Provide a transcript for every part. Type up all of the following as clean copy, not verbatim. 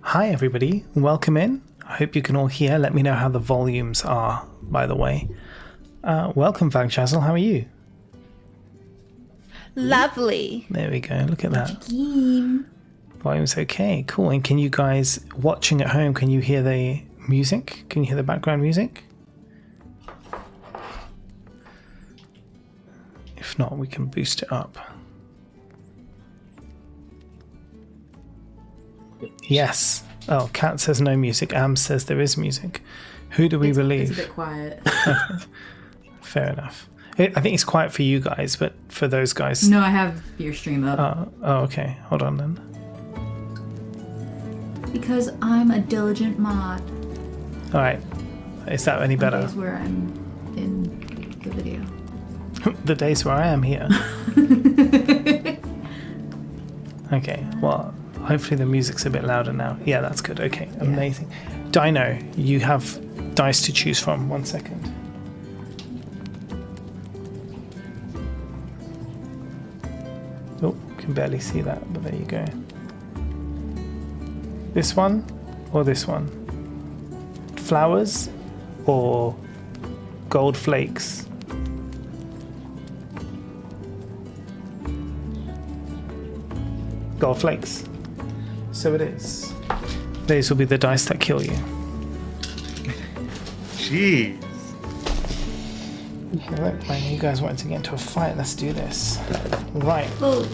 Hi everybody, welcome in. I hope you can all hear. Let me know how the volumes are, by the way. Welcome Vagjazzle, how are you? Lovely. There we go, look at that. Volume's okay, cool. And can you guys, watching at home, can you hear the music? Can you hear the background music? If not, we can boost it up. Yes, Oh, Kat says no music. Am says there is music. Who do we believe? It's a bit quiet. Fair enough. I think it's quiet for you guys, but for those guys... No, I have your stream up. Oh, okay. Hold on then. Because I'm a diligent mod. Alright. Is that any better? On days where I'm in the video. The days where I am here. Okay, well, hopefully the music's a bit louder now. Yeah, that's good. Okay, amazing. Dino, you have dice to choose from. 1 second. Oh, can barely see that, but there you go. This one or this one? Flowers or gold flakes? Gold flakes. So it is. These will be the dice that kill you. Jeez. Okay, look, man, you guys wanted to get into a fight. Let's do this. Right. Well,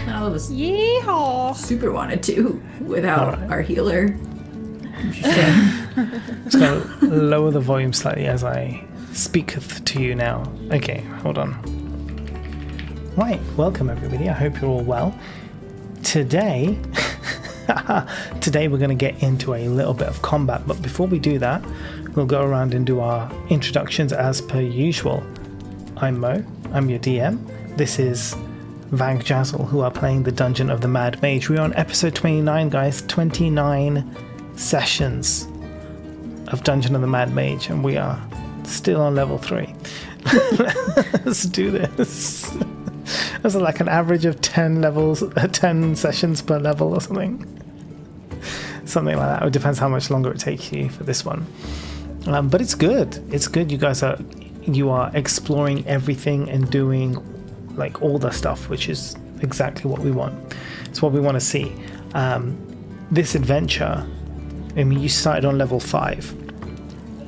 none of us Yeehaw! super wanted to without Alright. our healer. I'm just saying. Just gonna lower the volume slightly as I speaketh to you now. Okay, hold on. Right, welcome everybody. I hope you're all well. Today we're going to get into a little bit of combat, but before we do that, we'll go around and do our introductions as per usual. I'm Mo, I'm your DM. This is Vagjazzle, who are playing the Dungeon of the Mad Mage. We're on episode 29, guys. 29 sessions of Dungeon of the Mad Mage, and we are still on level 3. Let's do this. That's like an average of 10 sessions per level or something. Something like that. It depends how much longer it takes you for this one. But it's good. It's good. You are exploring everything and doing like all the stuff, which is exactly what we want. It's what we want to see. This adventure, I mean, you started on level 5.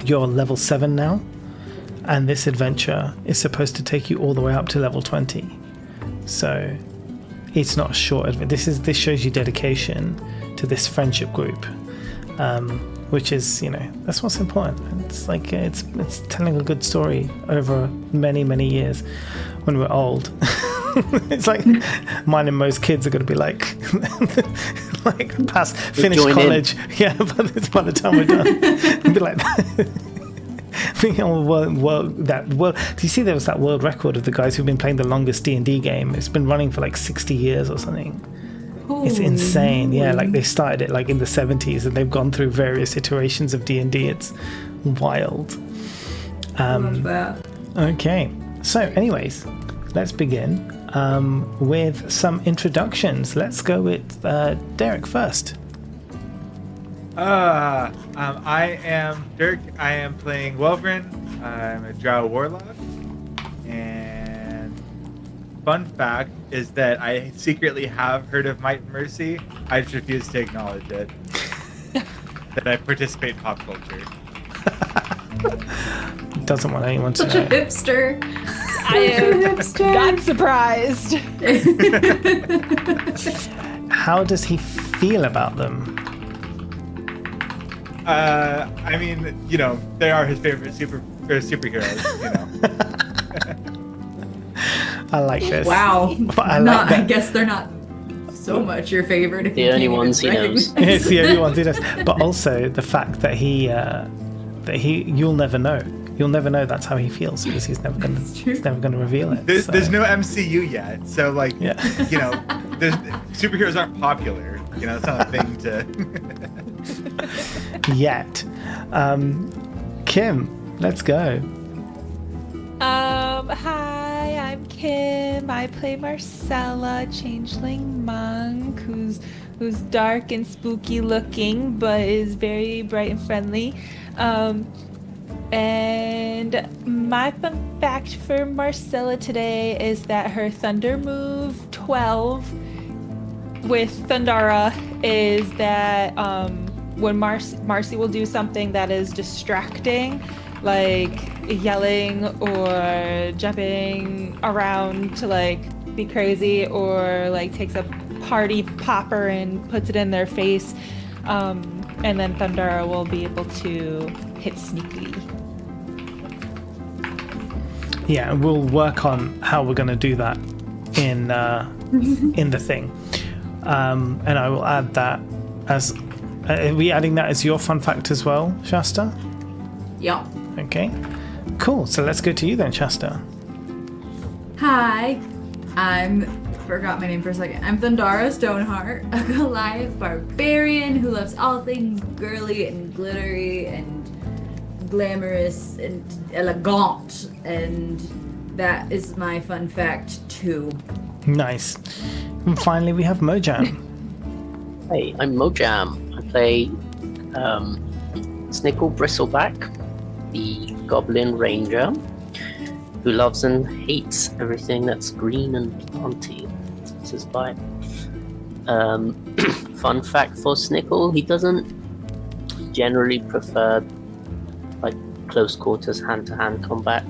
You're level 7 now. And this adventure is supposed to take you all the way up to level 20. So it's not a short adventure. This shows you dedication to this friendship group, which is, that's what's important. It's like it's telling a good story over many, many years when we're old. It's like mine and most kids are going to be like finish college. Yeah, by the time we're done, it'll be like being on world. Do you see there was that world record of the guys who've been playing the longest D&D game? It's been running for like 60 years or something. It's insane. Yeah, like they started it like in the 70s and they've gone through various iterations of D&D. It's wild. Love that. Okay, so anyways, let's begin with some introductions. Let's go with Derek first. I am Dirk. I am playing Welvrin. I'm a Drow Warlock. And fun fact is that I secretly have heard of Might and Mercy. I just refuse to acknowledge it. That I participate in pop culture. Doesn't want anyone to Such know. a hipster. I am not surprised. How does he feel about them? I mean, they are his favorite superheroes, I like this. Wow. I like that. I guess they're not so much your favorite if The you only can't ones even he knows. recognize It's the only ones he does. But also the fact that you'll never know. You'll never know that's how he feels because he's never gonna reveal it. There's no MCU yet, so Yeah. Superheroes aren't popular. It's not a thing to. Yet. Kim, let's go. Hi, I'm Kim. I play Marcella, changeling monk, who's dark and spooky looking, but is very bright and friendly. And my fun fact for Marcella today is that her Thunder move 12 with Thundara is that when Marcy will do something that is distracting, like yelling or jumping around to like be crazy, or like takes a party popper and puts it in their face, And then Thundara will be able to hit sneakily. Yeah, and we'll work on how we're going to do that in the thing. And I will add that as... are we adding that as your fun fact as well, Shasta? Yup. Okay. Cool. So let's go to you then, Shasta. Hi, forgot my name for a second. I'm Thundara Stoneheart, a Goliath barbarian who loves all things girly and glittery and glamorous and elegant, and that is my fun fact too. Nice. And finally, we have Mojam. Hey, I'm Mojam. I play Snickle Bristleback, the Goblin Ranger, who loves and hates everything that's green and planty. That's his vibe. Fun fact for Snickle, he doesn't generally prefer like close quarters hand-to-hand combat,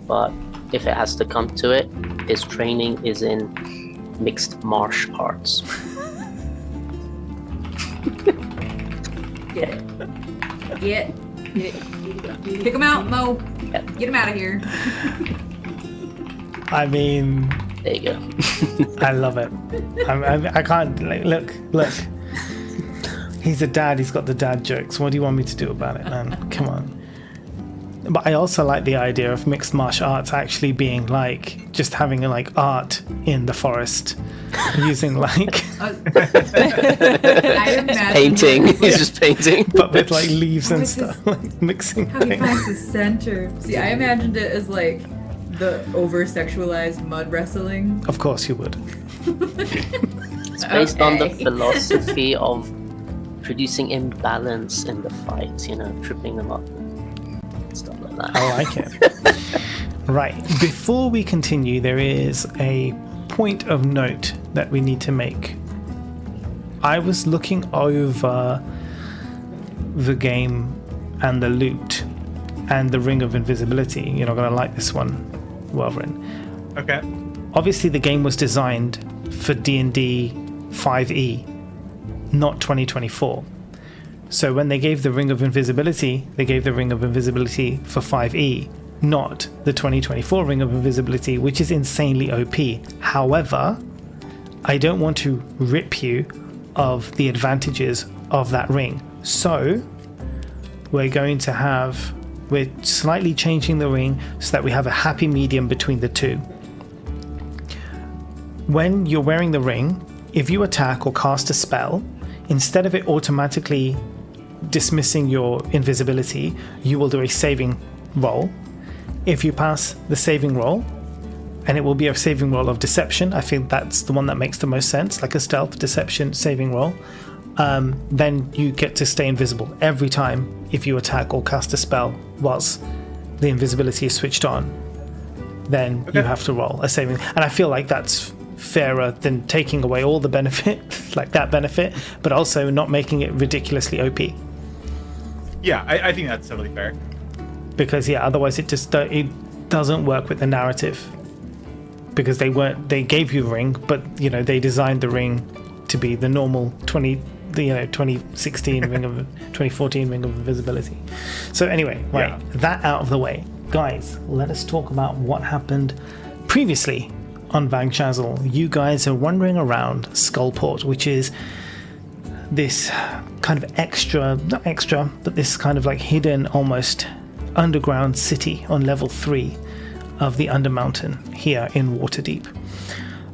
but if it has to come to it, his training is in mixed martial arts. Get it. Get it. Kick him out, Mo. Yep. Get him out of here. I mean, There you go. I love it. I can't, like, look. He's a dad, he's got the dad jokes. What do you want me to do about it, man? Come on. But I also like the idea of mixed martial arts actually being like just having like art in the forest, using like I imagine Painting. it He's just painting. but with like leaves and What's stuff, like mixing how he things. finds the center. See, I imagined it as like the over-sexualized mud wrestling. Of course you would. It's based on the Okay. philosophy of producing imbalance in the fight, tripping them up and stuff like that. I like it. Right. Before we continue, there is a point of note that we need to make. I was looking over the game and the loot and the Ring of Invisibility. You're not going to like this one, Welvrin. Okay. Obviously, the game was designed for D&D 5e, not 2024. So when they gave the Ring of Invisibility, they gave the Ring of Invisibility for 5e, not the 2024 Ring of Invisibility, which is insanely OP. However, I don't want to rip you of the advantages of that ring. So we're slightly changing the ring so that we have a happy medium between the two. When you're wearing the ring, if you attack or cast a spell, instead of it automatically dismissing your invisibility, you will do a saving roll. If you pass the saving roll, and it will be a saving roll of deception, I think that's the one that makes the most sense, like a stealth deception saving roll, then you get to stay invisible every time if you attack or cast a spell whilst the invisibility is switched on. Then you have to roll a saving, and I feel like that's fairer than taking away all the benefit, like that benefit, but also not making it ridiculously OP. Yeah, I think that's totally fair. Because otherwise it doesn't work with the narrative. Because they gave you a ring, but they designed the ring to be the normal 2016 ring of 2014 ring of invisibility. So anyway, right, that out of the way, guys, let us talk about what happened previously on Vagjazzle. You guys are wandering around Skullport, which is this kind of not extra, but this kind of like hidden, almost underground city on level 3 of the Undermountain here in Waterdeep.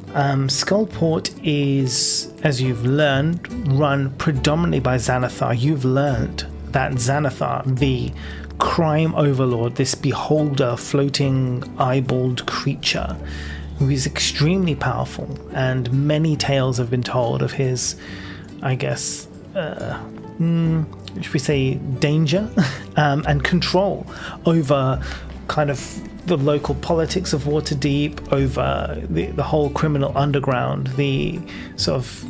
Skullport is, as you've learned, run predominantly by Xanathar. You've learned that Xanathar, the crime overlord, this beholder, floating eyeballed creature, who is extremely powerful, and many tales have been told of his, I guess, should we say, danger and control over kind of the local politics of Waterdeep, over the whole criminal underground, the sort of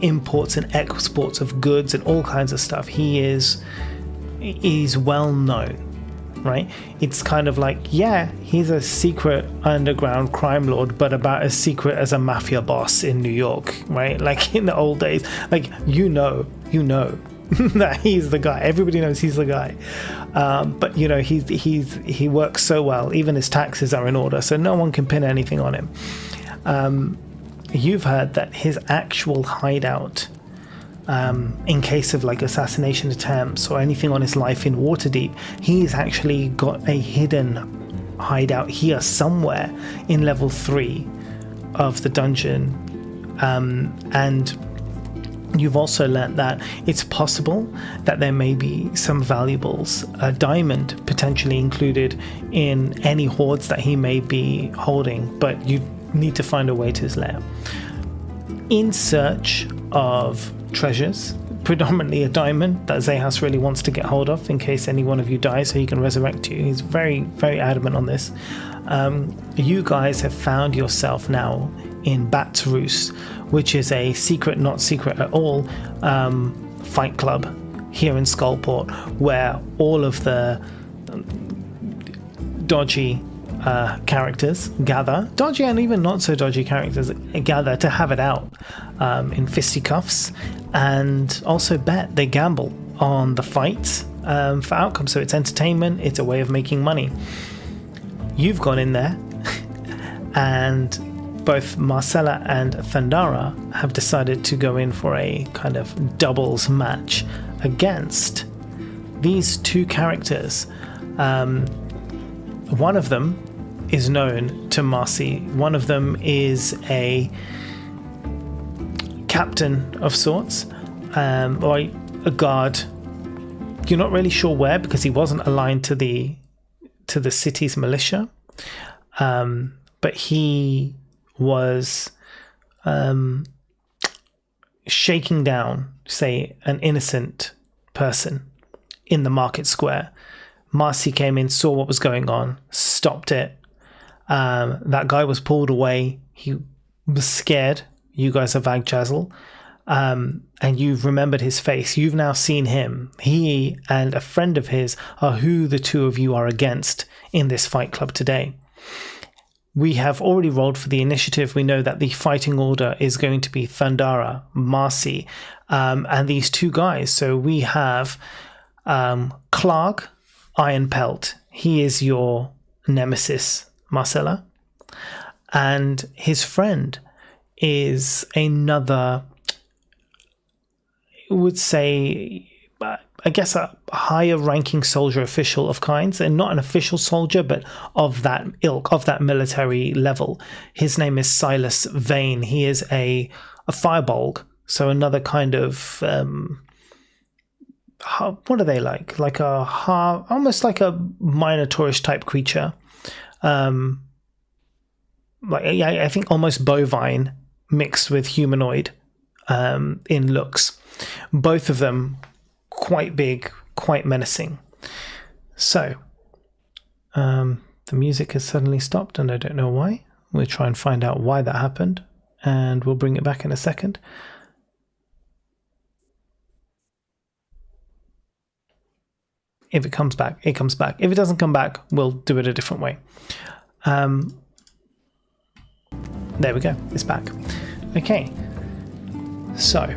imports and exports of goods and all kinds of stuff. He's well known. right? It's kind of like, yeah, he's a secret underground crime lord, but about as secret as a mafia boss in New York, right? Like in the old days, like you know that he's the guy. Everybody knows he's the guy. But you know, he works so well. Even his taxes are in order, so no one can pin anything on him. You've heard that his actual hideout, in case of like assassination attempts or anything on his life in Waterdeep, he's actually got a hidden hideout here somewhere in level 3 of the dungeon. And you've also learnt that it's possible that there may be some valuables, a diamond potentially included in any hoards that he may be holding, but you need to find a way to his lair. In search of treasures, predominantly a diamond that Zahas really wants to get hold of in case any one of you dies so he can resurrect you. He's very, very adamant on this. You guys have found yourself now in Bat's Roost, which is a secret, not secret at all, fight club here in Skullport, where all of the dodgy characters gather, dodgy and even not so dodgy characters gather to have it out in fisticuffs, and also bet. They gamble on the fights for outcome. So it's entertainment, it's a way of making money. You've gone in there and both Marcella and Thandara have decided to go in for a kind of doubles match against these two characters. One of them is known to Marcy. One of them is a captain of sorts, or a guard. You're not really sure where because he wasn't aligned to the city's militia, but he was shaking down, say, an innocent person in the market square. Marcy came in, saw what was going on, stopped it. That guy was pulled away. He was scared. You guys are Vagjazzle. And you've remembered his face. You've now seen him. He and a friend of his are who the two of you are against in this fight club today. We have already rolled for the initiative. We know that the fighting order is going to be Thandara, Marcy, and these two guys. So we have Clark Ironpelt. He is your nemesis, Marcella. And his friend is another, I would say, I guess a higher ranking soldier official of kinds, and not an official soldier, but of that ilk, of that military level. His name is Silas Vane. He is a firebolg, so another kind of, what are they like? Like almost like a Minotaurish type creature. I think almost bovine mixed with humanoid in looks. Both of them quite big, quite menacing. So, the music has suddenly stopped and I don't know why. We'll try and find out why that happened and we'll bring it back in a second. If it comes back, it comes back. If it doesn't come back, we'll do it a different way. There we go, it's back. Okay, so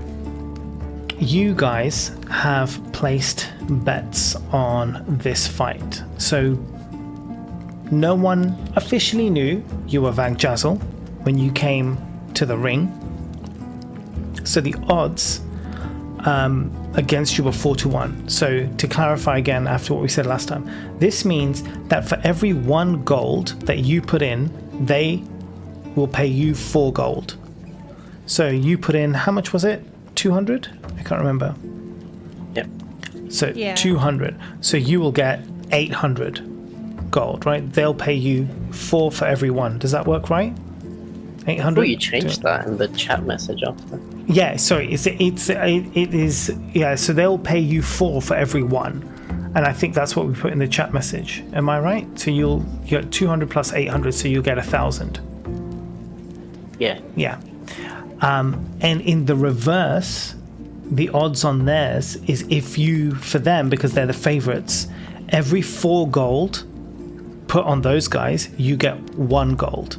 you guys have placed bets on this fight. So no one officially knew you were Vagjazzle when you came to the ring. So the odds against you were 4-1. So to clarify again after what we said last time, this means that for every 1 gold that you put in, they will pay you 4 gold. So you put in, how much was it? 200? I can't remember. Yep. So yeah. 200. So you will get 800 gold, right? They'll pay you 4 for every 1. Does that work right? 800? Oh, you changed that in the chat message after. Yeah, sorry. It is. Yeah, so they'll pay you 4 for every 1. And I think that's what we put in the chat message. Am I right? So you get 200 plus 800, so you'll get 1,000. Yeah. Yeah. And in the reverse, the odds on theirs is if you, for them, because they're the favorites, every 4 gold put on those guys, you get 1 gold,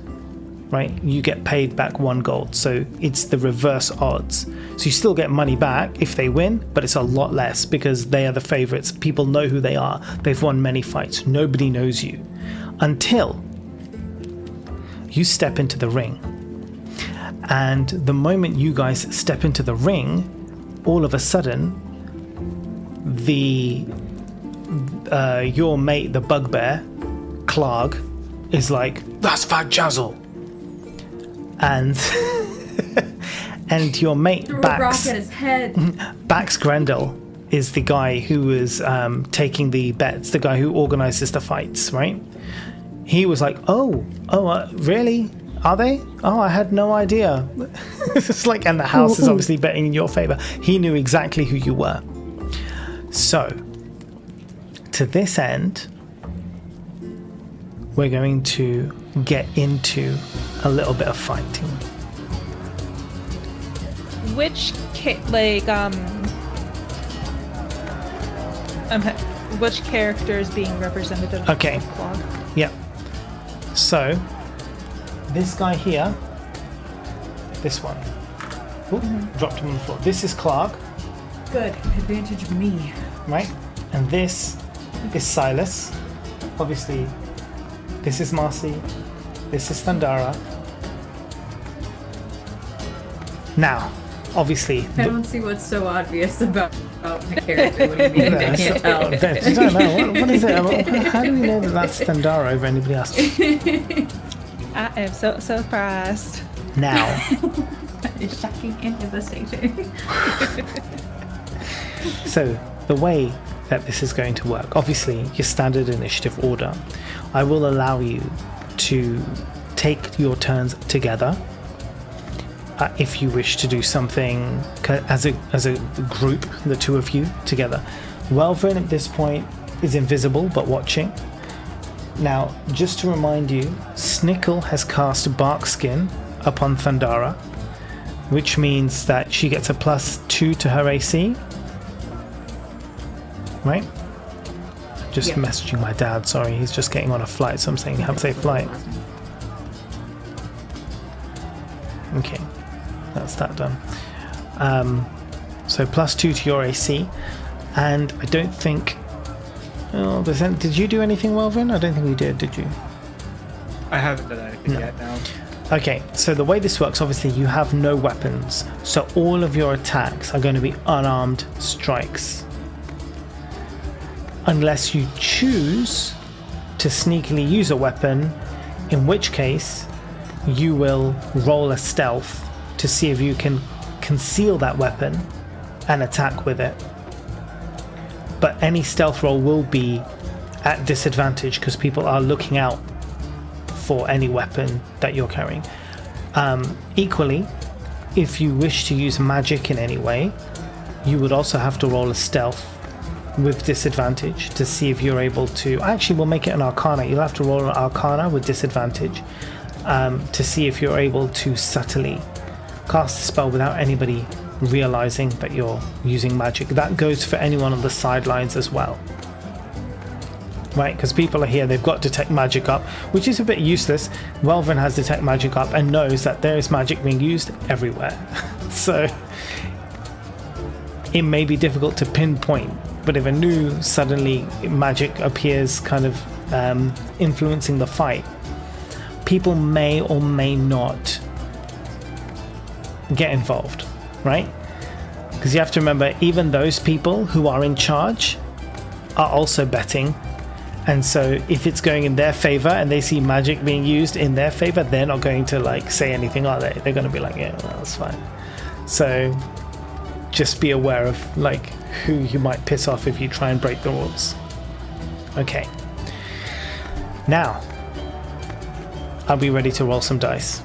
right? You get paid back 1 gold. So it's the reverse odds. So you still get money back if they win, but it's a lot less because they are the favorites. People know who they are. They've won many fights. Nobody knows you until you step into the ring. And the moment you guys step into the ring, all of a sudden, your mate, the bugbear, Clark, is like, "That's Vagjazzle," and and your mate Threw a rock Bax at his head. Bax Grendel is the guy who was taking the bets, the guy who organizes the fights, right? He was like, really? Are they? Oh, I had no idea. It's like, and the house is obviously betting in your favor. He knew exactly who you were. So, to this end, we're going to get into a little bit of fighting. Which which character is being represented in Okay. the clog? Yep. So, this guy here, this one. Ooh, dropped him on the floor. This is Clark, Good. Advantage me. right? And this is Silas. Obviously, this is Marcy. This is Thundara. Now, obviously, I don't see what's so obvious about my character. What do you mean? I can't tell. I don't know. What is it? How do we know that that's Thundara over anybody else? I am so surprised. Now, It's shocking and devastating. so the way that this is going to work, obviously, your standard initiative order, I will allow you to take your turns together. If you wish to do something as a group, the two of you together. Welvin at this point is invisible but watching. Now, just to remind you, Snickle has cast Barkskin upon Thundara, which means that she gets a +2 to her AC. Right? Just Yep. messaging my dad, sorry, he's just getting on a flight, so I'm saying have a safe flight. Okay, that's that done. So +2 to your AC, and I don't think. Oh, did you do anything, Welvin? I don't think you did you? I haven't done anything No. yet now. Okay, so the way this works, obviously, you have no weapons, so all of your attacks are going to be unarmed strikes, unless you choose to sneakily use a weapon, in which case you will roll a stealth to see if you can conceal that weapon and attack with it. But any stealth roll will be at disadvantage because people are looking out for any weapon that you're carrying. Equally, if you wish to use magic in any way, you would also have to roll a stealth with disadvantage to see if you're able to. Actually, we'll make it an arcana. You'll have to roll an arcana with disadvantage to see if you're able to subtly cast a spell without anybody realizing that you're using magic. That goes for anyone on the sidelines as well, right? Because people are here, they've got detect magic up, which is a bit useless. Welvin has detect magic up and knows that there is magic being used everywhere. So it may be difficult to pinpoint, but if a new suddenly magic appears kind of influencing the fight, people may or may not get involved, right? Because you have to remember, even those people who are in charge are also betting, and so if it's going in their favor and they see magic being used in their favor, they're not going to like say anything, are they? They're going to be like, yeah, well, that's fine. So just be aware of like who you might piss off if you try and break the rules. Okay, now I'll be ready to roll some dice.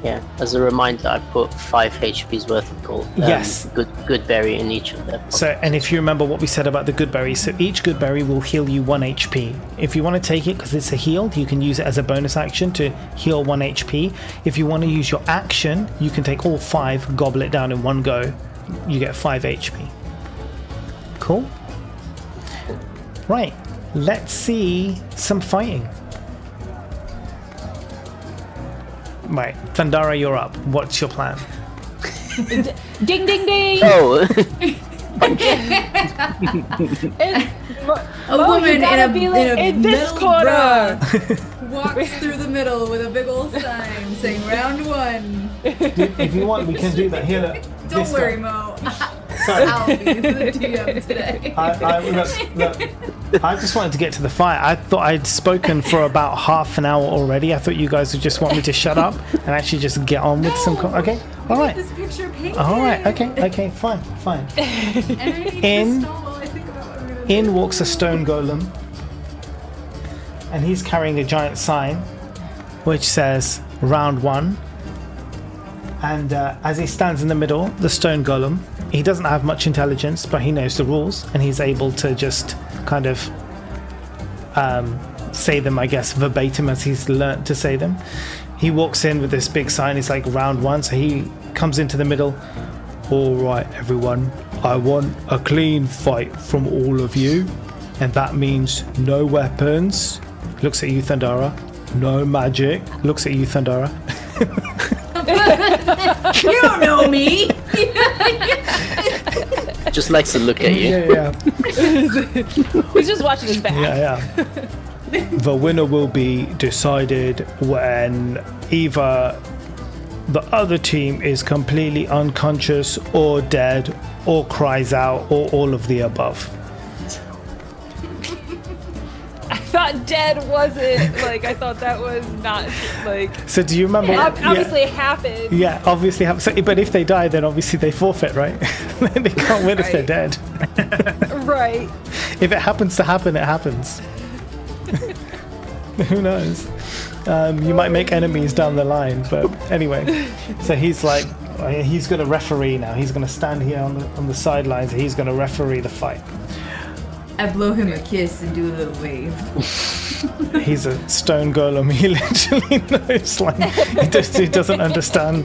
Yeah, as a reminder, I put 5 HP's worth of gold. Yes. Good berry in each of them. So, and if you remember what we said about the good berry, so each good berry will heal you 1 HP. If you want to take it because it's a heal, you can use it as a bonus action to heal 1 HP. If you want to use your action, you can take all 5, gobble it down in one go. You get 5 HP. Cool? Right. Let's see some fighting. Right. Thundara, you're up. What's your plan? Ding, ding, ding! Oh, A woman you gotta in be a in this metal corner. bra walks through the middle with a big old sign saying round 1. If you want, we can do that. Here, Don't worry, Mo. Sorry. I'll be the DM today. I just wanted to get to the fight. I thought I'd spoken for about half an hour already. I thought you guys would just want me to shut up and actually just get on with some. Okay, all right. This picture painted. All right. Okay. Fine. And I need In- to stall while I think about what I'm gonna do. In walks a stone golem, and he's carrying a giant sign, which says "Round 1." And as he stands in the middle, the stone golem, he doesn't have much intelligence, but he knows the rules, and he's able to just kind of say them, I guess, verbatim as he's learnt to say them. He walks in with this big sign. It's like round 1, so he comes into the middle. All right, everyone, I want a clean fight from all of you, and that means no weapons. Looks at you, Thundara. No magic. Looks at you, Thundara. You don't know me. just likes to look at you. Yeah. He's just watching his back. Yeah. The winner will be decided when either the other team is completely unconscious or dead or cries out or all of the above. I thought dead wasn't like. I thought that was not like. So do you remember? Obviously, it happened. Yeah, obviously. So, but if they die, then obviously they forfeit, right? They can't win if they're dead. Right. If it happens to happen, it happens. Who knows? You might make enemies down the line, but anyway. So he's like, he's going to referee now. He's going to stand here on the sidelines. He's going to referee the fight. I blow him a kiss and do a little wave. He's a stone golem. He literally knows, like, he doesn't understand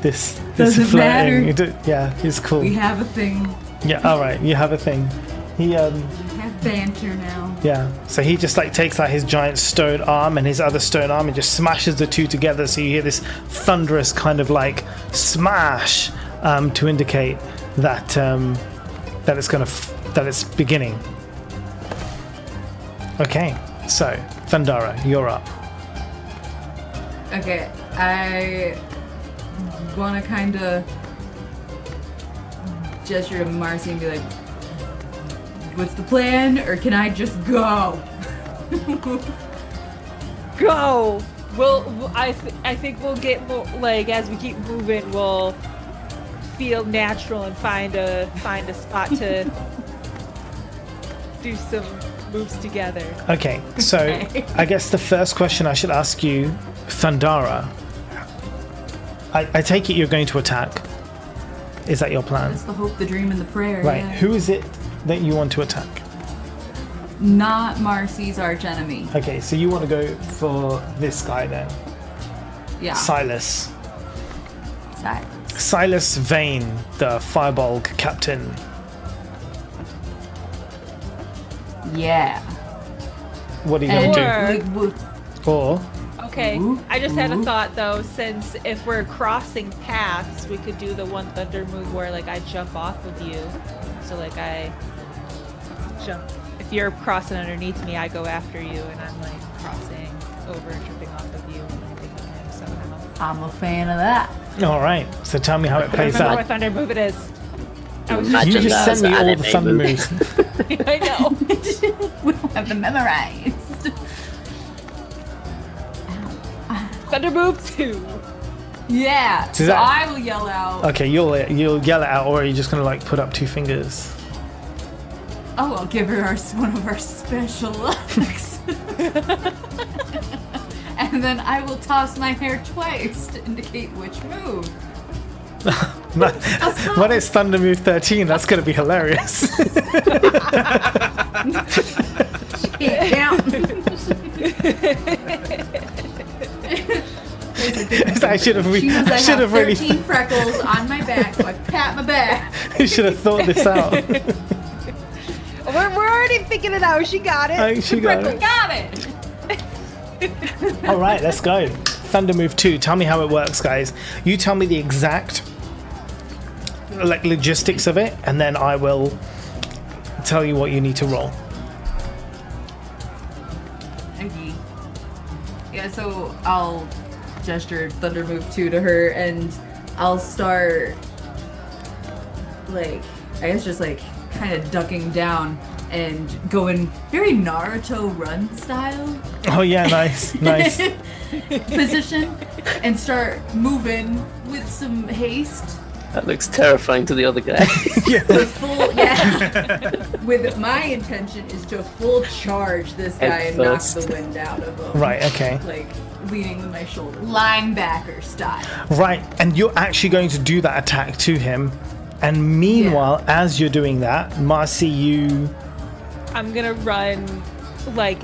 this Doesn't flirting. matter. Yeah, he's cool. We have a thing. Yeah, all right, you have a thing. He We have banter now. yeah. So he just like takes out his giant stone arm and his other stone arm and just smashes the two together. So you hear this thunderous kind of like smash to indicate that that it's beginning. Okay, so Thundara, you're up. Okay, I want to kind of gesture to Marcy and be like, what's the plan, or can I just go? Go. I think we'll get more, like, as we keep moving, we'll feel natural and find a spot to do some moves together. Okay, so I guess the first question I should ask you, Thundara, I take it you're going to attack. Is that your plan? That's the hope, the dream, and the prayer. Right. Yeah. Who is it that you want to attack? Not Marcy's archenemy. Okay, so you want to go for this guy then. Yeah. Silas. Side. Silas Vane, the Fireball captain. Yeah. What are you going to Or- do? Or, Okay, Ooh, I just had a ooh. thought though, since if we're crossing paths, we could do the one thunder move where like I jump off of you. So like I jump, if you're crossing underneath me, I go after you and I'm like crossing over and tripping off of you and landing on him somehow. I'm a fan of that. all right. So tell me how it I don't plays remember out. what thunder move it is. I was Imagine You just that sent as me all the anime thunder movie. moves. I know. We don't have them memorized. Thunder move 2. Yeah. So that- I will yell out. Okay, you'll yell it out, or are you just gonna like put up two fingers? Oh, I'll give her one of our special looks. And then I will toss my hair twice to indicate which move. When it's Thunder Move 13, that's gonna be hilarious. I should have She knows I have really 13 freckles on my back, so I pat my back. you should have thought this out. We're already figured it out. She got it. Oh, she got it. Got it. All right, let's go. Thunder move 2. Tell me how it works, guys. You tell me the exact like logistics of it, and then I will tell you what you need to roll. Okay. Yeah, so I'll gesture Thunder Move 2 to her, and I'll start, like, I guess just, like, kind of ducking down and going very Naruto run style Oh yeah, nice, nice. position, and start moving with some haste. That looks terrifying to the other guy. Yeah. With full, yeah. With my intention is to full charge this guy Head and knock first. the wind out of him. Right, okay. Like leaning with my shoulder, linebacker style. Right, and you're actually going to do that attack to him. And meanwhile, as you're doing that, Marcy, you... I'm gonna run like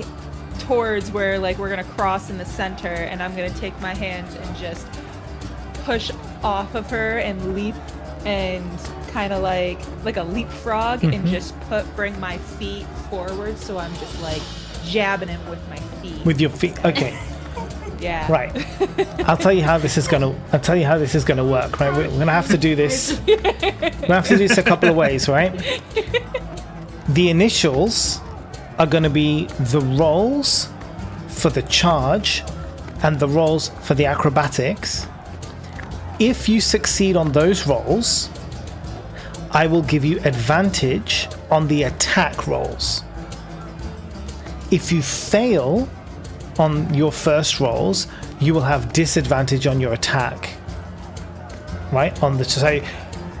towards where like we're gonna cross in the center, and I'm gonna take my hands and just push off of her and leap and kind of like a leapfrog and just bring my feet forward, so I'm just like jabbing him with my feet. With your feet, okay. Yeah. Right. I'll tell you how this is gonna work, right? We're gonna have to do this. We're gonna have to do this a couple of ways, right? The initials are gonna be the rolls for the charge and the rolls for the acrobatics. If you succeed on those rolls, I will give you advantage on the attack rolls. If you fail on your first rolls, you will have disadvantage on your attack. Right? On the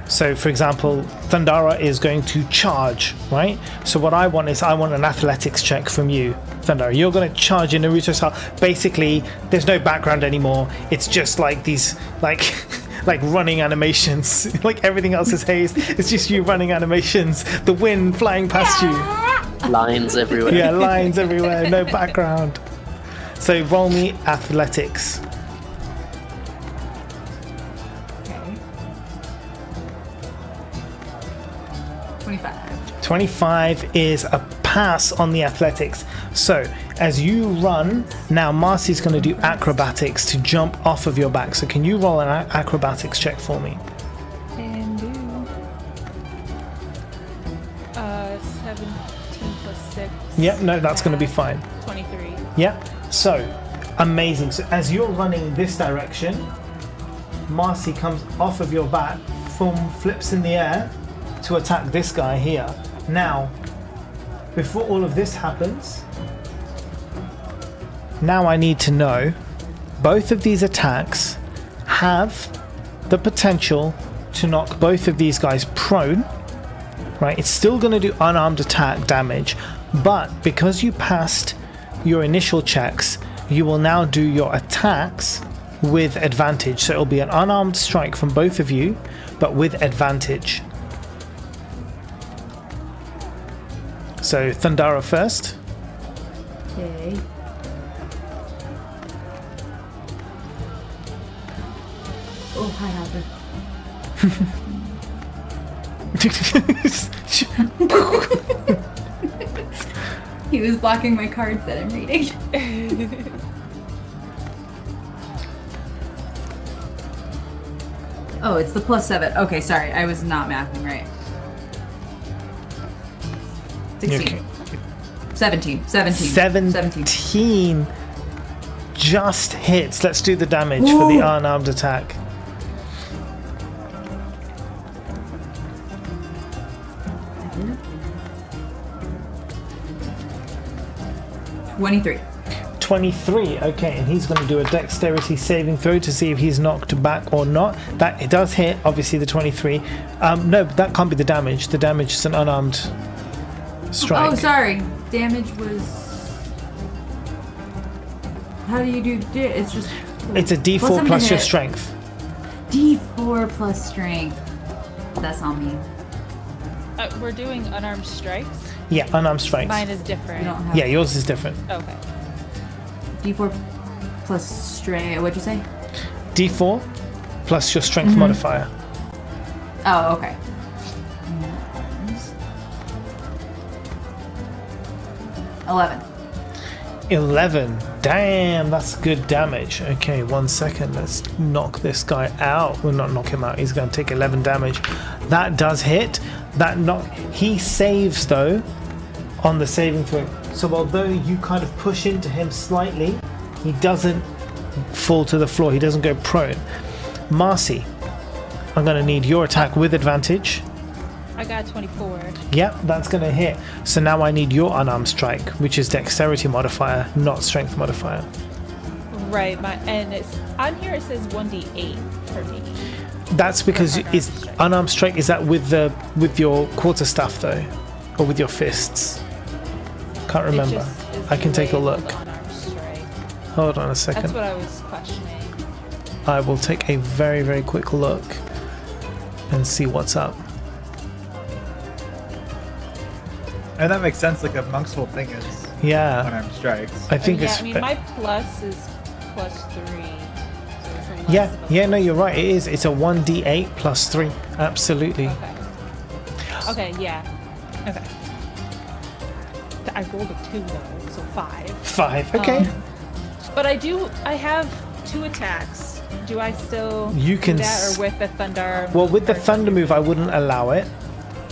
so for example, Thundara is going to charge, right? So what I want an athletics check from you, Thundara. You're going to charge in Naruto style. Basically, there's no background anymore. It's just like these like running animations. Like everything else is haze. It's just you running animations. The wind flying past you. Lines everywhere. Yeah, lines everywhere. No background. So roll me athletics. Okay. 25. 25 is a pass on the athletics. So as you run, now Marcy's going to do acrobatics to jump off of your back. So can you roll an acrobatics check for me? And do 17 plus 6. Yep, no, that's going to be fine. 23. Yep. So amazing. So as you're running this direction, Marcy comes off of your back, flips in the air to attack this guy here. Now, before all of this happens, now I need to know, both of these attacks have the potential to knock both of these guys prone, right? It's still going to do unarmed attack damage, but because you passed your initial checks, you will now do your attacks with advantage. So it'll be an unarmed strike from both of you, but with advantage. So Thundara first. Okay. Oh, hi, Hopper. He was blocking my cards that I'm reading. Oh, it's the +7. Okay, sorry, I was not mathing right. 16. Okay. 17. 17 just hits. Let's do the damage for the unarmed attack. $23. 23. Okay, and he's going to do a dexterity saving throw to see if he's knocked back or not. That it does hit, obviously, the 23. No, that can't be the damage. The damage is an unarmed strike. Oh, sorry. Damage was. How do you do? It's just. It's a D4 something plus to your hit. strength. D4 plus strength. That's on me. We're doing unarmed strikes. Yeah, unarmed strikes. Mine is We different. don't have Yeah, yours is different. Okay. D4 plus strength. What'd you say? D4 plus your strength modifier. Oh, okay. 11. 11. Damn, that's good damage. Okay, 1 second. Let's knock this guy out. Well, not knock him out. He's going to take 11 damage. That does hit. He saves, though, on the saving throw. So although you kind of push into him slightly, he doesn't fall to the floor. He doesn't go prone. Marcy, I'm going to need your attack with advantage. I got 24. Yep, that's going to hit. So now I need your unarmed strike, which is dexterity modifier, not strength modifier. Right, and it's on here. It says 1d8 for me. That's because it's unarmed strike. Is that with your quarterstaff though, or with your fists? Can't remember. I can take a look. Unarmed strike. Hold on a second. That's what I was questioning. I will take a very, very quick look and see what's up. And that makes sense. Like a monk's whole thing is Yeah, unarmed strikes. I think yeah, it's. I mean, my plus is +3. So it's a Yeah, less of a yeah, no, plus. you're right. It is. It's a 1d8 plus 3. Absolutely. Okay, yeah. Okay. I rolled a 2 though, so 5. 5. Okay. But I have 2 attacks. Do I still You can do that, or with the thunder? Well, with the or thunder move, I wouldn't allow it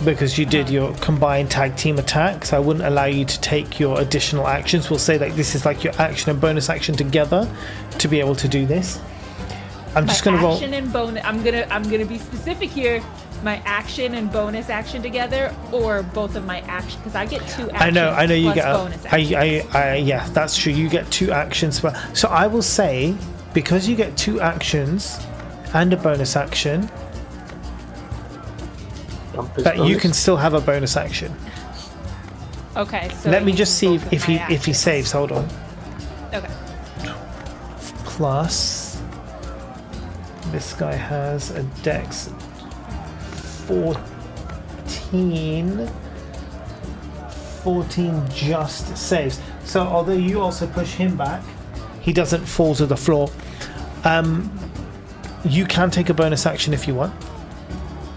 because you did your combined tag team attack. So I wouldn't allow you to take your additional actions. We'll say like this is like your action and bonus action together to be able to do this. I'm just gonna roll. action and bonus. I'm gonna be specific here. My action and bonus action together, or both of my action, because I get 2 actions. I know you plus get. bonus actions. Yeah, that's true. You get 2 actions. So I will say because you get 2 actions and a bonus action, that you can still have a bonus action. Okay. So Let me I just use see both of if my he actions. saves. Hold on. Okay. Plus, this guy has a dex 14. 14 just saves. So although you also push him back, he doesn't fall to the floor. You can take a bonus action if you want.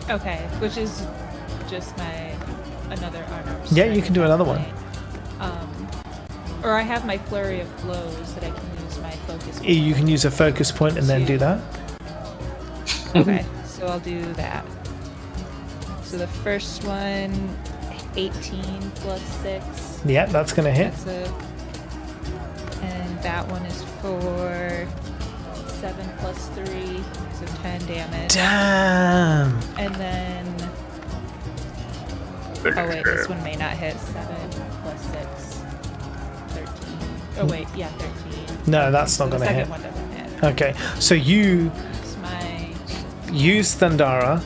Okay, which is just another armor. Yeah, you can do another one. Or I have my flurry of blows that I can use my focus. Point. You can use a focus point and then do that. Okay, so I'll do that. So the first one, 18 plus 6. Yeah, that's going to hit. And that one is for 7 plus 3, so 10 damage. Damn. And then... Oh wait, this one may not hit. 7 plus 6, 13. Oh wait, yeah, 13. No, that's So not the going to hit. second one doesn't hit. Okay, so you It's my... use Thundara,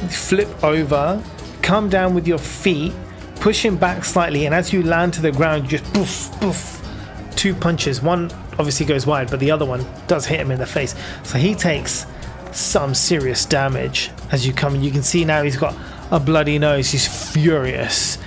flip over, come down with your feet, push him back slightly, and as you land to the ground, you just poof, poof, 2 punches. One obviously goes wide, but the other one does hit him in the face. So he takes some serious damage as you come. You can see now he's got a bloody nose. He's furious.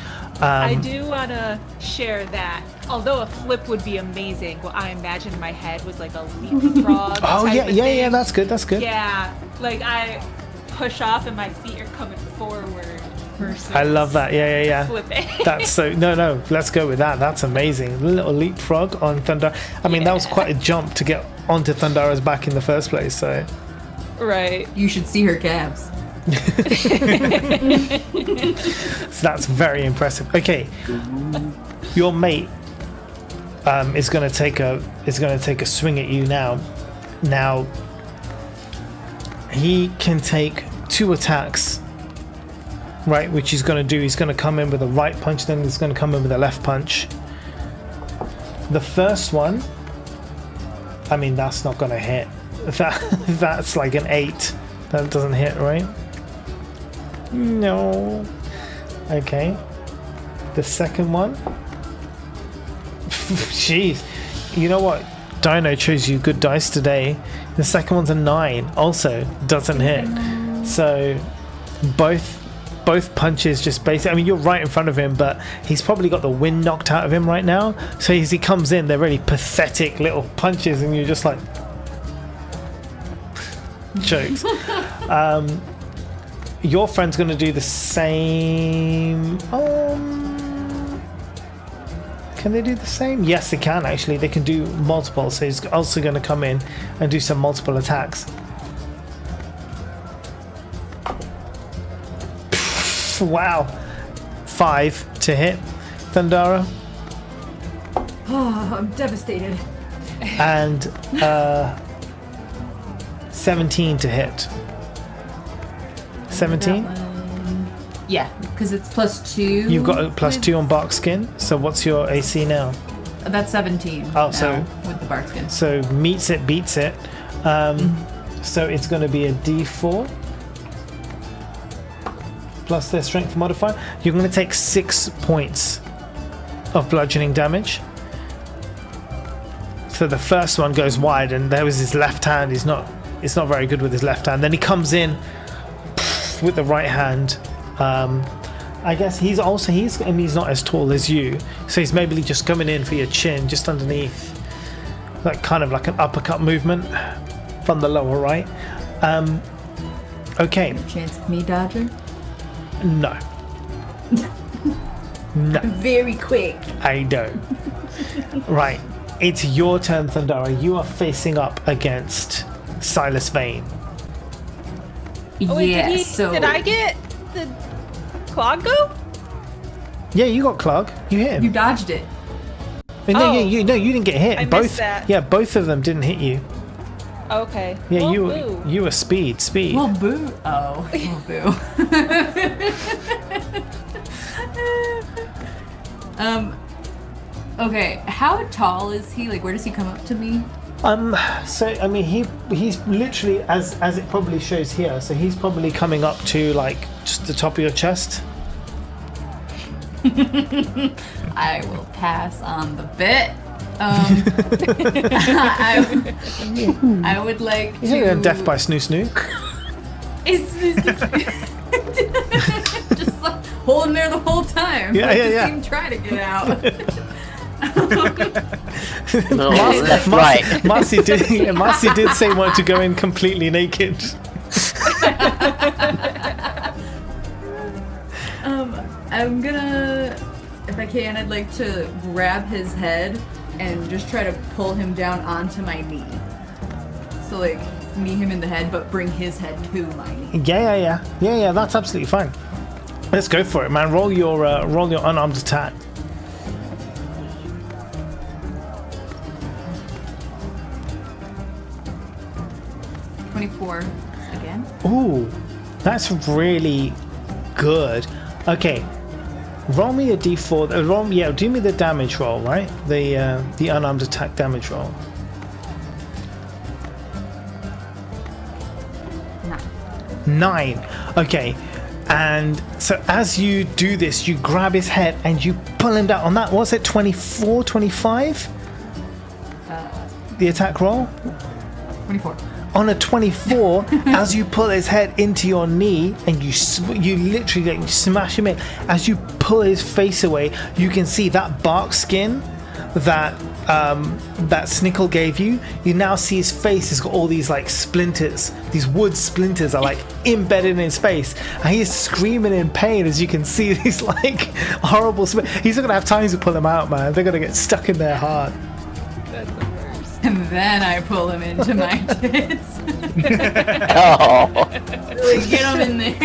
I do want to share that. Although a flip would be amazing, what I imagined in my head was like a leapfrog. Oh type yeah, of yeah, thing. yeah. That's good. That's good. Yeah, like I push off and my feet are coming forward versus. I love that. Yeah, yeah, yeah. Flipping. That's so. No. Let's go with that. That's amazing. A little leapfrog on Thunder. I mean, that was quite a jump to get onto Thundara's back in the first place. So. Right. You should see her calves. So that's very impressive. Okay, your mate is going to take a swing at you now. Now he can take 2 attacks, right? Which he's going to do. He's going to come in with a right punch, then he's going to come in with a left punch. The first one, I mean, that's not going to hit. That's like an 8. That doesn't hit, right? No. Okay. The second one. Jeez. You know what? Dino chose you good dice today. The second one's a 9. Also doesn't hit. So both punches just basically. I mean, you're right in front of him, but he's probably got the wind knocked out of him right now. So as he comes in, they're really pathetic little punches, and you're just like jokes. Your friend's going to do the same. Can they do the same? Yes, they can actually. They can do multiple. So he's also going to come in and do some multiple attacks. Wow. 5 to hit Thundara. Oh, I'm devastated. And 17 to hit. 17? Yeah, because it's +2. You've got a +2 on bark skin. So what's your AC now? That's 17. Oh, now so- with the bark skin. So meets it, beats it. So it's going to be a D4 plus their strength modifier. You're going to take 6 points of bludgeoning damage. So the first one goes wide, and there was his left hand. It's not very good with his left hand. Then he comes in with the right hand. I guess he's not as tall as you, so he's maybe just coming in for your chin, just underneath, like kind of like an uppercut movement from the lower right. Okay. Chance of me dodging? No. No. Very quick. I know. Right. It's your turn, Thundara. You are facing up against Silas Vane. Oh, wait, Yeah, did I get the clog go? Yeah, you got Clog. You hit him. You dodged it. No, Oh. you didn't get hit. I missed that. Yeah, both of them didn't hit you. Okay. Yeah, Well, you boo. were speed. Well, boo. Oh, well, boo. Okay, how tall is he? Like, where does he come up to me? So I mean, he's literally as it probably shows here. So he's probably coming up to like just the top of your chest. I will pass on the bit. I would like He's only to. death by snoo snoo. It's just like holding there the whole time. Yeah, I yeah, just yeah. even try to get out. No, left, right. Marcy did say want to go in completely naked. I'm gonna, if I can, I'd like to grab his head and just try to pull him down onto my knee. So like knee him in the head, but bring his head to my knee. Yeah. That's absolutely fine. Let's go for it, man. Roll your unarmed attack. 24 again. Ooh, that's really good. Okay, roll me a d4. Do me the damage roll, right? The unarmed attack damage roll. 9. Okay, and so as you do this, you grab his head and you pull him down on that. What's it? 24, 25? The attack roll. 24. On a 24, as you pull his head into your knee and you literally like smash him in, as you pull his face away, you can see that bark skin that Snickle gave you. You now see his face has got all these like splinters, these wood splinters are like embedded in his face, and he is screaming in pain. As you can see these like horrible he's not gonna have time to pull them out, man. They're gonna get stuck in there hard. And then I pull him into my tits. Oh, Really get him in there.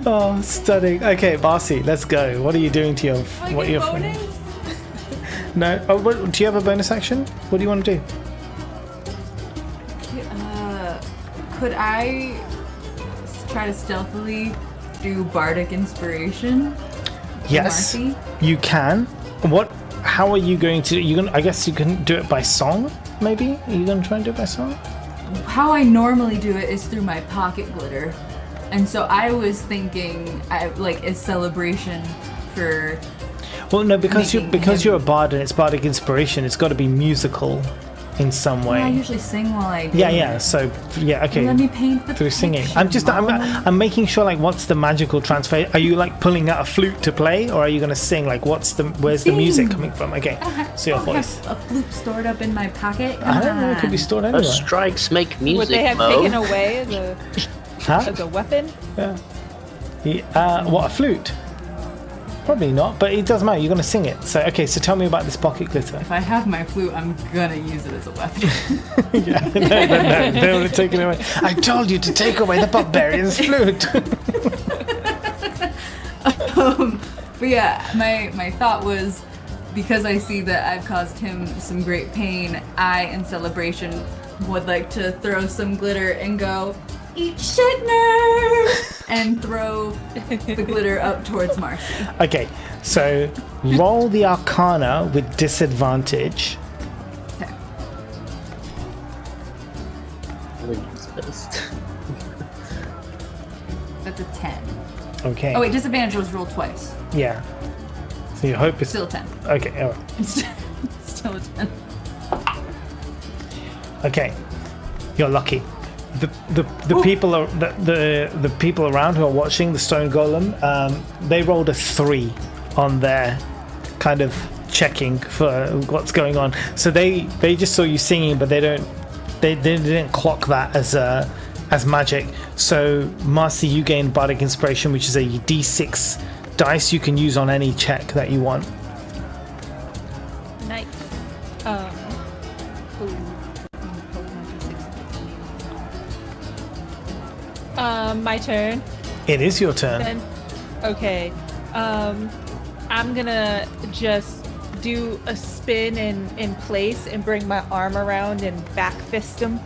Oh, stunning. Okay, Marcy, let's go. What are you doing to your Like a bonus? No. Oh, do you have a bonus action? What do you want to do? Could I try to stealthily do bardic inspiration? Yes, Marcy? you can. What? How are you going to? I guess you can do it by song. Maybe are you gonna try and do it by song? How I normally do it is through my pocket glitter. And so I was thinking like a celebration for Well, no, because Making him- you're a bard and it's bardic inspiration. It's got to be musical in some way. I usually sing while I do Yeah. it. So yeah, okay. Let me paint the Through singing. picture, Mom. I'm making sure like what's the magical transfer? Are you like pulling out a flute to play, or are you gonna sing? Like where's the music Sing. coming from? Okay, so your I don't voice. have a flute stored up in my pocket. I don't know. It could be Come stored those anywhere. strikes make music. Would they have Mo. taken away Huh? as a weapon? Yeah. What, a flute? Probably not, but it doesn't matter. You're going to sing it. So, okay, so tell me about this pocket glitter. If I have my flute, I'm gonna use it as a weapon. Yeah, no, they would take it away. I told you to take away the barbarian's flute. But yeah, my thought was, because I see that I've caused him some great pain, I, in celebration, would like to throw some glitter and go, eat shit, nerd! And throw the glitter up towards Marcy. Okay, so roll the Arcana with disadvantage. Okay. That's a 10. Okay. Oh wait, disadvantage was rolled twice. Yeah. So your hope is Still a 10. Okay. All right. Still a 10. Okay. You're lucky. The people are the people around who are watching the stone golem. They rolled a 3 on their kind of checking for what's going on. So they just saw you singing, but they didn't clock that as magic. So Marcy, you gain bardic inspiration, which is a d6 dice you can use on any check that you want. Nice. My turn. It is your turn. Then, okay. I'm gonna just do a spin in place and bring my arm around and back fist him.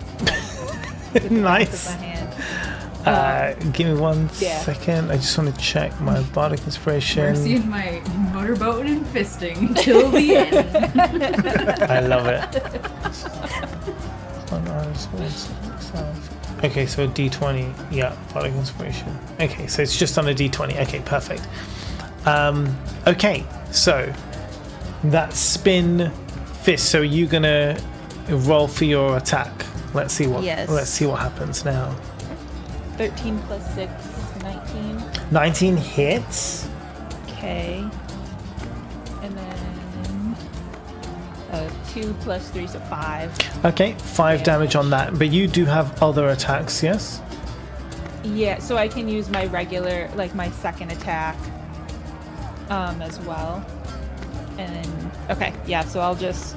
With the back Nice. of my hand. Give me one yeah. second. I just want to check my bardic inspiration. Mercy and my motorboat and fisting till the end. I love it. Okay, so a d20. Yeah, bardic inspiration. Okay, so it's just on a d20. Okay, perfect. Okay, so that spin fist. So you're gonna roll for your attack. Let's see what. Yes. Let's see what happens now. 13 plus 6 is 19. 19 hits. Okay. And then 2 plus 3, so 5. Okay, 5 damage on that. But you do have other attacks, yes? Yeah, so I can use my regular, like my second attack as well. And then, okay, yeah, so I'll just...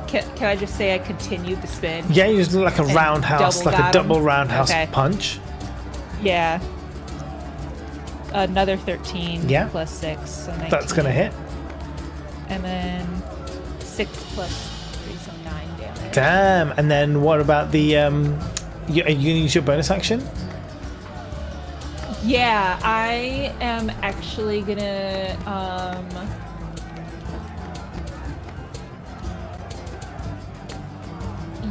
Can I just say I continued the spin? Yeah, you just like a And roundhouse, double like a got double him? roundhouse Okay. punch. Yeah. Another 13 Yeah. plus 6, so 19. That's gonna hit. And then 6 plus 3, so 9 damage. Damn. And then what about the are you gonna use your bonus action? Yeah, I am actually gonna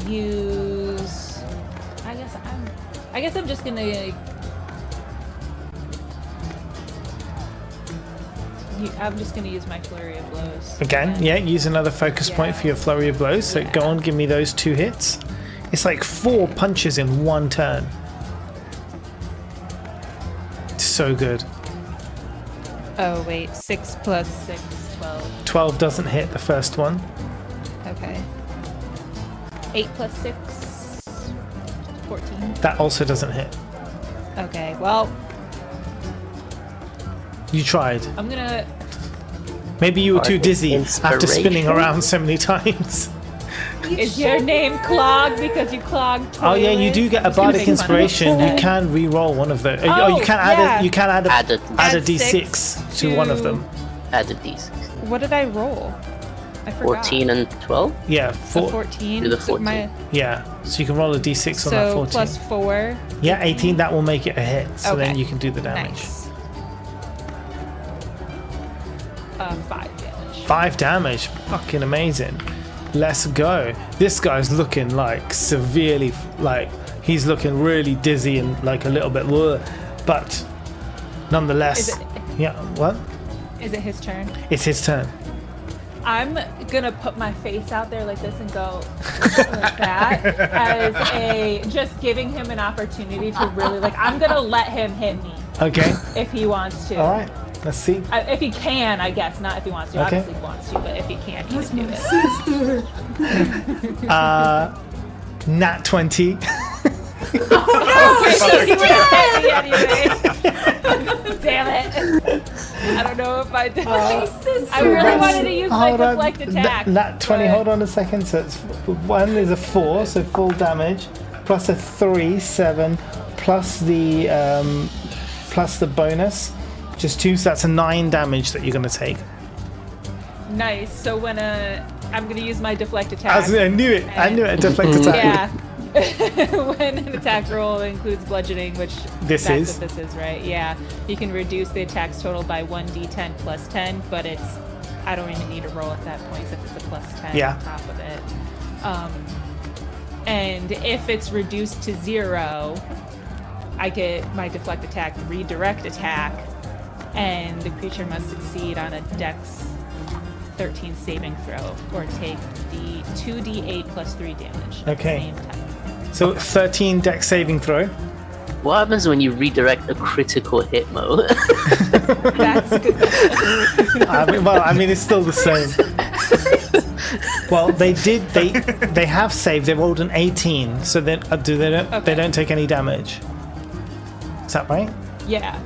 use. I guess I'm just gonna. I'm just gonna use my flurry of blows. Again, yeah, use another focus point for your flurry of blows. So go on, give me those 2 hits. It's like 4 punches in one turn. So good. Oh wait, 6 plus 6, 12. 12 doesn't hit the first one. Okay. 8 plus 6, 14. That also doesn't hit. Okay, well, You tried. I'm gonna. Maybe you were too Bardic dizzy after spinning inspiration. around so many times. Is your name Clog because you clogged? Oh yeah, you do get a I'm just gonna bardic make fun of inspiration. it. You can re-roll one of those. Oh, you can add yeah. you can add Add a add a Add d6 6 to one of to- them. Add a d6. What did I roll? I forgot. 14 and 12? Yeah, A 14. Do the So 14. yeah. So you can roll a d6 on that So 14. plus 4. Yeah, 18. That will make it a hit. So then Okay. you can do the damage. Nice. 5 damage. 5 damage. Fucking amazing. Let's go. This guy's looking like severely, like he's looking really dizzy and like a little bit, but nonetheless. Is it- Yeah. What? Is it his turn? It's his turn. I'm gonna put my face out there like this and go like that as a just giving him an opportunity to really like. I'm gonna let him hit me Okay. if he wants to. All right. Let's see. If he can, I guess. Not if he wants to. Okay. Obviously, he wants to, but if he can, he can do it. Nat 20. Oh, he would have hit me anyway. Damn it. I don't know if I did. My I sister. really wanted to use my Hold on. deflect attack. That 20, but- hold on a second. So it's 1 is a 4, so full damage, plus a 3, 7, plus the bonus, just 2, so that's a 9 damage that you're going to take. Nice. So when I'm gonna use my deflect attack. I knew it. I knew it. Deflect attack. Yeah. When an attack roll includes bludgeoning, which This that's is. what this is, right? Yeah. You can reduce the attack's total by 1d10 plus 10, but I don't even need a roll at that point except it's a plus 10 Yeah. on top of it. And if it's reduced to 0, I get my deflect attack, redirect attack, and the creature must succeed on a dex 13 saving throw or take the 2d8 plus 3 damage. At Okay. the same time. So 13 dex saving throw. What happens when you redirect a critical hit, Mo? That's a good. I mean, it's still the same. Well, they have saved. They rolled an 18, so they don't take any damage. Is that right? Yeah.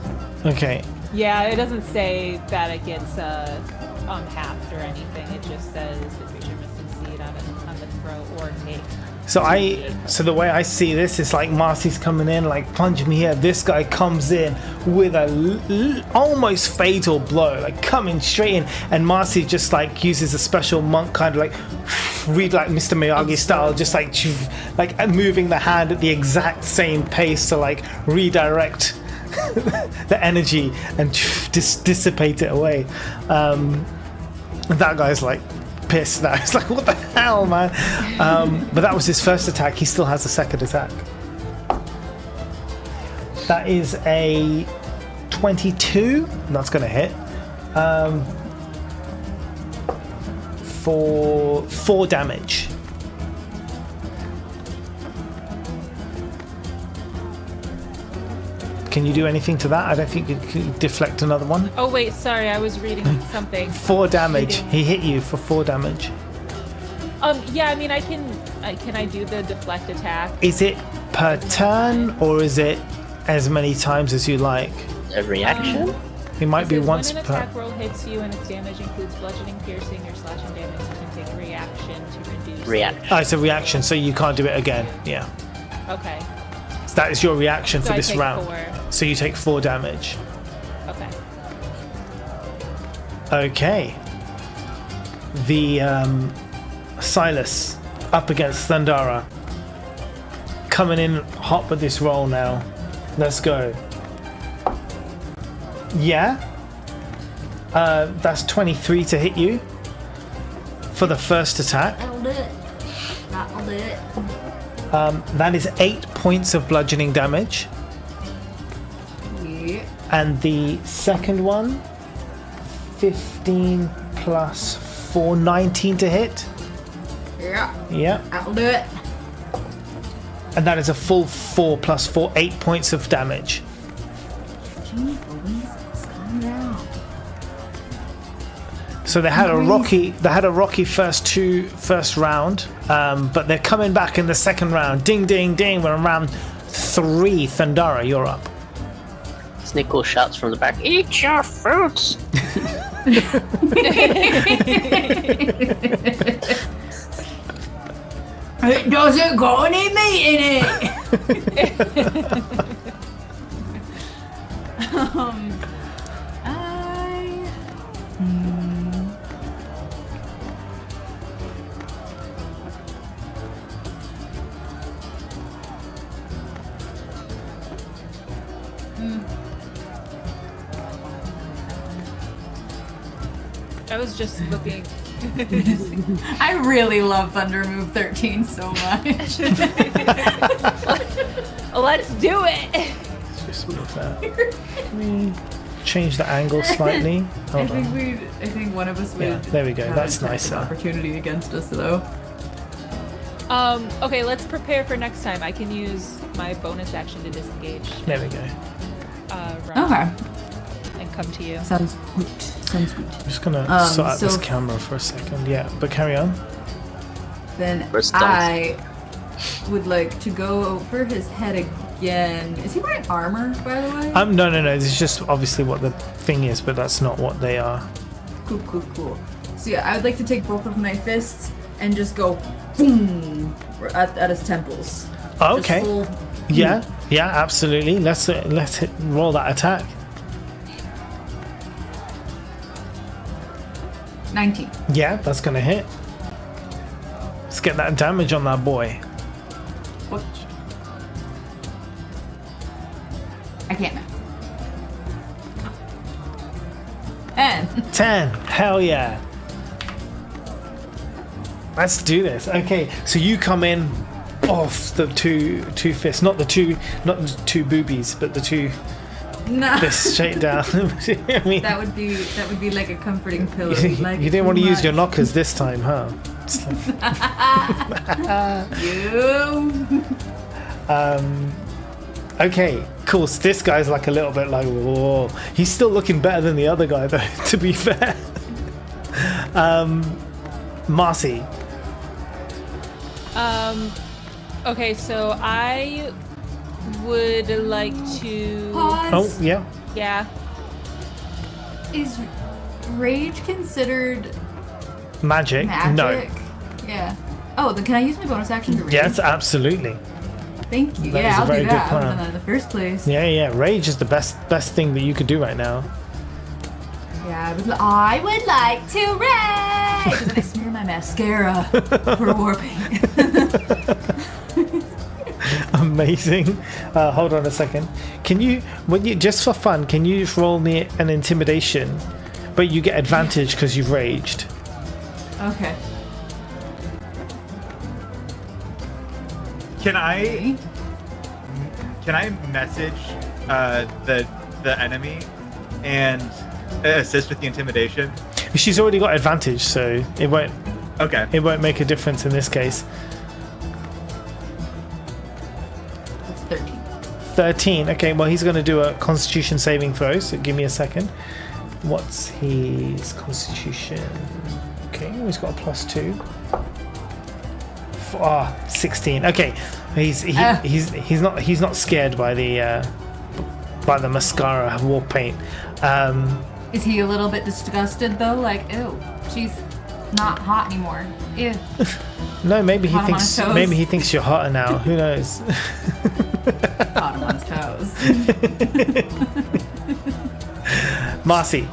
Okay. Yeah, it doesn't say that it gets halved or anything. It just says the creature must succeed on the throw or take. So the way I see this is like Marcy's coming in, like punch me here. This guy comes in with a almost fatal blow, like coming straight in, and Marcy just like uses a special monk kind of like read like Mr. Miyagi style, just like moving the hand at the exact same pace to like redirect the energy and dissipate it away. That guy's like pissed now. He's like, what the hell, man? But that was his first attack. He still has a second attack. That is a 22. That's going to hit. For 4 damage. Can you do anything to that? I don't think you can deflect another one. Oh wait, sorry, I was reading something. 4 damage. Reading. He hit you for 4 damage. Yeah, I mean, can I do the deflect attack? Is it per turn or is it as many times as you like? A reaction? It might be Says once when an per. attack roll hits you and its damage includes bludgeoning, piercing, or slashing damage, you can take a reaction to reduce. Reaction. Oh, it's a reaction, so you can't do it again. Yeah. Okay. So that is your reaction So for I this take round. 4. So you take 4 damage. Okay. Okay. The Silas up against Thundara. Coming in hot with this roll now. Let's go. Yeah. That's 23 to hit you for the first attack. That'll do it. That'll do it. That is 8 points of bludgeoning damage. Yeah. And the second one, 15 plus 4, 19 to hit. Yeah. Yeah. That'll do it. And that is a full 4 plus 4, 8 points of damage. Jeez Louise, calm down. So they had a rocky first round, but they're coming back in the second round. Ding, ding, ding. We're on round 3. Thundara, you're up. Snickle shouts from the back, "Eat your fruits!" It doesn't got any meat in it. I was just looking. I really love Thunder Move 13 so much. Let's do it. Just move that. Let me change the angle slightly. Hold on. I think one of us would. Yeah, there we go. have That's a nicer. opportunity against us though. Okay, let's prepare for next time. I can use my bonus action to disengage. There we go. Run Okay. and come to you. Sounds good. Sounds good. I'm just gonna sort out so this f- camera for a second. Yeah, but carry on. Then First dance. I would like to go over his head again. Is he wearing armor, by the way? No. This is just obviously what the thing is, but that's not what they are. Cool. So yeah, I would like to take both of my fists and just go boom at his temples. Okay. Just full, Yeah, absolutely. Let's roll that attack. 19. Yeah, that's gonna hit. Let's get that damage on that boy. Ouch. I can't now. 10. Hell yeah. Let's do this. Okay, so you come in off the two fists, not the two boobies, but the two No. fists straight down. I mean, That would be like a comforting pillow. you didn't want to use your knockers this time, huh? You. Okay, cool. So this guy's like a little bit like, whoa. He's still looking better than the other guy, though, to be fair. Marcy. Okay, so I would like to. Pause. Oh, yeah. Yeah. Is rage considered Magic? magic? No. Yeah. Oh, then can I use my bonus action to rage? Yes, absolutely. Thank you. That is Yeah, a I'll very do good that. I would have plan. done that in the first place. Yeah. Rage is the best thing that you could do right now. Yeah, I would like to rage! And then I smear my mascara for warping. Amazing. Hold on a second. Can you, just for fun, can you just roll me an intimidation, but you get advantage because you've raged? Okay. Can I message the enemy and assist with the intimidation? She's already got advantage, so it won't make a difference in this case. It's 13. 13. Okay, well, he's going to do a Constitution saving throw, so give me a second. What's his Constitution? Okay, he's got a +2. 16. Okay, he's not scared by the mascara war paint. Is he a little bit disgusted though? Like, ew, she's not hot anymore. Ew. No, maybe he Hot him on thinks his toes. maybe he thinks you're hotter now. Who knows? Hot him on his toes. Marcy.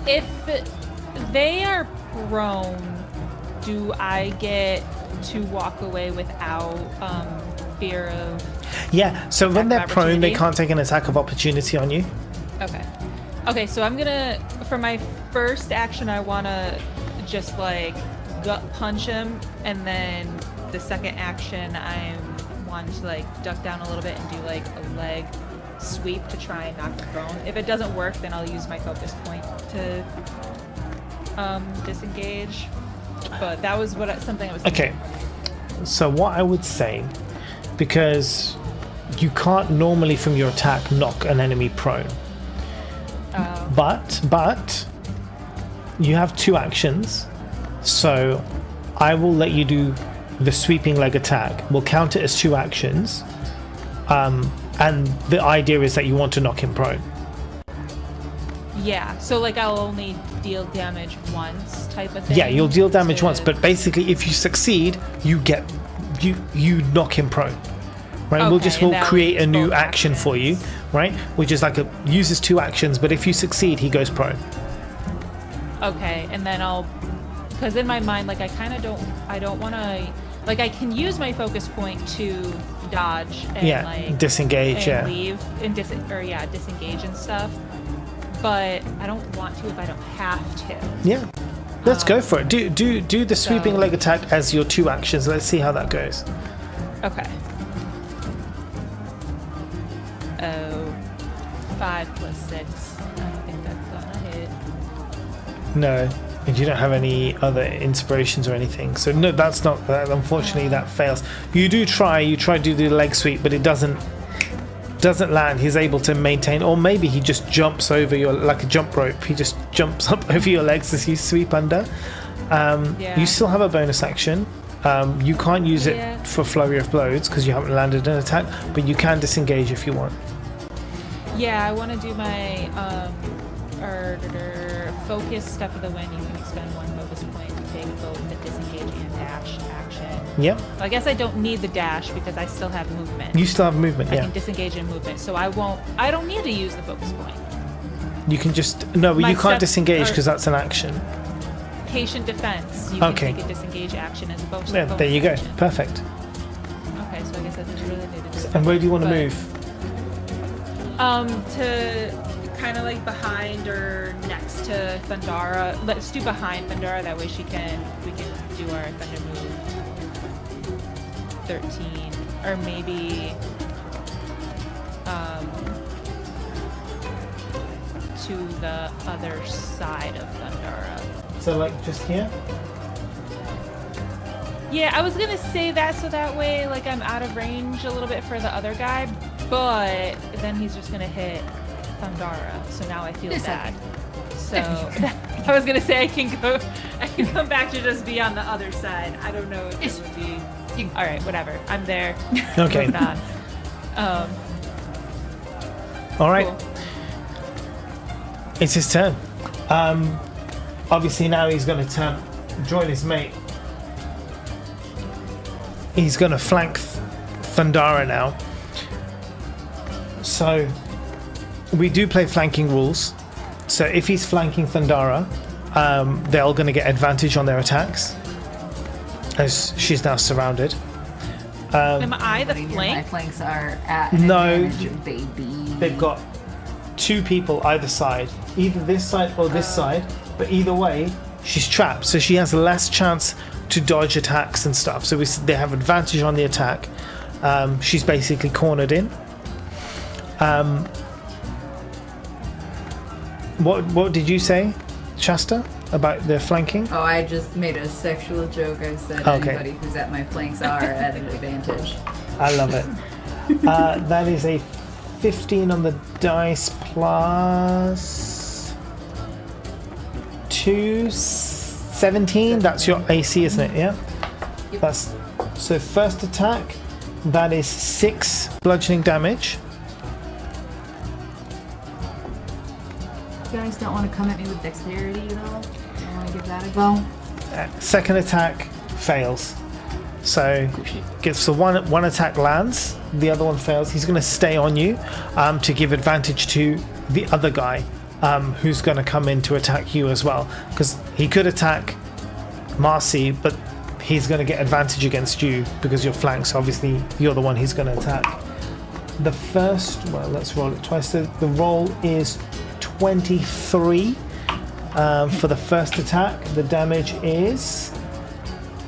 If they are prone, do I get to walk away without fear of? Yeah. So when they're Attack of prone, they opportunity? can't take an attack of opportunity on you. Okay, so I'm gonna, for my first action, I wanna just like gut punch him, and then the second action, I want to like duck down a little bit and do like a leg sweep to try and knock him prone. If it doesn't work, then I'll use my focus point to disengage. But that was something I was thinking. Okay. So what I would say, because you can't normally from your attack knock an enemy prone. But you have 2 actions, so I will let you do the sweeping leg attack. We'll count it as 2 actions, and the idea is that you want to knock him prone. Yeah, so like I'll only deal damage once type of thing. Yeah, you'll deal damage to- once, but basically if you succeed, you knock him prone. Right, Okay, we'll and that create a leaves new both action for you, actions. right? Which is like uses 2 actions, but if you succeed, he goes prone. Okay, and then because in my mind, like I don't want to, like I can use my focus point to dodge and Yeah, like disengage, and yeah. leave and disengage and stuff, but I don't want to if I don't have to. Yeah, let's go for it. Do the sweeping so- leg attack as your 2 actions. Let's see how that goes. Okay. Oh, 5 plus 6. I don't think that's gonna hit. No, and you don't have any other inspirations or anything. So no, that's not. Unfortunately, that fails. You try to do the leg sweep, but it doesn't land. He's able to maintain, or maybe he just jumps over like a jump rope. He just jumps up over your legs as you sweep under. Yeah. You still have a bonus action. You can't use Yeah. it for flurry of blows because you haven't landed an attack, but you can disengage if you want. Yeah, I want to do my focus step of the wind. You can expend 1 focus point to take both the disengage and dash action. Yep. So I guess I don't need the dash because I still have movement. You still have movement, I yeah. can disengage in movement, so I don't need to use the focus point. You can just... No, but My you can't step- disengage or- because that's an action. Patient defense. You Okay. can take a disengage action as opposed to Yeah, there you go. action. Perfect. Okay, so I guess I didn't really need to do And where do you want to But- move? To kind of like behind or next to Thundara. Let's do behind Thundara. That way we can do our Thunder move 13, or maybe to the other side of Thundara. So, like, just here? Yeah, I was gonna say that so that way, like, I'm out of range a little bit for the other guy, but then he's just gonna hit Thundara. So now I feel bad. So I was gonna say I can come back to just be on the other side. I don't know if it would be. All right, whatever. I'm there. Okay. Moving on. All right. Cool. It's his turn. Obviously now he's going to join his mate. He's going to flank Thundara now. So we do play flanking rules. So if he's flanking Thundara, they're all going to get advantage on their attacks, as she's now surrounded. Am I the My flank? flanks are at an No. advantage, baby. They've got 2 people either side, either this side or this side, but either way she's trapped, so she has less chance to dodge attacks and stuff, so they have advantage on the attack. She's basically cornered in. What did you say, Shasta, about the flanking? Oh, I just made a sexual joke. I said Okay. anybody who's at my flanks are at an advantage. I love it. That is a 15 on the dice plus 2, 17. That's your AC, isn't it? Yeah. Yep. That's so first attack. That is 6 bludgeoning damage. You guys don't want to come at me with dexterity, though? I want to give that a go. Second attack fails. So gets the one attack lands, the other one fails. He's going to stay on you to give advantage to the other guy who's going to come in to attack you as well, because he could attack Marcy, but he's going to get advantage against you because you're flanked. So obviously you're the one he's going to attack. The first, well, let's roll it twice. The roll is 23 for the first attack. The damage is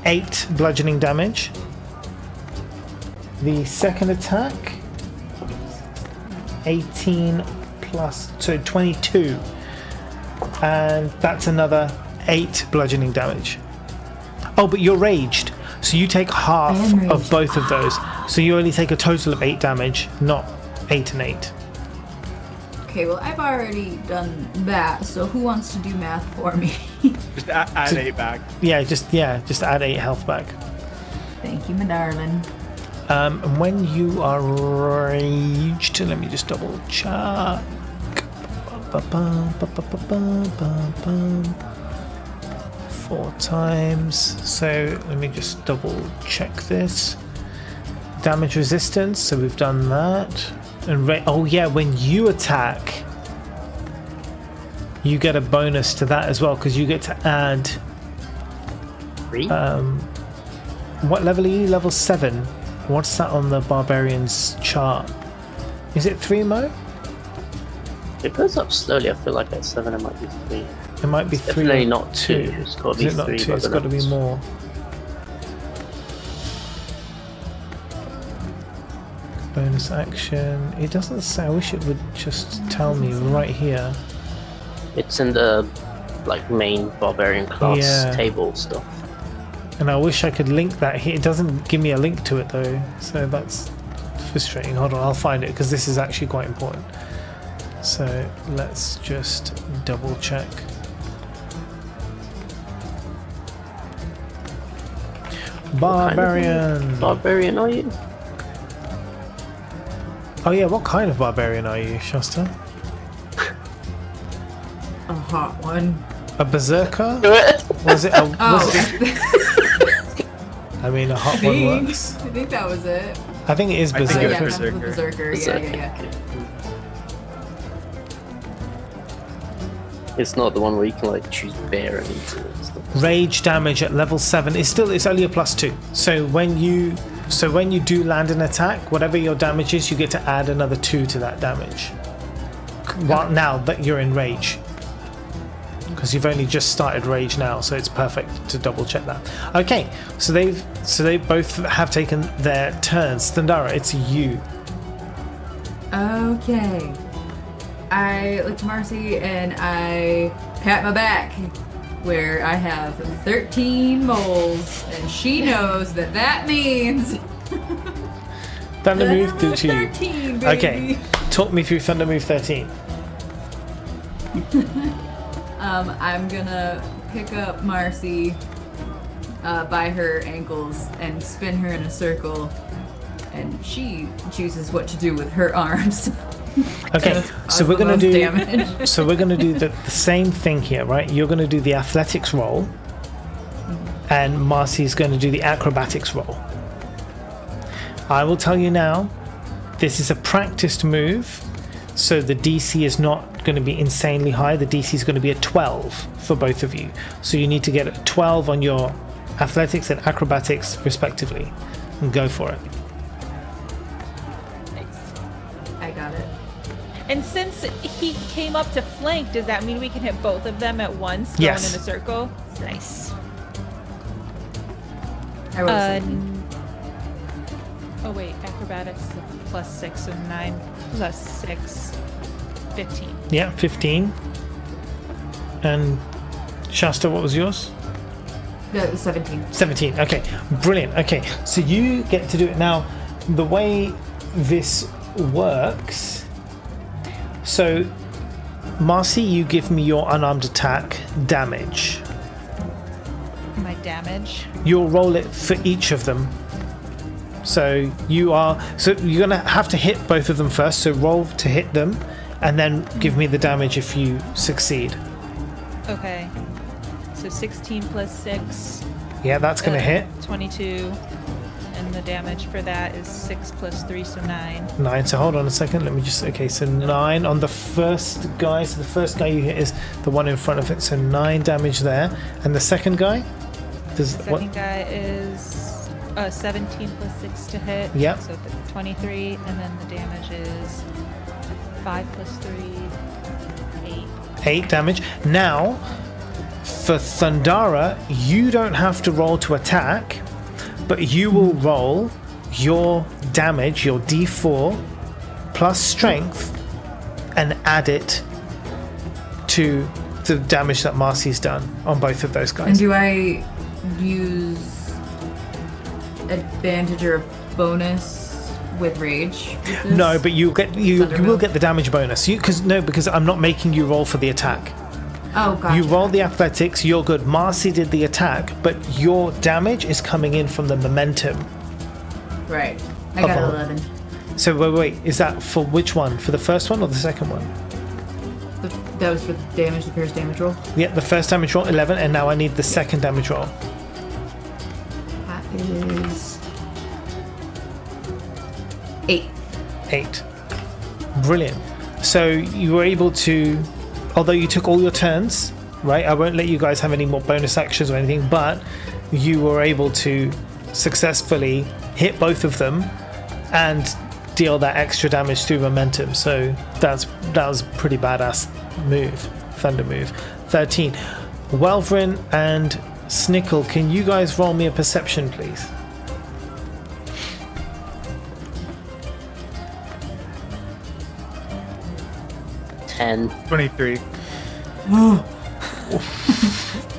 8 bludgeoning damage. The second attack, 18 plus, so 22, and that's another 8 bludgeoning damage. Oh, but you're raged, so you take half of both of those, so you only take a total of 8 damage, not 8 and 8. Okay, well, I've already done that, so who wants to do math for me? Just add 8 back. Just add 8 health back. Thank you, my darling. And when you are raged, let me just double check. 4 times. So let me just double check this. Damage resistance. So we've done that. And oh yeah, when you attack, you get a bonus to that as well because you get to add. 3? What level are you? Level 7. What's that on the barbarian's chart? Is it 3 Mo? It goes up slowly. I feel like at 7 it might be 3. It might be 3. Definitely or not 2. It's got to be Is it not 3. 2? It's got to be more. Bonus action. It doesn't say. I wish it would just tell me right here. It's in the main barbarian class Yeah. table stuff. And I wish I could link that here. It doesn't give me a link to it though, so that's frustrating. Hold on, I'll find it because this is actually quite important. So let's just double check. Barbarian. Barbarian are you? Oh yeah, what kind of barbarian are you, Shasta? A hot one. A berserker? Was it a... Oh, I mean, a hot one works. I think that was it. I think it is I think Oh, it yeah, is berserker. that's the berserker. Yeah. It's not the one where you can like choose bear and stuff. Rage damage at level 7 is still, it's only a +2. So when you do land an attack, whatever your damage is, you get to add another 2 to that damage. Well, now that you're in rage. Because you've only just started rage now, so it's perfect to double check that. Okay, so they both have taken their turns. Thundara, it's you. Okay. I look to Marcy and I pat my back where I have 13 moles, and she knows that that means Thunder that move I'm to a you. 13, baby. Okay, talk me through Thunder move 13. I'm gonna pick up Marcy by her ankles and spin her in a circle, and she chooses what to do with her arms. Okay, so Cause we're the gonna most do damage. so we're gonna do the same thing here, right? You're gonna do the athletics roll, and Marcy's gonna do the acrobatics roll. I will tell you now, this is a practiced move, so the DC is not going to be insanely high. The DC is going to be a 12 for both of you. So you need to get a 12 on your athletics and acrobatics respectively, and go for it. I got it. And since he came up to flank, does that mean we can hit both of them at once, going Yes. in a circle? Nice. I rolled a 17. Oh wait, acrobatics +6, so 9 + 6, 15. Yeah, 15. And Shasta, what was yours? That was 17. 17. Okay, brilliant. Okay, so you get to do it now. The way this works, so Marcy, you give me your unarmed attack damage. My damage. You'll roll it for each of them. So you're gonna have to hit both of them first. So roll to hit them, and then give me the damage if you succeed. Okay. So 16 + 6. Yeah, that's gonna hit. 22. And the damage for that is 6 + 3, so 9. 9. So hold on a second. Let me just. Okay, so 9 on the first guy. So the first guy you hit is the one in front of it. So 9 damage there. And the second guy. Does The second guy is 17 + 6 to hit. Yep. So 23, and then the damage is 5 + 3, 8. 8 damage. Now, for Thundara, you don't have to roll to attack, but you will roll your damage, your D4 plus strength, and add it to the damage that Marcy's done on both of those And guys. do I use advantage or bonus with rage? With this? No, but you Thunder will move? get the damage bonus. Because I'm not making you roll for the attack. Oh, gotcha. You roll the athletics, you're good. Marcy did the attack, but your damage is coming in from the momentum. Right. I got Of- 11. So wait, is that for which one? For the first one or the second one? That was for the damage, the first damage roll. Yeah, the first damage roll 11, and now I need the second damage roll. That is 8. 8. Brilliant. So you were able to, although you took all your turns, right? I won't let you guys have any more bonus actions or anything, but you were able to successfully hit both of them and deal that extra damage through momentum. So that was a pretty badass move, thunder move. 13. Welvrin and Snickle, can you guys roll me a perception, please? Ten. 23.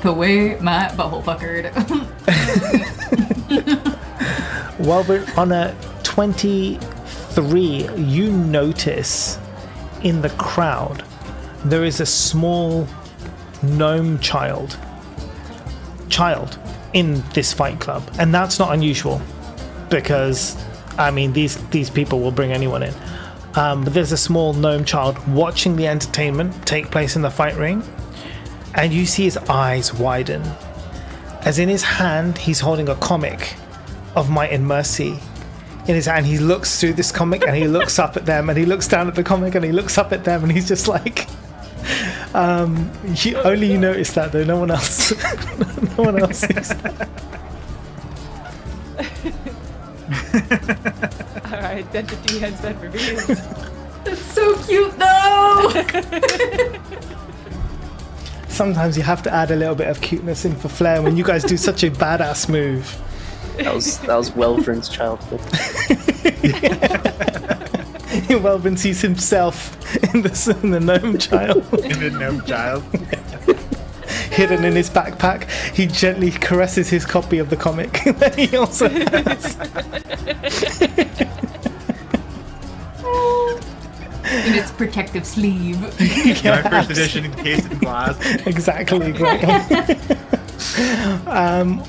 The way my butthole puckered. Welvrin, on a 23, you notice in the crowd there is a small gnome child in this fight club, and that's not unusual because I mean these people will bring anyone in. But there's a small gnome child watching the entertainment take place in the fight ring, and you see his eyes widen as in his hand he's holding a comic of Might and Mercy in his hand. He looks through this comic and he looks up at them and he looks down at the comic and he looks up at them and he's just like only you notice that though, no one else no one else sees that. Our identity has been revealed. That's so cute though. Sometimes you have to add a little bit of cuteness in for flair when you guys do such a badass move. That was Welvrin's childhood. Welvin sees himself in the gnome child. In the gnome child. Hidden in his backpack, he gently caresses his copy of the comic that he also has. In its protective sleeve. My first edition encased in glass. Exactly.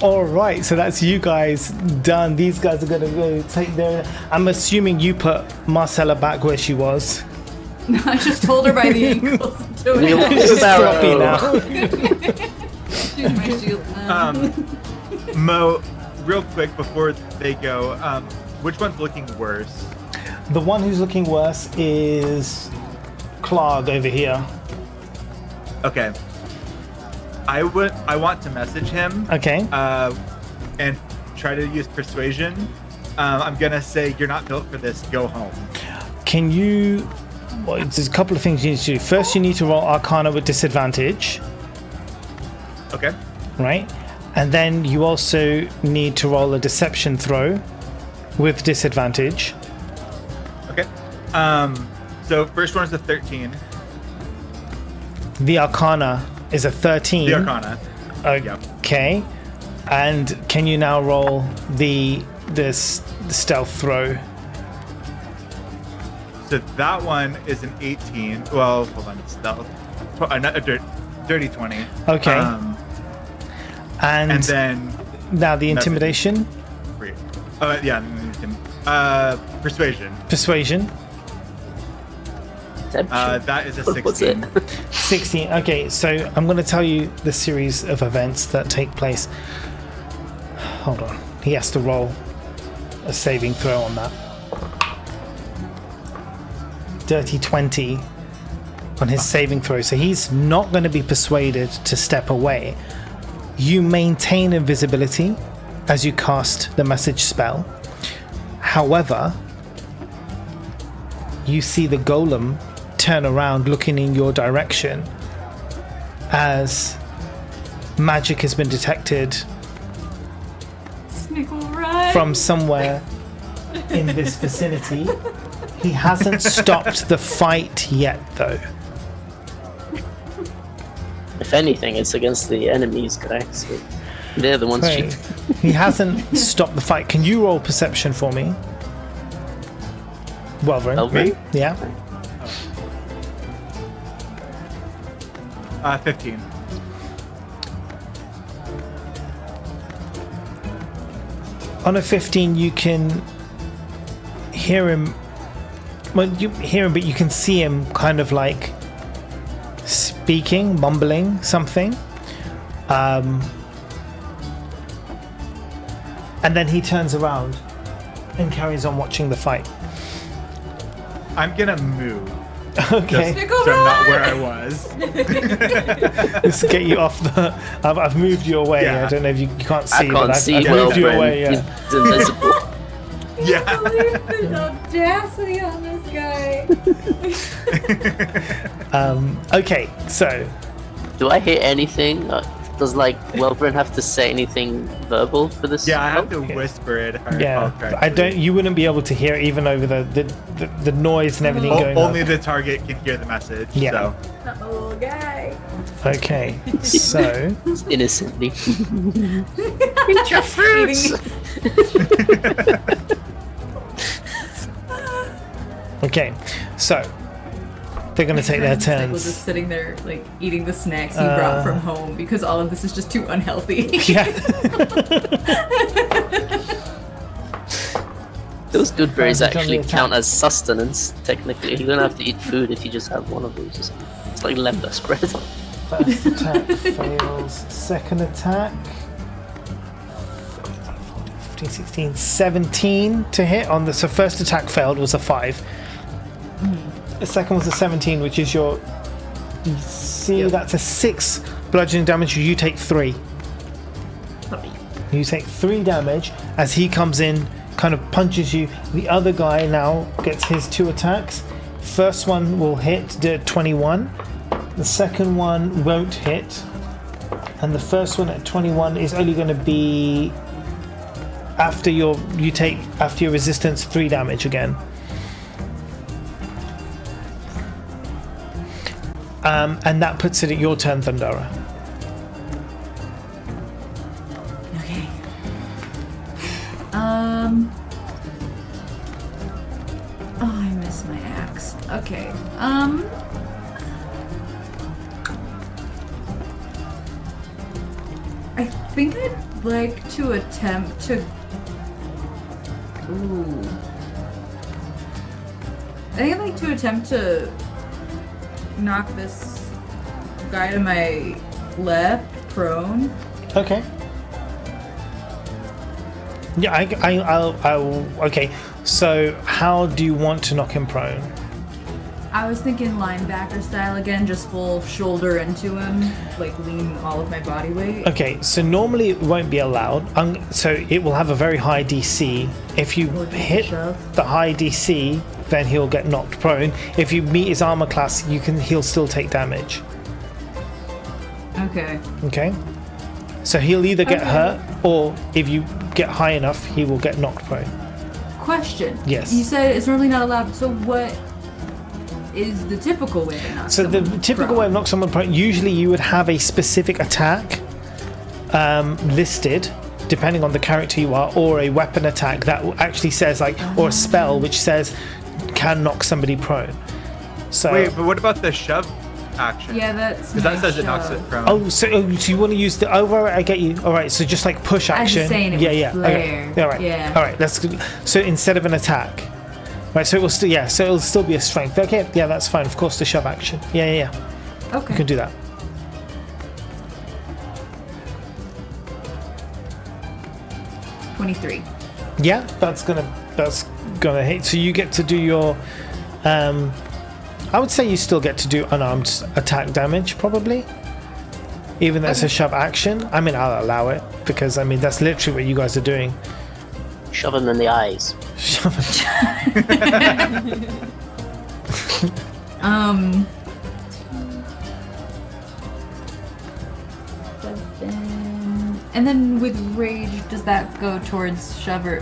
All right, so that's you guys done. These guys are going to go take their... I'm assuming you put Marcella back where she was. I just hold her by the ankles. She's floppy now. She's my shield. Mo, real quick before they go, which one's looking worse? The one who's looking worse is Clark over here. Okay. I want to message him. Okay. And try to use persuasion. I'm gonna say you're not built for this. Go home. Can you? Well, there's a couple of things you need to do. First, you need to roll Arcana with disadvantage. Okay. Right, and then you also need to roll a Deception throw with disadvantage. Okay. So first one is a 13. The Arcana is a 13. The Arcana. Okay. And can you now roll the stealth throw? So that one is an 18. Well, hold on, it's stealth. Not a dirty 20. Okay. And then now the intimidation. Persuasion. Persuasion. That is a 16. What's it? 16. Okay, so I'm going to tell you the series of events that take place. Hold on. He has to roll a saving throw on that. Dirty 20 on his saving throw. So he's not going to be persuaded to step away. You maintain invisibility as you cast the message spell. However, you see the golem turn around looking in your direction as magic has been detected from somewhere in this vicinity. He hasn't stopped the fight yet, though. If anything, it's against the enemies, guys. So they're the ones cheating. He hasn't stopped the fight. Can you roll perception for me? Welvrin. Me? Yeah. 15. On a 15, you can hear him. Well, you hear him, but you can see him kind of like speaking, mumbling something. And then he turns around and carries on watching the fight. I'm gonna move. Okay. So I'm not where I was. Just to get you off the... I've moved you away. Yeah. I don't know if you can't see, I can't see I've moved you Welvrin. away. Yeah. He's invisible. Yeah. The audacity on this guy. Okay, so... Do I hear anything? Does Welvrin have to say anything verbal for this? Yeah, I have to whisper it. Yeah, I don't. You wouldn't be able to hear it even over the noise and everything going on. Only the target can hear the message. Yeah. So. Oh, guy. Okay, so Innocently. Eat your fruits. okay, so They're going to take their Sniggle turns. just sitting there, like, eating the snacks he brought from home because all of this is just too unhealthy. Yeah. Those good berries Become the actually attack. count as sustenance, technically. You don't have to eat food if you just have one of those or something. It's like leper spread. First attack fails. Second attack. 15, 16, 17 to hit on the. So first attack failed was a 5. The second was a 17, which is your. You see, that's a 6 bludgeoning damage. You take 3. You take 3 damage as he comes in, kind of punches you. The other guy now gets his 2 attacks. First one will hit, did 21. The second one won't hit. And the first one at 21 is only going to be after your resistance 3 damage again. And that puts it at your turn, Thundara. Okay. Oh, I missed my axe. Okay. I think I'd like to attempt to. Ooh. I think I'd like to attempt to knock this guy to my left prone. Okay. Yeah, I'll. Okay. So, how do you want to knock him prone? I was thinking linebacker style again, just full shoulder into him, like lean all of my body weight. Okay, so normally it won't be allowed. So it will have a very high DC. If you Or just hit shove. the high DC, then he'll get knocked prone. If you meet his armor class, he'll still take damage. Okay. Okay. So he'll either get Okay. hurt, or if you get high enough, he will get knocked prone. Question. Yes. You said it's normally not allowed, so what is the typical way to knock So the someone typical prone? way of knock someone prone, usually you would have a specific attack listed, depending on the character you are, or a weapon attack that actually says or a spell which says can knock somebody prone. So Wait, but what about the shove action? Yeah, that's. Because that my says it knocks shove. it prone. so you want to use the right, I get you. All right, so just like push I was action. just saying it yeah, was yeah. flare. Okay. All right. Yeah. All right. That's good. So instead of an attack, right? So it will still so it'll still be a strength. Okay. Yeah, that's fine. Of course, the shove action. Yeah. Okay. You can do that. $23. Yeah, that's gonna hit. So you get to do your. I would say you still get to do unarmed attack damage, probably. Even though it's a shove action. I mean, I'll allow it because that's literally what you guys are doing. Shove him in the eyes. Shove it. And then with rage, does that go towards shove or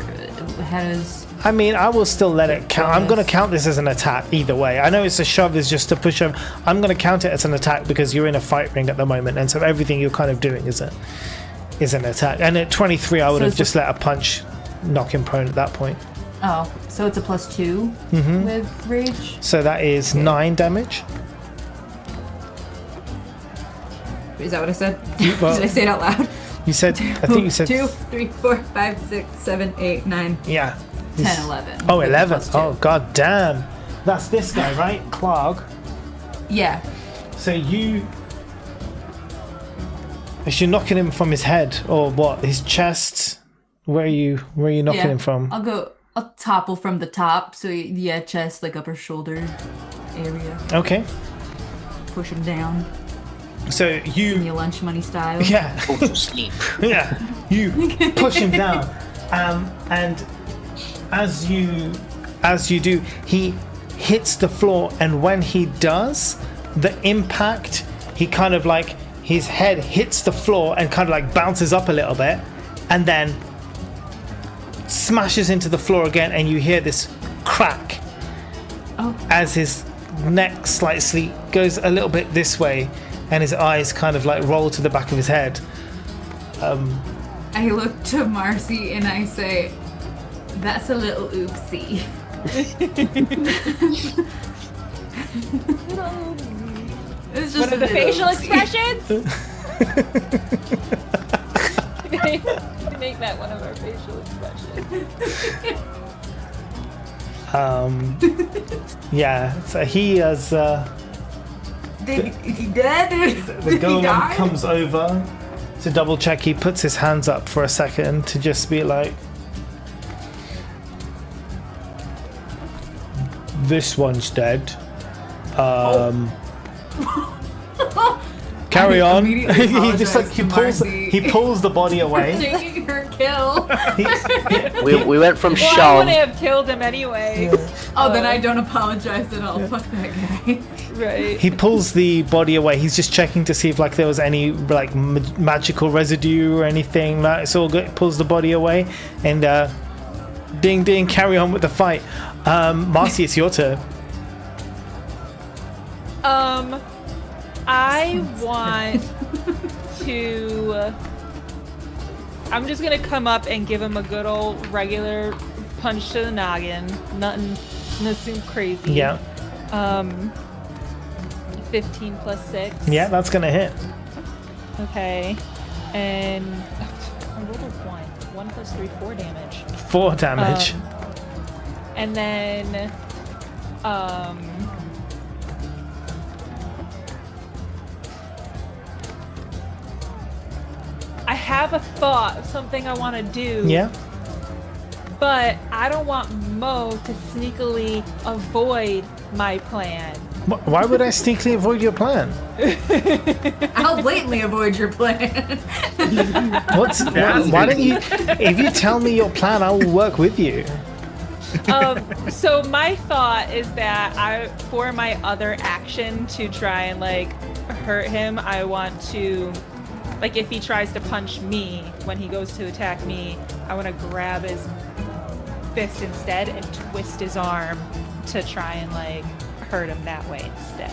has? I mean, I will still let it count. I'm going to count this as an attack either way. I know it's a shove is just to push him. I'm going to count it as an attack because you're in a fight ring at the moment, and so everything you're kind of doing is an attack. And at 23, I would So have it's just let a punch knock him prone at that point. Oh, so it's a +2 with rage. So that is 9 damage. Is that what I said? well- Did I say it out loud? You said, I think you said 2, 3, 4, 5, 6, 7, 8, 9, yeah. 10, 11. Oh, with 11. +2. Oh, god damn. That's this guy, right? Clark. Yeah. So you. Is you knocking him from his head or what? His chest? Where are you knocking Yeah. him from? I'll topple from the top. So yeah, chest, like upper shoulder area. Okay. Push him down. So Give you. me a lunch money style. Yeah. Go to sleep. Yeah. You push him down. And as you do, he hits the floor, and when he does, the impact, he kind of like his head hits the floor and kind of like bounces up a little bit, and then smashes into the floor again, and you hear this crack as his neck slightly goes a little bit this way, and his eyes kind of like roll to the back of his head. I look to Marcy and I say, "That's a little oopsie." It's just One of the a little facial scene. expressions. Make that one of our facial expressions. Yeah, so he has Is he dead? the golem comes over to double check. He puts his hands up for a second to just be like, this one's dead. Carry on. He just like he pulls the body away. Taking her kill. We went from Well, I shove. wouldn't have killed him anyway. Oh, then I don't apologize at all. Fuck that guy. Right. He pulls the body away. He's just checking to see if like there was any like magical residue or anything. Like, it's all good. Pulls the body away, and ding ding. Carry on with the fight. Marcy, it's your turn. I want to. I'm just gonna come up and give him a good old regular punch to the noggin. Nothing crazy. Yeah. 15 plus 6. Yeah, that's gonna hit. Okay. And I rolled a 1. 1 plus 3, 4 damage. 4 damage. And then I have a thought of something I want to do. Yeah. But I don't want Mo to sneakily avoid my plan. Why would I sneakily avoid your plan? I'll blatantly avoid your plan. Why don't you? If you tell me your plan, I will work with you. So my thought is that for my other action to try and like hurt him, I want to, like, if he tries to punch me when he goes to attack me, I want to grab his fist instead and twist his arm to try and like hurt him that way instead.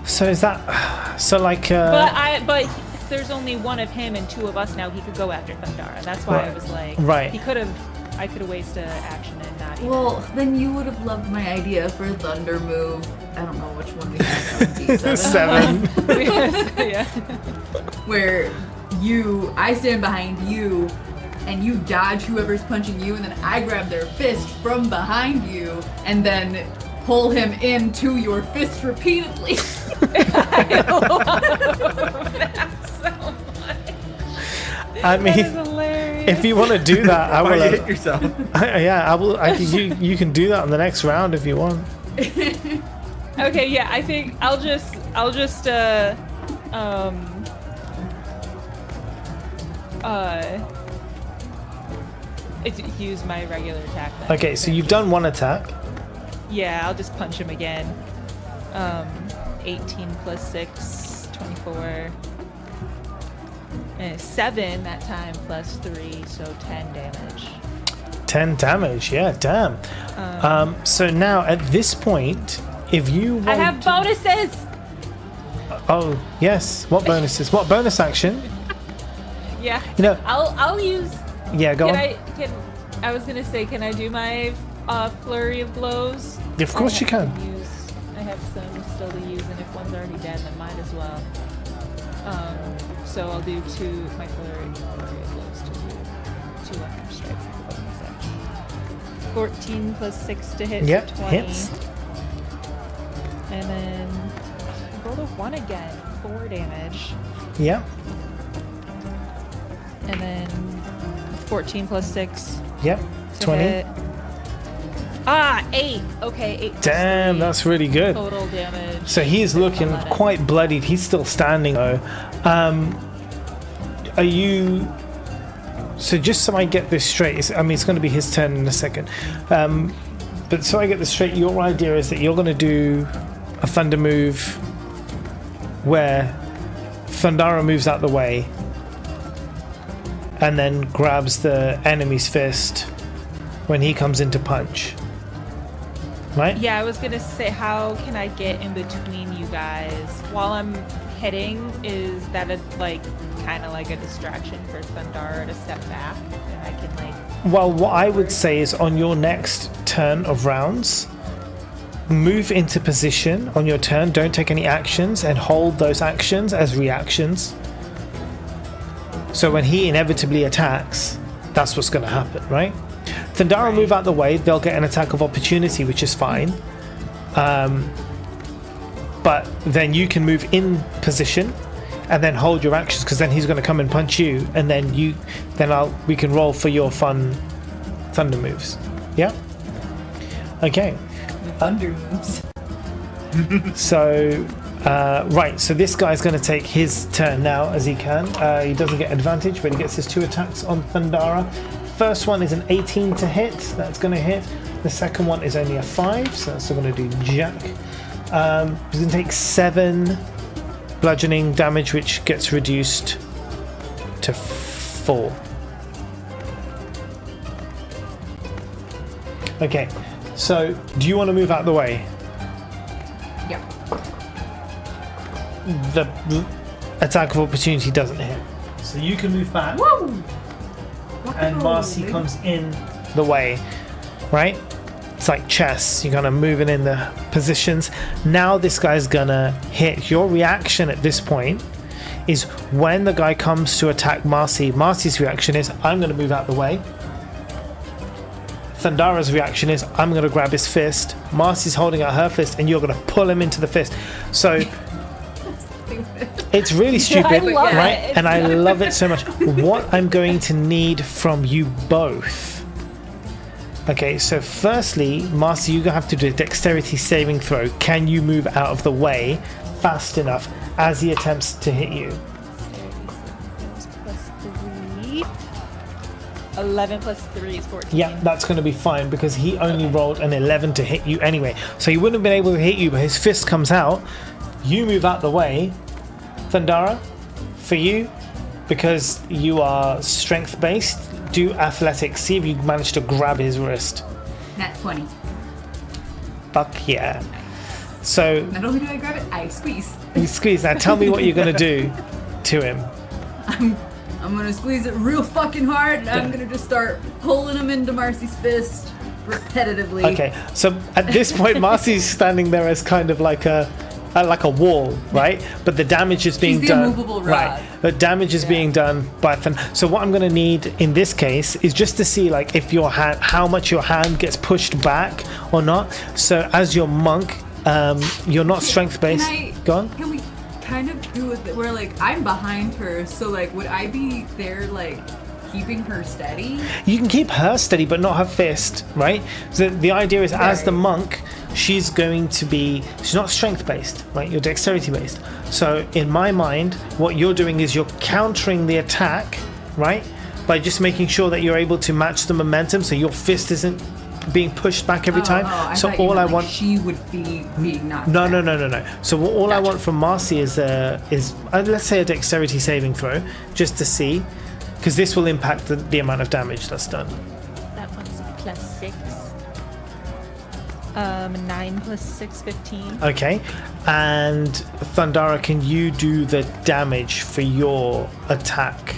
So is that so like? But there's only one of him and 2 of us now. He could go after Thundara. That's why I was like, right. I could have wasted action and not even. Well, then you would have loved my idea for Thunder Move. I don't know which one we had. That would be 7. Yeah. Where I stand behind you, and you dodge whoever's punching you, and then I grab their fist from behind you, and then pull him into your fist repeatedly. I love that so much. I That is mean, hilarious. if you want to do that, I Why will. you hit yourself? Yeah, I will. You can do that in the next round if you want. Okay, yeah, I think I'll just use my regular attack then. Okay, so you've done 1 attack. Yeah, I'll just punch him again. 18 plus 6, 24. And 7 that time plus 3, so 10 damage. 10 damage. Yeah, damn. So now at this point, if you want, I have bonuses! Oh yes. What bonuses? What bonus action? Yeah. You know. I'll use. Yeah, go on. I was gonna say, can I do my flurry of blows? Of course you can. I have some still to use, and if one's already dead, then might as well. So I'll do my flurry of blows to do 2 extra strikes as a bonus action. 14 plus 6 to hit. Yep, so 20. hits. And then I rolled a 1 again, 4 damage. Yeah. And then 14 plus 6. Yep. to 20. hit. 8. Okay, 8 plus Damn, 3 that's really good. total damage. So he's looking 11. quite bloodied. He's still standing though. Are you? So just so I get this straight, it's going to be his turn in a second. But so I get this straight, your idea is that you're going to do a thunder move where Thundara moves out the way and then grabs the enemy's fist when he comes into punch. Right? Yeah, I was gonna say, how can I get in between you guys while I'm hitting? Is that kind of like a distraction for Thundara to step back, and I can Well, what I would say is on your next turn of rounds, move into position on your turn. Don't take any actions and hold those actions as reactions. So when he inevitably attacks, that's what's going to happen, right? Thundara move out the way. They'll get an attack of opportunity, which is fine. But then you can move in position and then hold your actions, because then he's going to come and punch you, and then we can roll for your fun thunder moves. Yeah. Okay. Thunder moves. So, right. So this guy's going to take his turn now, as he can. He doesn't get advantage, but he gets his 2 attacks on Thundara. First one is an 18 to hit. That's going to hit. The second one is only a 5, so that's going to do jack. He's going to take 7 bludgeoning damage, which gets reduced to 4. Okay, so do you want to move out the way? Yep. The attack of opportunity doesn't hit, so you can move back. Woo! And Marcy comes in the way, right? It's like chess. You're gonna move it in the positions. Now this guy's gonna hit. Your reaction at this point is when the guy comes to attack Marcy. Marcy's reaction is, I'm gonna move out the way. Thundara's reaction is, I'm gonna grab his fist. Marcy's holding out her fist, and you're gonna pull him into the fist. So it's really stupid, love right? it. And I love it so much. What I'm going to need from you both. Okay, so firstly, Marcy, you're going to have to do a dexterity saving throw. Can you move out of the way fast enough as he attempts to hit you? Plus 3. 11 plus 3 is 14. Yeah, that's going to be fine, because he only rolled an 11 to hit you anyway. So he wouldn't have been able to hit you, but his fist comes out. You move out the way. Thundara, for you, because you are strength based, do athletics. See if you manage to grab his wrist. Nat 20. Fuck yeah. So Not only do I grab it, I squeeze. you squeeze. Now tell me what you're going to do to him. I'm gonna squeeze it real fucking hard, and I'm gonna just start pulling him into Marcy's fist repetitively. Okay, so at this point, Marcy's standing there as kind of like a wall, right? But the damage is being She's the done. immovable rod. Right, the damage is being done by So what I'm going to need in this case is just to see, like, if your hand, how much your hand gets pushed back or not. So as your monk, you're not strength based. Can we kind of do it where, like, I'm behind her, so, like, would I be there, like, keeping her steady? You can keep her steady, but not her fist, right? So the idea is, as the monk, she's not strength based, right? You're dexterity based. So in my mind, what you're doing is you're countering the attack, right? By just making sure that you're able to match the momentum, so your fist isn't being pushed back every time. So all I want, she would be being knocked no. back. So all I want from Marcy is let's say a dexterity saving throw, just to see, because this will impact the amount of damage that's done. That one's plus 6. 9 plus 6, 15. Okay, and Thundara, can you do the damage for your attack?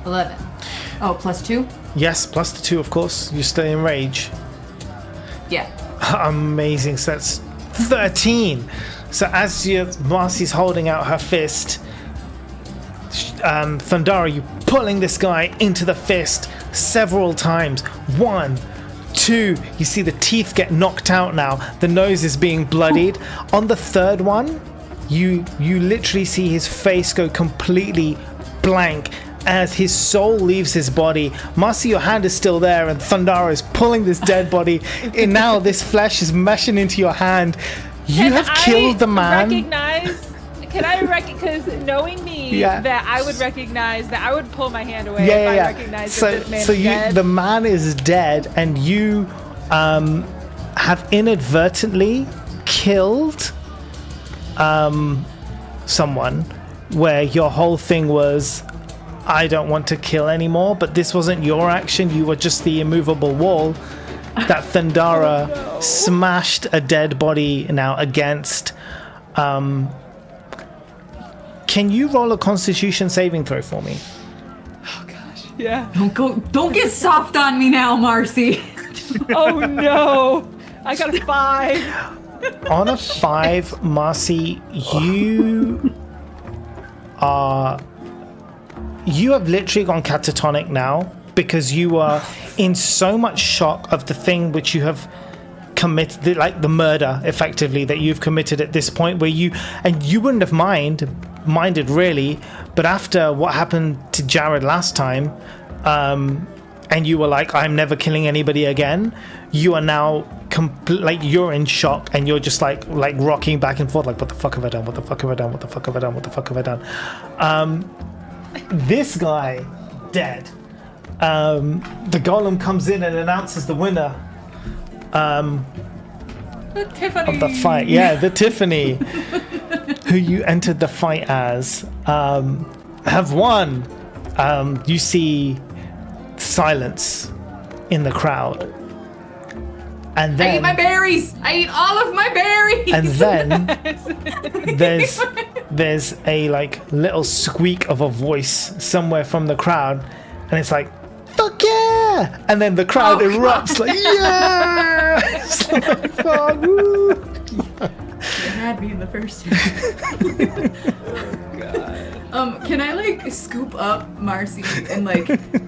$11. Oh, plus 2? Yes, plus the 2, of course. You stay in rage. Yeah. Amazing. So that's 13. So as Marcy's holding out her fist, Thundara, you pulling this guy into the fist several times. 1, 2. You see the teeth get knocked out now. The nose is being bloodied. On the third one, you literally see his face go completely blank as his soul leaves his body. Marcy, your hand is still there, and Thundara is pulling this dead body, and now this flesh is meshing into your hand. You have killed the man. Because knowing me, that I would recognize that, I would pull my hand away if I recognize that this man is dead. The man is dead, and you have inadvertently killed someone, where your whole thing was, I don't want to kill anymore, but this wasn't your action. You were just the immovable wall that Thundara smashed a dead body now against. Can you roll a Constitution saving throw for me? Oh gosh. Yeah. Don't get soft on me now, Marcy. Oh no! I got a 5. On a 5, Marcy, you have literally gone catatonic now because you are in so much shock of the thing which you have committed, like the murder effectively that you've committed at this point, where you wouldn't have minded really, but after what happened to Jared last time, and you were like, I'm never killing anybody again, you are now like you're in shock and you're just like rocking back and forth like, what the fuck have I done, what the fuck have I done, what the fuck have I done, what the fuck have I done. This guy dead. The golem comes in and announces the winner Tiffany. of the fight. Yeah, the Tiffany, who you entered the fight as, have won. You see silence in the crowd. And then I eat my berries. I eat all of my berries. And then there's a like little squeak of a voice somewhere from the crowd, and it's like, fuck yeah! And then the crowd erupts like, yeah! It's like, fuck, woo! You had me in the first. Can I like scoop up Marcy and like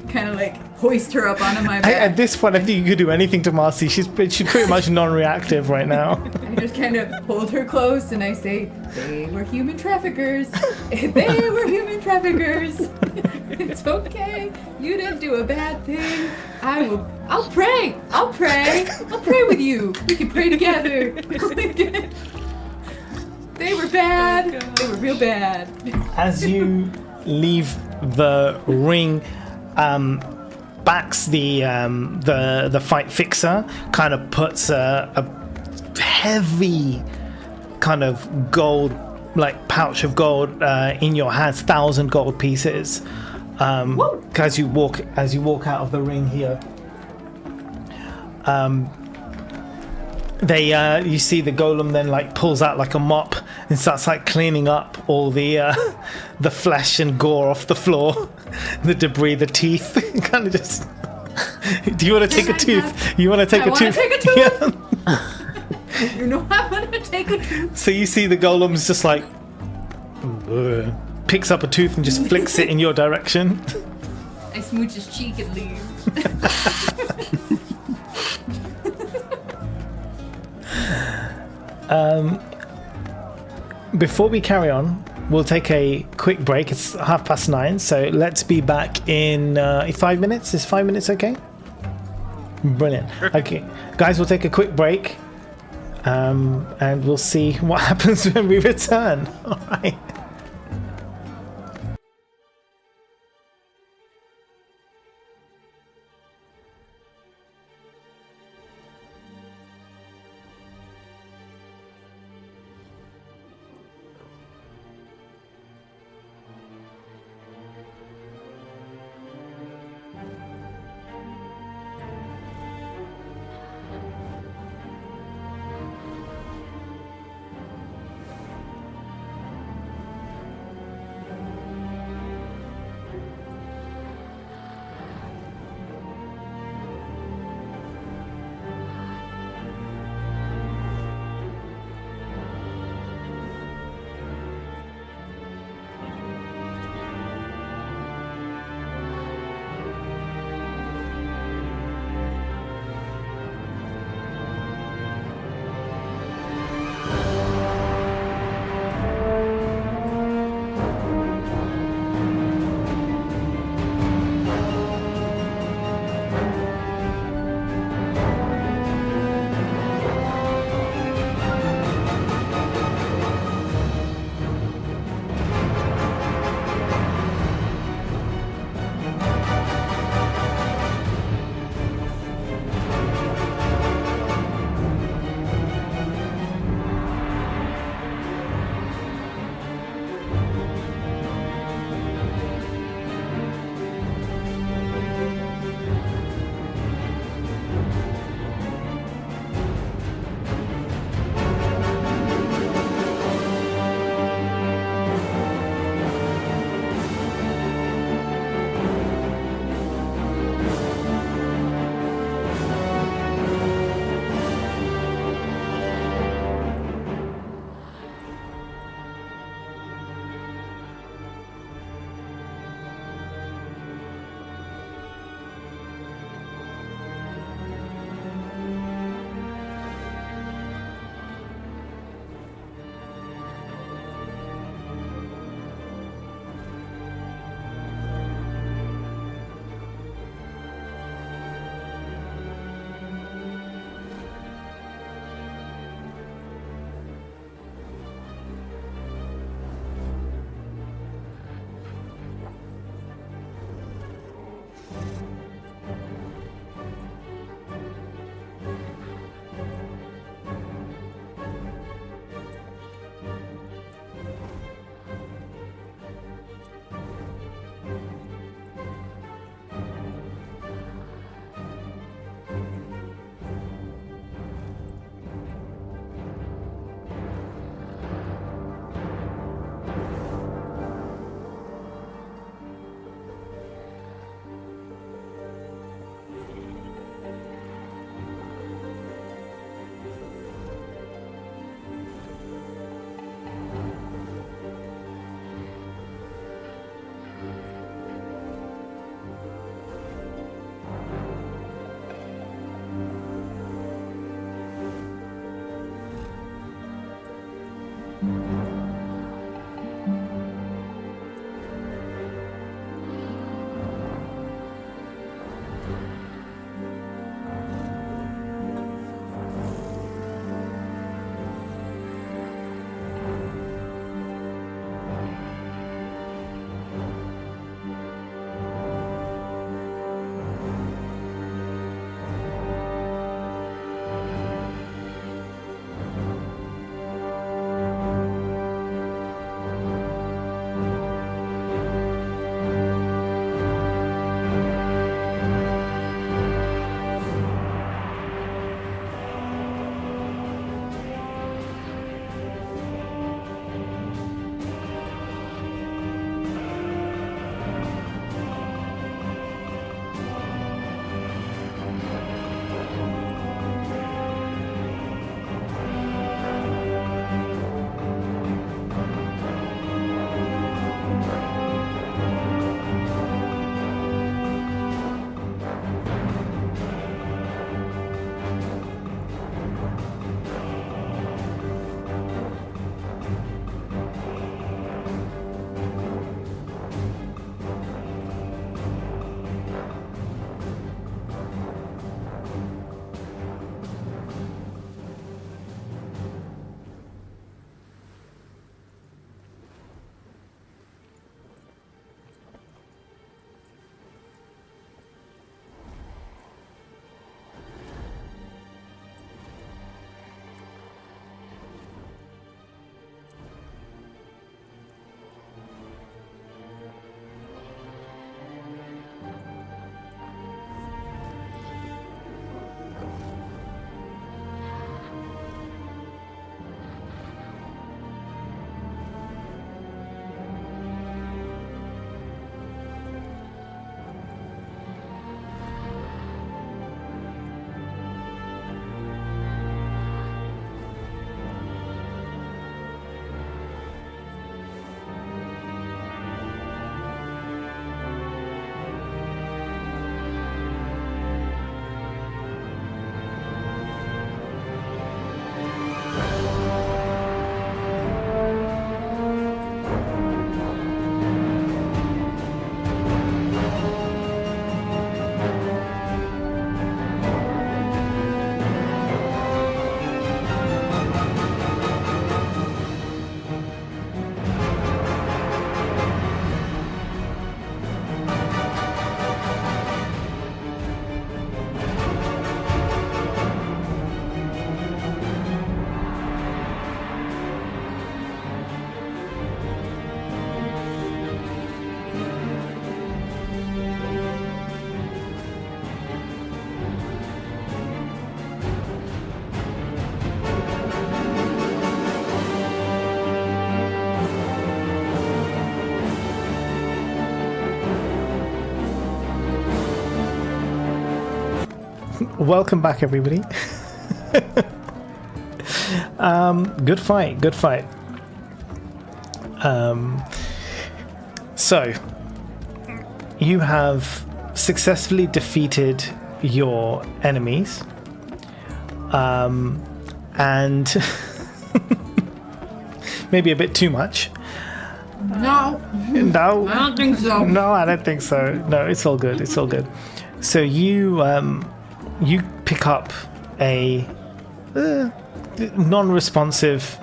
kind of like hoist her up onto my back? At this point, I think you could do anything to Marcy. She's pretty much non-reactive right now. I just kind of hold her close and I say, they were human traffickers. They were human traffickers. It's okay. You didn't do a bad thing. I'll pray. I'll pray with you. We can pray together. They were bad. They were real bad. As you leave the ring, Bax, the fight fixer, kind of puts a heavy kind of gold, like pouch of gold in your hands, 1,000 gold pieces. As you walk out of the ring here. You see the golem then like pulls out like a mop and starts like cleaning up all the flesh and gore off the floor, the debris, the teeth, kind of just. Do you want to take a tooth? You want to take a tooth? Take a tooth. Yeah. You know I want to take a tooth. So you see the golem's just like picks up a tooth and just flicks it in your direction. I smooch his cheek and leave. Before we carry on, we'll take a quick break. It's 9:30, so let's be back in 5 minutes. Is 5 minutes okay? Brilliant. Okay, guys, we'll take a quick break, and we'll see what happens when we return. All right. welcome back, everybody. Good fight, good fight. So, you have successfully defeated your enemies. And maybe a bit too much. No. No, I don't think so. no, I don't think so. No, it's all good. It's all good. So you pick up a non-responsive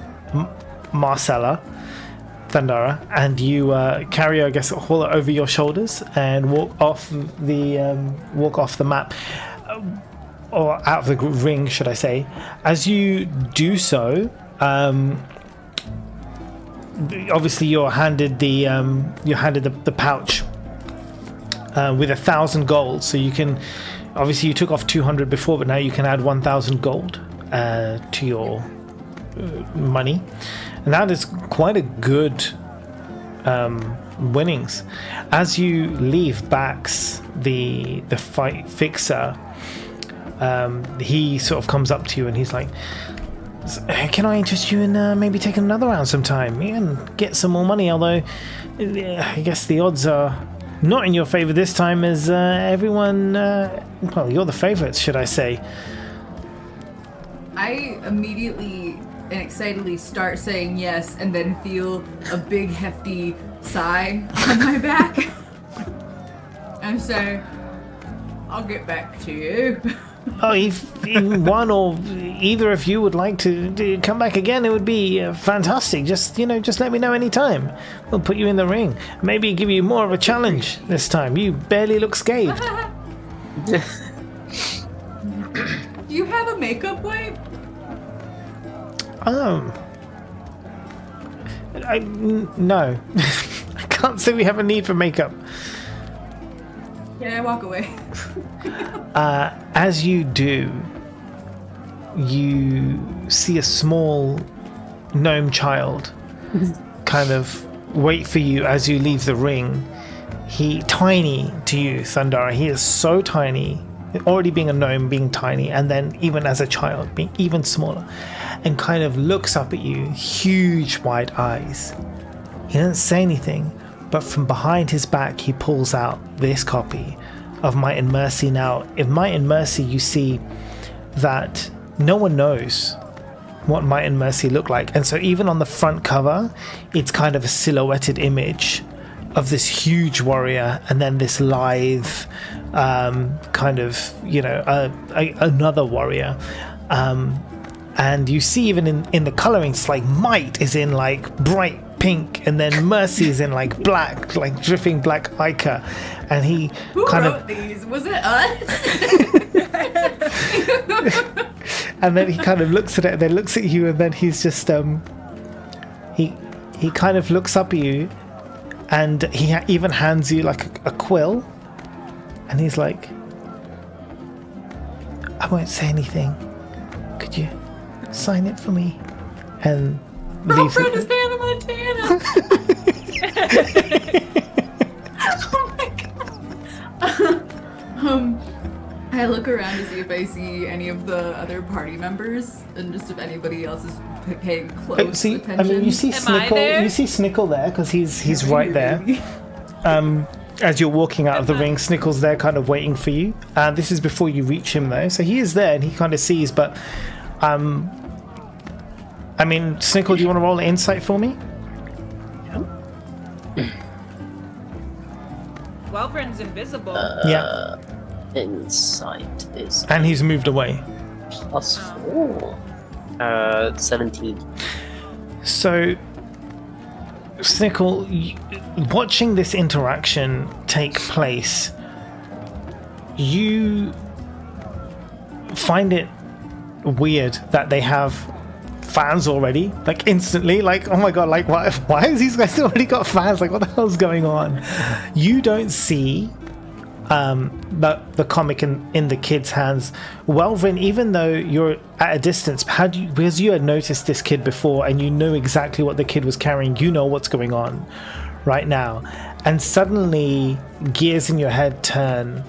Marcella Thundara, and you carry her, I guess, haul it over your shoulders and walk off the map. Or out of the ring, should I say. As you do so, obviously you're handed the pouch with 1,000 gold. So you can, obviously you took off 200 before, but now you can add 1,000 gold to your money, and that is quite a good winnings. As you leave Bax, the fight fixer, he sort of comes up to you and he's like, can I interest you in maybe taking another round sometime? You can get some more money, although I guess the odds are not in your favor this time, as everyone, well, you're the favorites, should I say. I immediately and excitedly start saying yes, and then feel a big hefty sigh on my back and say, I'll get back to you. Oh, if one or either of you would like to come back again, it would be fantastic. Just let me know anytime. We'll put you in the ring. Maybe give you more of a challenge this time. You barely look scathed. Do you have a makeup wipe? No. I can't say we have a need for makeup. Can I walk away? As you do, you see a small gnome child kind of wait for you as you leave the ring. Tiny to you, Thundara. He is so tiny, already being a gnome, being tiny, and then even as a child, being even smaller, and kind of looks up at you, huge wide eyes. He doesn't say anything, but from behind his back, he pulls out this copy of Might and Mercy. Now, in Might and Mercy, you see that no one knows what Might and Mercy look like. And so even on the front cover, it's kind of a silhouetted image of this huge warrior and then this lithe kind of, another warrior. And you see even in the coloring, it's like Might is in like bright pink, and then Mercy is in like black, like dripping black ichor, and he Who kind wrote of these? Was it us? and then he kind of looks at it and then looks at you, and then he's just he kind of looks up at you, and he even hands you like a quill, and he's like, I won't say anything, could you sign it for me? And leaves Girlfriend it. is Hannah Montana. Oh my god. I look around to see if I see any of the other party members, and just if anybody else is paying close attention. I mean, you see Am I Snickle. there? You see Snickle there because he's right there. As you're walking out of the ring, Snickle's there, kind of waiting for you. This is before you reach him, though, so he is there and he kind of sees. But I mean, Snickle, do you want to roll an insight for me? Wellbren's invisible. Yeah. Insight is And he's moved away. +4. 17. So, Snickle, watching this interaction take place, you find it weird that they have fans already, like instantly, like, oh my god, like why has these guys already got fans? Like, what the hell's going on? You don't see the comic in the kid's hands. Welvin, even though you're at a distance, because you had noticed this kid before and you knew exactly what the kid was carrying, you know what's going on right now, and suddenly gears in your head turn,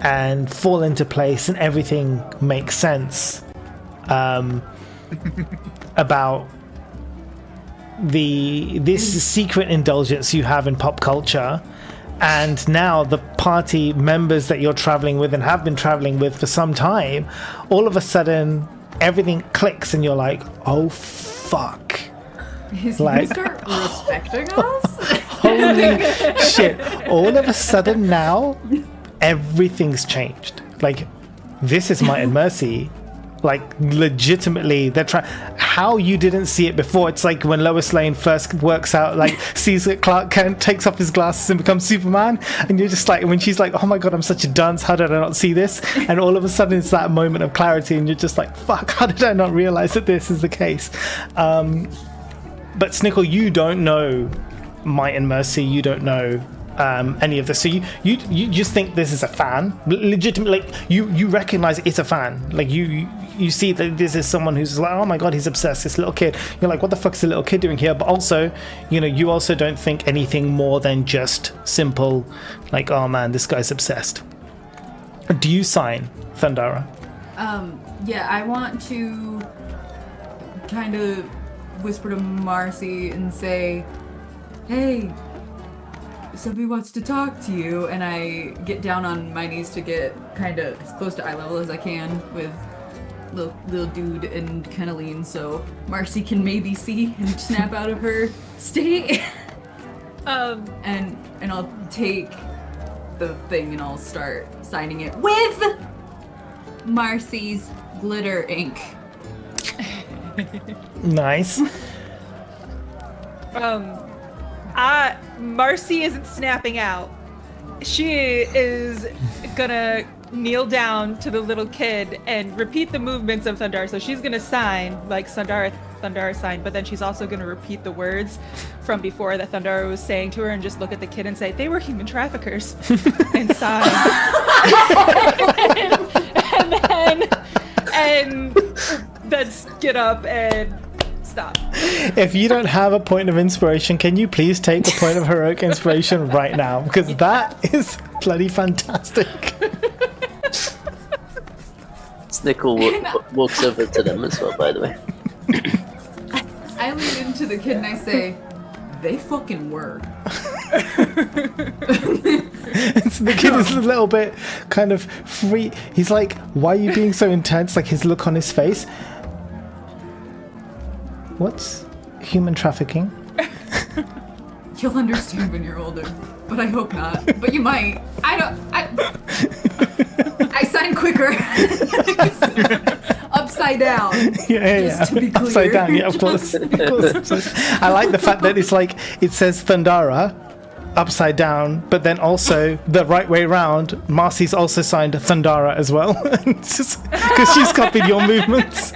and fall into place, and everything makes sense about this secret indulgence you have in pop culture. And now the party members that you're traveling with and have been traveling with for some time, all of a sudden everything clicks and you're like, oh fuck. He's Like- start respecting us? Holy shit. All of a sudden now everything's changed. Like, this is Might and Mercy. Like, legitimately, they're trying. How you didn't see it before? It's like when Lois Lane first works out, like, sees that Clark Kent takes off his glasses and becomes Superman, and you're just like, when she's like, "Oh my god, I'm such a dunce. How did I not see this?" And all of a sudden, it's that moment of clarity, and you're just like, "Fuck, how did I not realize that this is the case?" But Snickle, you don't know Might and Mercy. You don't know any of this, so you just think this is a fan. Legitimately, like, you recognize it's a fan. Like, you see that this is someone who's like, oh my god, he's obsessed, this little kid. You're like, what the fuck is a little kid doing here? But also, you also don't think anything more than just simple, like, oh man, this guy's obsessed. Do you sign Thundara? Yeah, I want to kind of whisper to Marcy and say, hey, somebody wants to talk to you, and I get down on my knees to get kind of as close to eye level as I can with little dude and kind of lean, so Marcy can maybe see and snap out of her state. And I'll take the thing and I'll start signing it with Marcy's glitter ink. Nice. Marcy isn't snapping out. She is gonna kneel down to the little kid and repeat the movements of Thundara. So she's gonna sign like Thundara signed, but then she's also gonna repeat the words from before that Thundara was saying to her, and just look at the kid and say, "They were human traffickers," and sign. and then get up and stop. If you don't have a point of inspiration, can you please take a point of heroic inspiration right now? Because that is bloody fantastic. Snickle walks over to them as well, by the way. I lean into the kid and I say, they fucking were. So the kid is a little bit kind of free. He's like, why are you being so intense? Like, his look on his face. What's human trafficking? You'll understand when you're older, but I hope not. But you might. I sign quicker. Upside down. Yeah. Just to be clear. Upside down, yeah, of course. I like the fact that it's like, it says Thundara upside down, but then also the right way around, Marcy's also signed Thundara as well. Because she's copied your movements.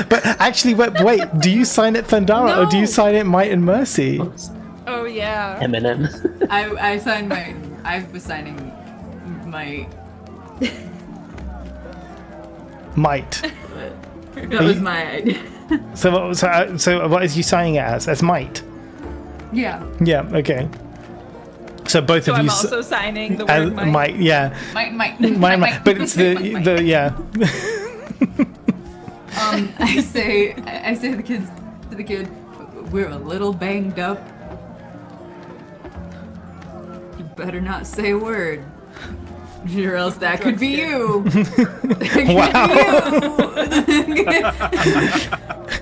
But actually, wait, do you sign it Thundara or do you sign it Might and Mercy? Oh yeah. Eminem. I signed I was signing my. Might. That was my idea. So what is you signing it as? As Might? Yeah. Yeah, okay. So both So of I'm you also signing the as word might. Might, yeah. Might. But it's the yeah. I say to the kid, we're a little banged up. You better not say a word, or else that could be you.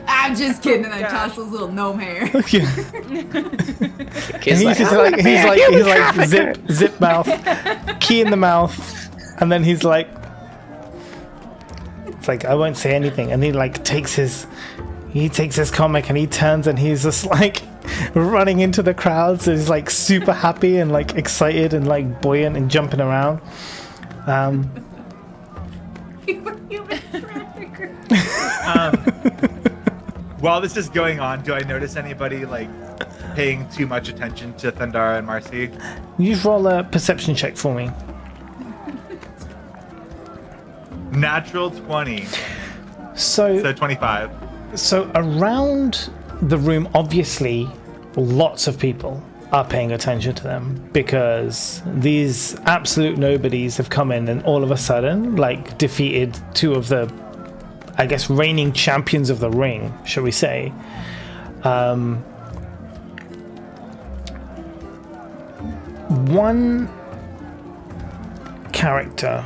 I'm just kidding. And I toss those little gnome hair. Yeah. And he's like zip mouth, key in the mouth, and then he's like, it's like, I won't say anything. And he like takes his comic and he turns and he's just like running into the crowd. So he's like super happy and like excited and like buoyant and jumping around. While this is going on, do I notice anybody like paying too much attention to Thundara and Marcy? You just roll a perception check for me. Natural 20. So 25. So around the room, obviously, lots of people. are paying attention to them, because these absolute nobodies have come in and all of a sudden, like, defeated two of the, I guess, reigning champions of the ring, shall we say. One character,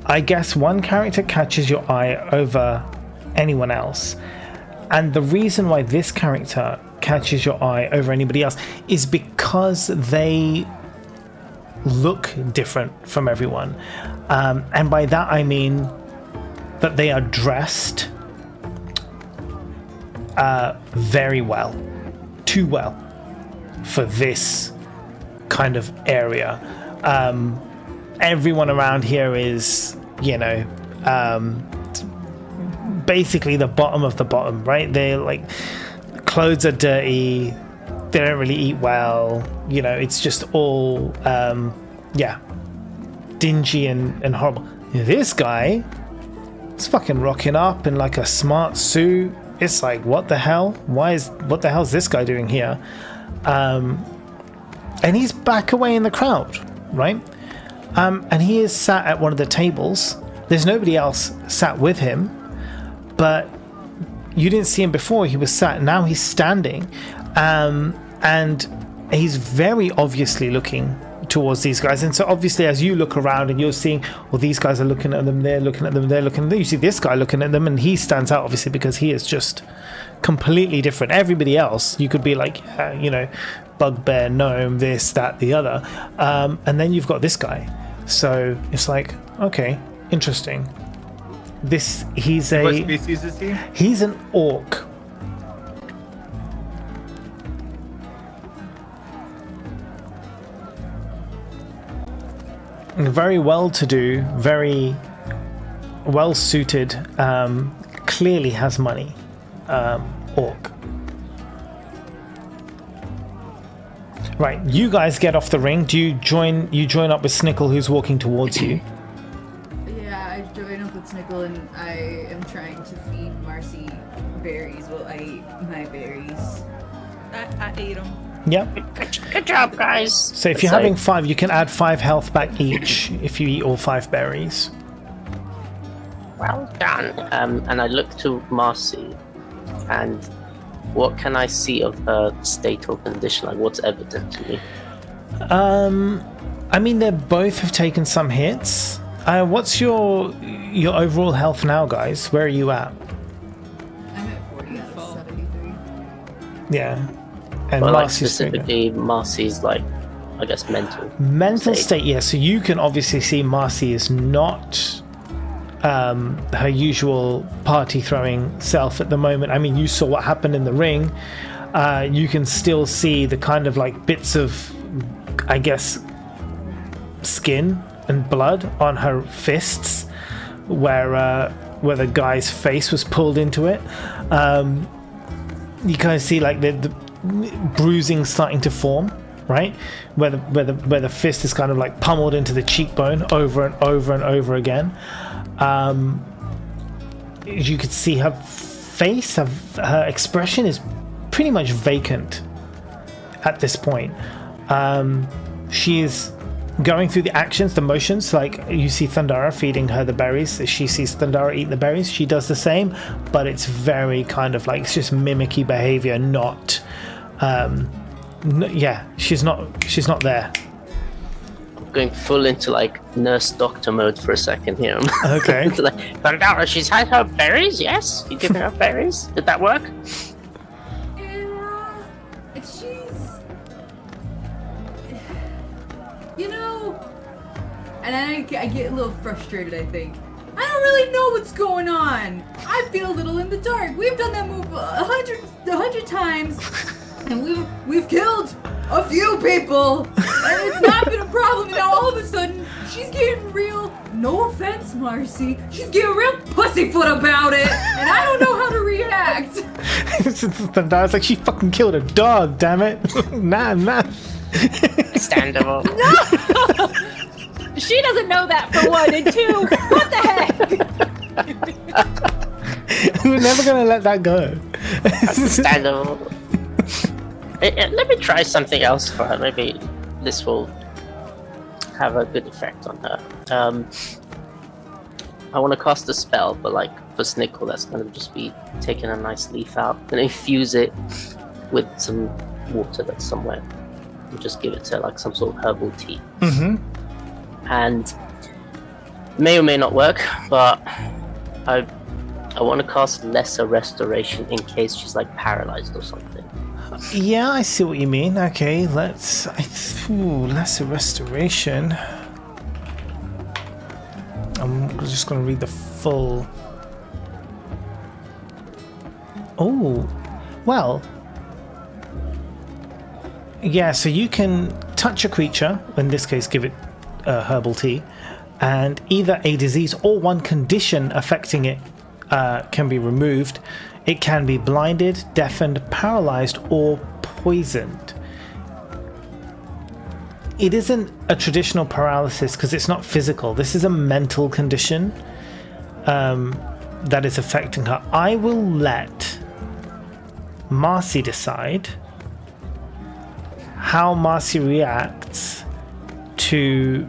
I guess one character catches your eye over anyone else. And the reason why this character catches your eye over anybody else is because they look different from everyone. And by that I mean that they are dressed very well. Too well for this kind of area. Everyone around here is, you know, basically the bottom of the bottom, right? They're like, clothes are dirty, they don't really eat well, you know, it's just all dingy and horrible. This guy is fucking rocking up in like a smart suit. It's like, what the hell? What the hell is this guy doing here? And he's back away in the crowd, right? And he is sat at one of the tables. There's nobody else sat with him, but you didn't see him before. He was sat, now he's standing, and he's very obviously looking towards these guys. And so obviously as you look around and you're seeing, well, these guys are looking at them, they're looking at them, they're looking at them, you see this guy looking at them, and he stands out obviously because he is just completely different. Everybody else, you could be like, you know, bugbear, gnome, this, that, the other, and then you've got this guy. So it's like, okay, interesting. What species is he? He's an orc. Very well-to-do, very well-suited, clearly has money, orc. Right, you guys get off the ring. Do you join up with Snickle, who's walking towards you? Yeah, I join up with Snickle and I am trying to feed Marcy berries. Well, I eat my berries. I ate them. Yeah. Good job, guys. So if you're having 5, you can add 5 health back each if you eat all 5 berries. Well done. And I look to Marcy, and what can I see of her state or condition? Like, what's evident to me? I mean, they both have taken some hits. What's your overall health now, guys? Where are you at? I'm at 40 out of 73. Yeah. And well, like Marcy's specifically, Marcy's like, I guess, mental state. Yeah. So you can obviously see Marcy is not her usual party throwing self at the moment. I mean, you saw what happened in the ring. You can still see the kind of like bits of, I guess, skin and blood on her fists where the guy's face was pulled into it. You kind of see like the bruising starting to form, right? Where the fist is kind of like pummeled into the cheekbone over and over and over again. You could see her face, her expression is pretty much vacant at this point. She is going through the actions, the motions, like you see Thundara feeding her the berries. She sees Thundara eat the berries, she does the same, but it's very kind of like, it's just mimicky behavior, not she's not there. Going full into like nurse doctor mode for a second here. Okay. Like, Thundara, she's had her berries, yes? You giving her berries? Did that work? Yeah, she's, you know, and then I get a little frustrated, I think. I don't really know what's going on. I feel a little in the dark. We've done that move 100 times, and we've killed a few people, and it's not been a problem. And now all of a sudden, she's getting real, no offense, Marcy, she's getting real pussyfoot about it, and I don't know how to react. Thundara's like, she fucking killed a dog, damn it. Nah. Understandable. No! She doesn't know that, for one, and two, what the heck? We're never gonna let that go. Understandable. Let me try something else for her. Maybe this will have a good effect on her. I want to cast a spell, but like for Snickle, that's going to just be taking a nice leaf out and infuse it with some water that's somewhere, and just give it to like some sort of herbal tea. And may or may not work, but I want to cast Lesser Restoration in case she's like paralyzed or something. Yeah, I see what you mean. Okay, Lesser Restoration. I'm just going to read the full. Oh, well. Yeah, so you can touch a creature, in this case give it herbal tea, and either a disease or one condition affecting it can be removed. It can be blinded, deafened, paralyzed, or poisoned. It isn't a traditional paralysis because it's not physical. This is a mental condition that is affecting her. I will let Marcy decide how Marcy reacts to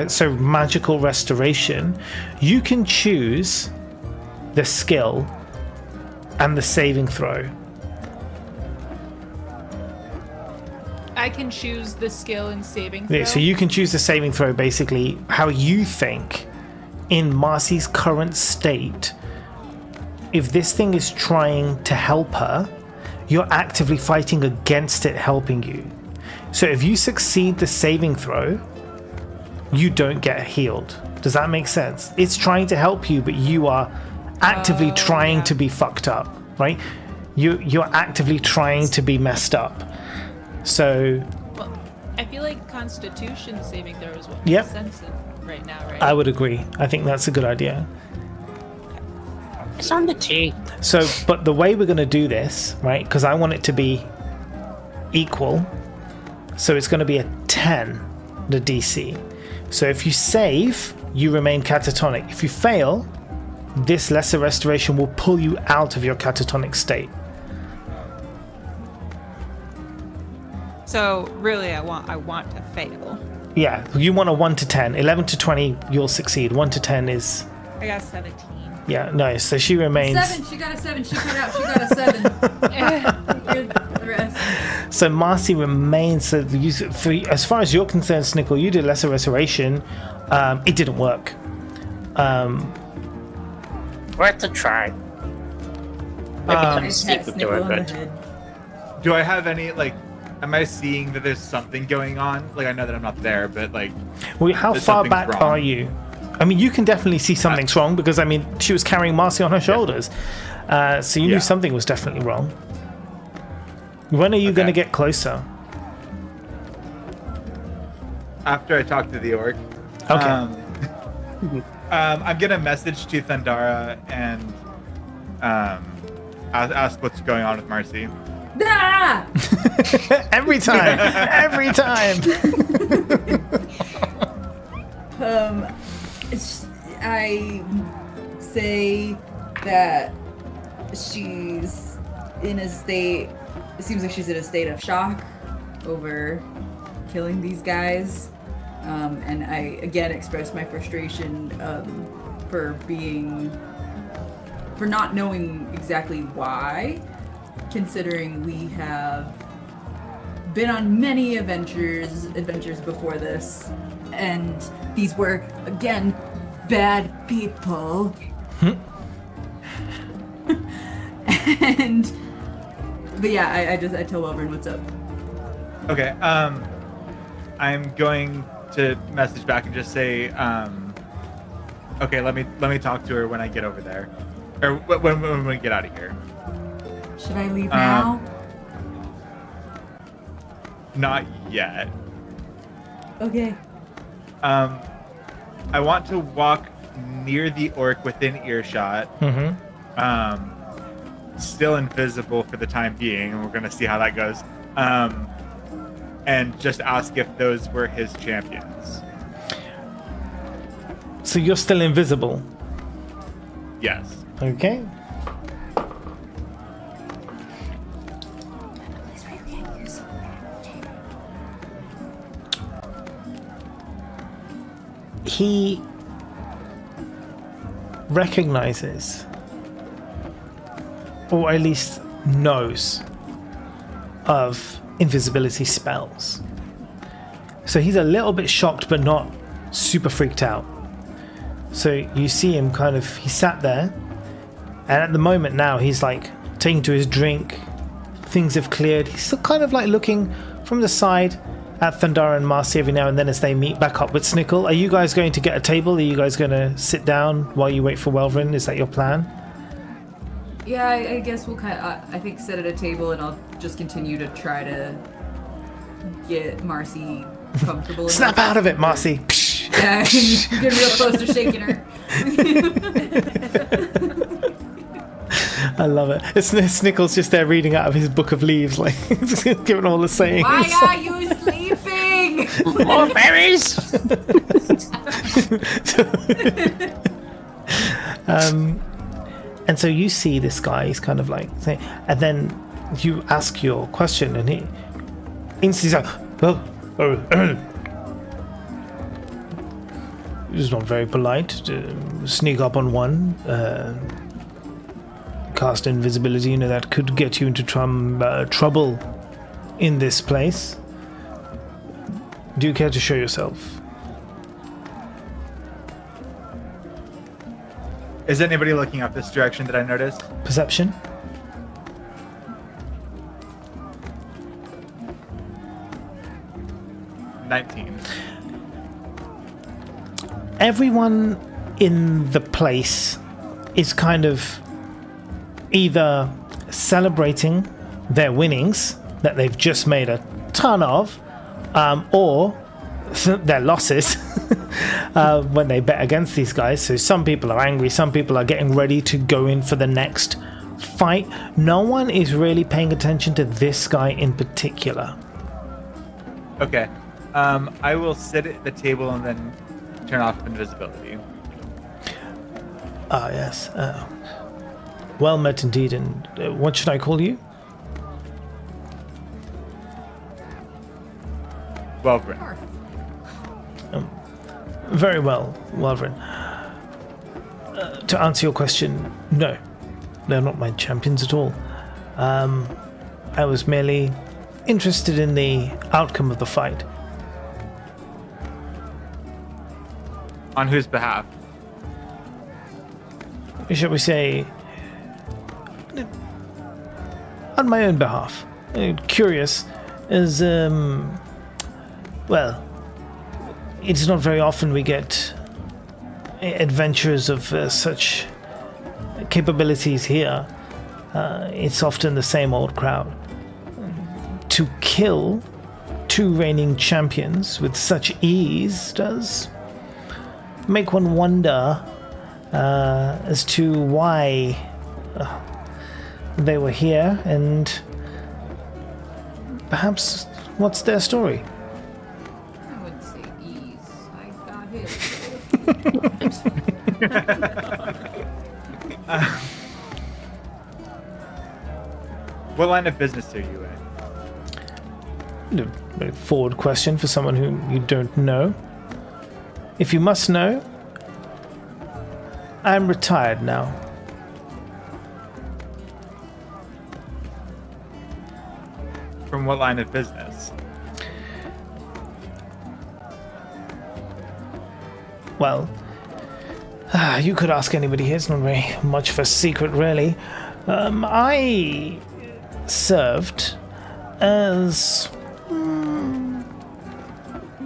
so magical restoration. You can choose the skill and the saving throw. I can choose the skill and saving throw. Yeah, so you can choose the saving throw, basically how you think in Marcy's current state. If this thing is trying to help her, you're actively fighting against it helping you. So if you succeed the saving throw, you don't get healed. Does that make sense? It's trying to help you, but you are actively trying to be fucked up, right? You're actively trying to be messed up. So, well, I feel like Constitution saving throw is what Yep. makes sense right now, right? I would agree. I think that's a good idea. It's on the tea. So, but the way we're going to do this, right? Because I want it to be equal. So it's going to be a 10, the DC. So if you save, you remain catatonic. If you fail, this lesser restoration will pull you out of your catatonic state. So really, I want to fail. Yeah, you want a 1 to 10. 11 to 20, you'll succeed. 1 to 10 is... I got 17. Yeah, nice. So she remains... 7. She got a 7. She cut out. She got a 7. You're the rest. So Marcy remains... So as far as you're concerned, Snickle, you did lesser restoration. It didn't work. Worth a try. Maybe I sneak pat into her Snickle on the good. head. Do I have any like? Am I seeing that there's something going on? Like I know that I'm not there, but like, Well, how There's far something's back wrong. are you? I mean, you can definitely see something's wrong because, I mean, she was carrying Marcy on her shoulders. So you knew Yeah. something was definitely wrong. When are you going to Okay. get closer? after I talk to the orc. Okay. I'm gonna message to Thundara and ask what's going on with Marcy. Ah! Every time. Every time. I say that she's in a state. It seems like she's in a state of shock over killing these guys, and I again express my frustration for not knowing exactly why, considering we have been on many adventures before this, and these were again bad people. But yeah, I tell Welburn what's up. Okay. I'm going to message back and just say, okay, let me talk to her when I get over there, or when we get out of here. Should I leave now? Not yet. Okay. I want to walk near the orc within earshot. Still invisible for the time being, and we're gonna see how that goes. And just ask if those were his champions. So you're still invisible. Yes. Okay. he recognizes, or at least knows, of invisibility spells. So he's a little bit shocked, but not super freaked out. So you see him he sat there, and at the moment now he's like taking to his drink. Things have cleared. He's still kind of like looking from the side at Thundara and Marcy every now and then as they meet back up with Snickle. Are you guys going to get a table? Are you guys going to sit down while you wait for Welvrin? Is that your plan? Yeah, I guess we'll I think sit at a table, and I'll just continue to try to get Marcy comfortable. Snap out of it, Marcy! Yeah, get real close to shaking her. I love it. Snickle's just there reading out of his book of leaves, like just giving all the sayings. Why are you sleeping? More berries. And so you see this guy. He's kind of like saying, and then you ask your question, and he instantly like, it's not very polite to sneak up on one. Cast invisibility, that could get you into trouble in this place. Do you care to show yourself? Is anybody looking up this direction that I noticed? Perception? $19. Everyone in the place is kind of either celebrating their winnings that they've just made a ton of, or their losses when they bet against these guys. So some people are angry, some people are getting ready to go in for the next fight. No one is really paying attention to this guy in particular. Okay. I will sit at the table and then turn off invisibility. Ah, yes. Well met indeed. And what should I call you? Welvrin. Very well, Welvrin. To answer your question, no. They're not my champions at all. I was merely interested in the outcome of the fight. On whose behalf? Shall we say, on my own behalf. Curious, as, well, it's not very often we get adventurers of such capabilities here. It's often the same old crowd. To kill two reigning champions with such ease does make one wonder as to why they were here, and perhaps what's their story. I wouldn't say ease. I got hit. What line of business are you in? A very forward question for someone whom you don't know. If you must know, I'm retired now. From what line of business? Well, you could ask anybody here. It's not very much of a secret, really. I served as,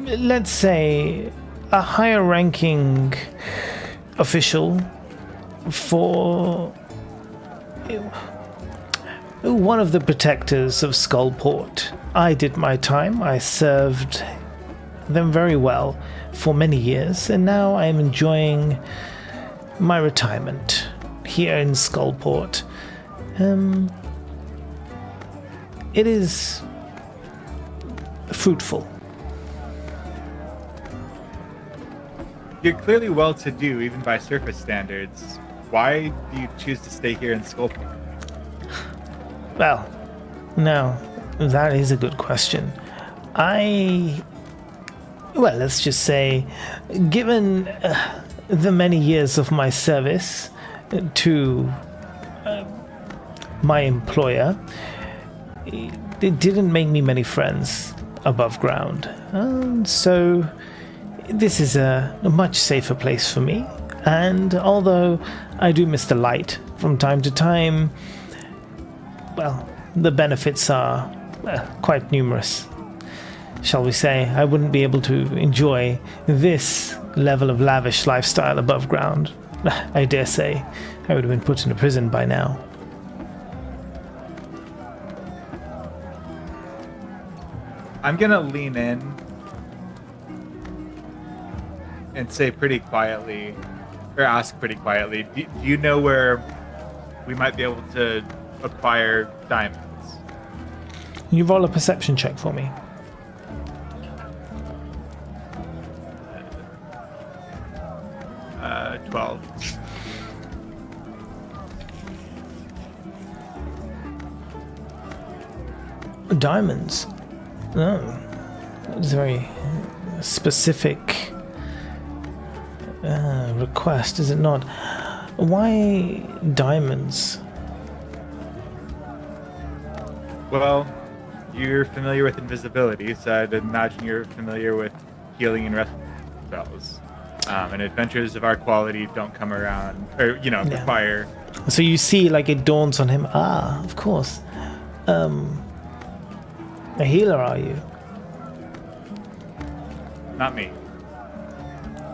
let's say, a higher-ranking official for one of the protectors of Skullport. I did my time. I served them very well for many years, and now I am enjoying my retirement here in Skullport. It is fruitful. You're clearly well-to-do, even by surface standards. Why do you choose to stay here in Skullport? Well, now, that is a good question. I Well, let's just say, given the many years of my service to my employer, it didn't make me many friends above ground. So this is a much safer place for me. And although I do miss the light from time to time, well, the benefits are quite numerous. Shall we say, I wouldn't be able to enjoy this level of lavish lifestyle above ground. I dare say I would have been put in a prison by now. I'm gonna lean in and say pretty quietly, or ask pretty quietly, do you know where we might be able to acquire diamonds? You roll a perception check for me. Uh, 12. Diamonds? No. It's a very specific request, is it not? Why diamonds? Well, you're familiar with invisibility, so I'd imagine you're familiar with healing and rest spells. And adventures of our quality don't come around, or, require... So you see, like, it dawns on him, of course. A healer, are you? Not me.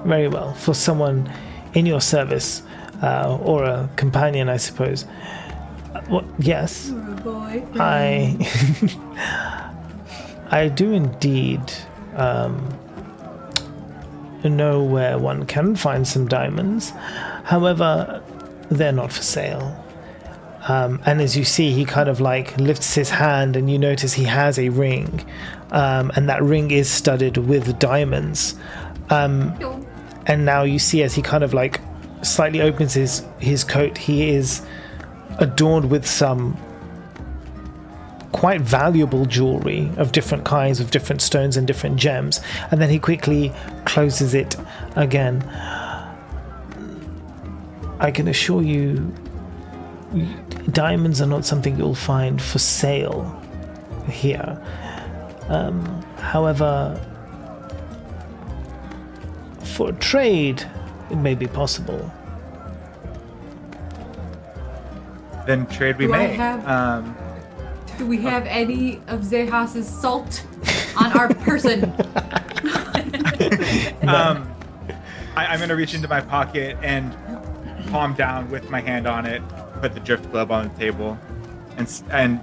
Very well. For someone in your service, or a companion, I suppose. Well, yes. You're a boyfriend. I do indeed know where one can find some diamonds. However, they're not for sale. And as you see, he kind of like lifts his hand and you notice he has a ring. And that ring is studded with diamonds. And now you see as he kind of like slightly opens his coat, he is adorned with some quite valuable jewelry of different kinds, of different stones and different gems. And then he quickly closes it again. I can assure you, diamonds are not something you'll find for sale here. However, for trade, it may be possible. Then trade we Do I may. have- Do we have any of Zehas's salt on our person? I'm going to reach into my pocket and palm down with my hand on it, put the drift globe on the table, and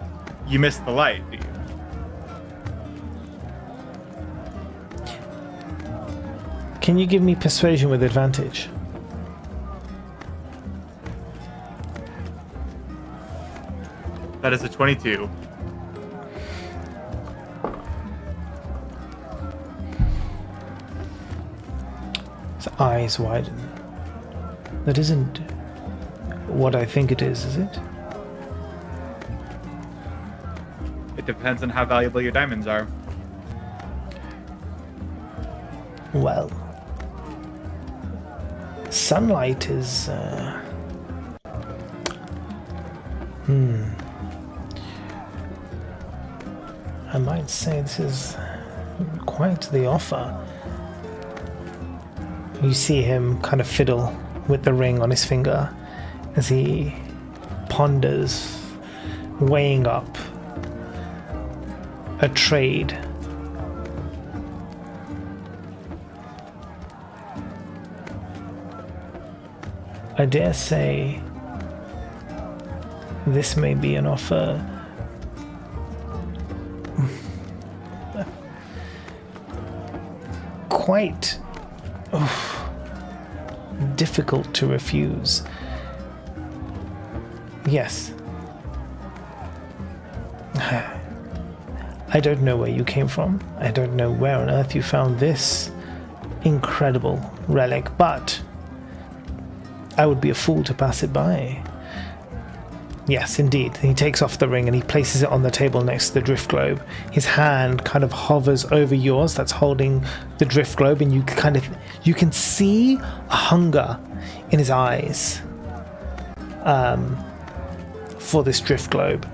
you missed the light, do you? Can you give me persuasion with advantage? That is a 22. His eyes widen. That isn't what I think it is it? It depends on how valuable your diamonds are. Well, sunlight is, I might say this is quite the offer. You see him kind of fiddle with the ring on his finger as he ponders, weighing up a trade. I dare say this may be an offer quite difficult to refuse. Yes. I don't know where you came from. I don't know where on earth you found this incredible relic, but I would be a fool to pass it by. Yes, indeed. He takes off the ring and he places it on the table next to the drift globe. His hand kind of hovers over yours that's holding the drift globe, and you can see a hunger in his eyes for this drift globe.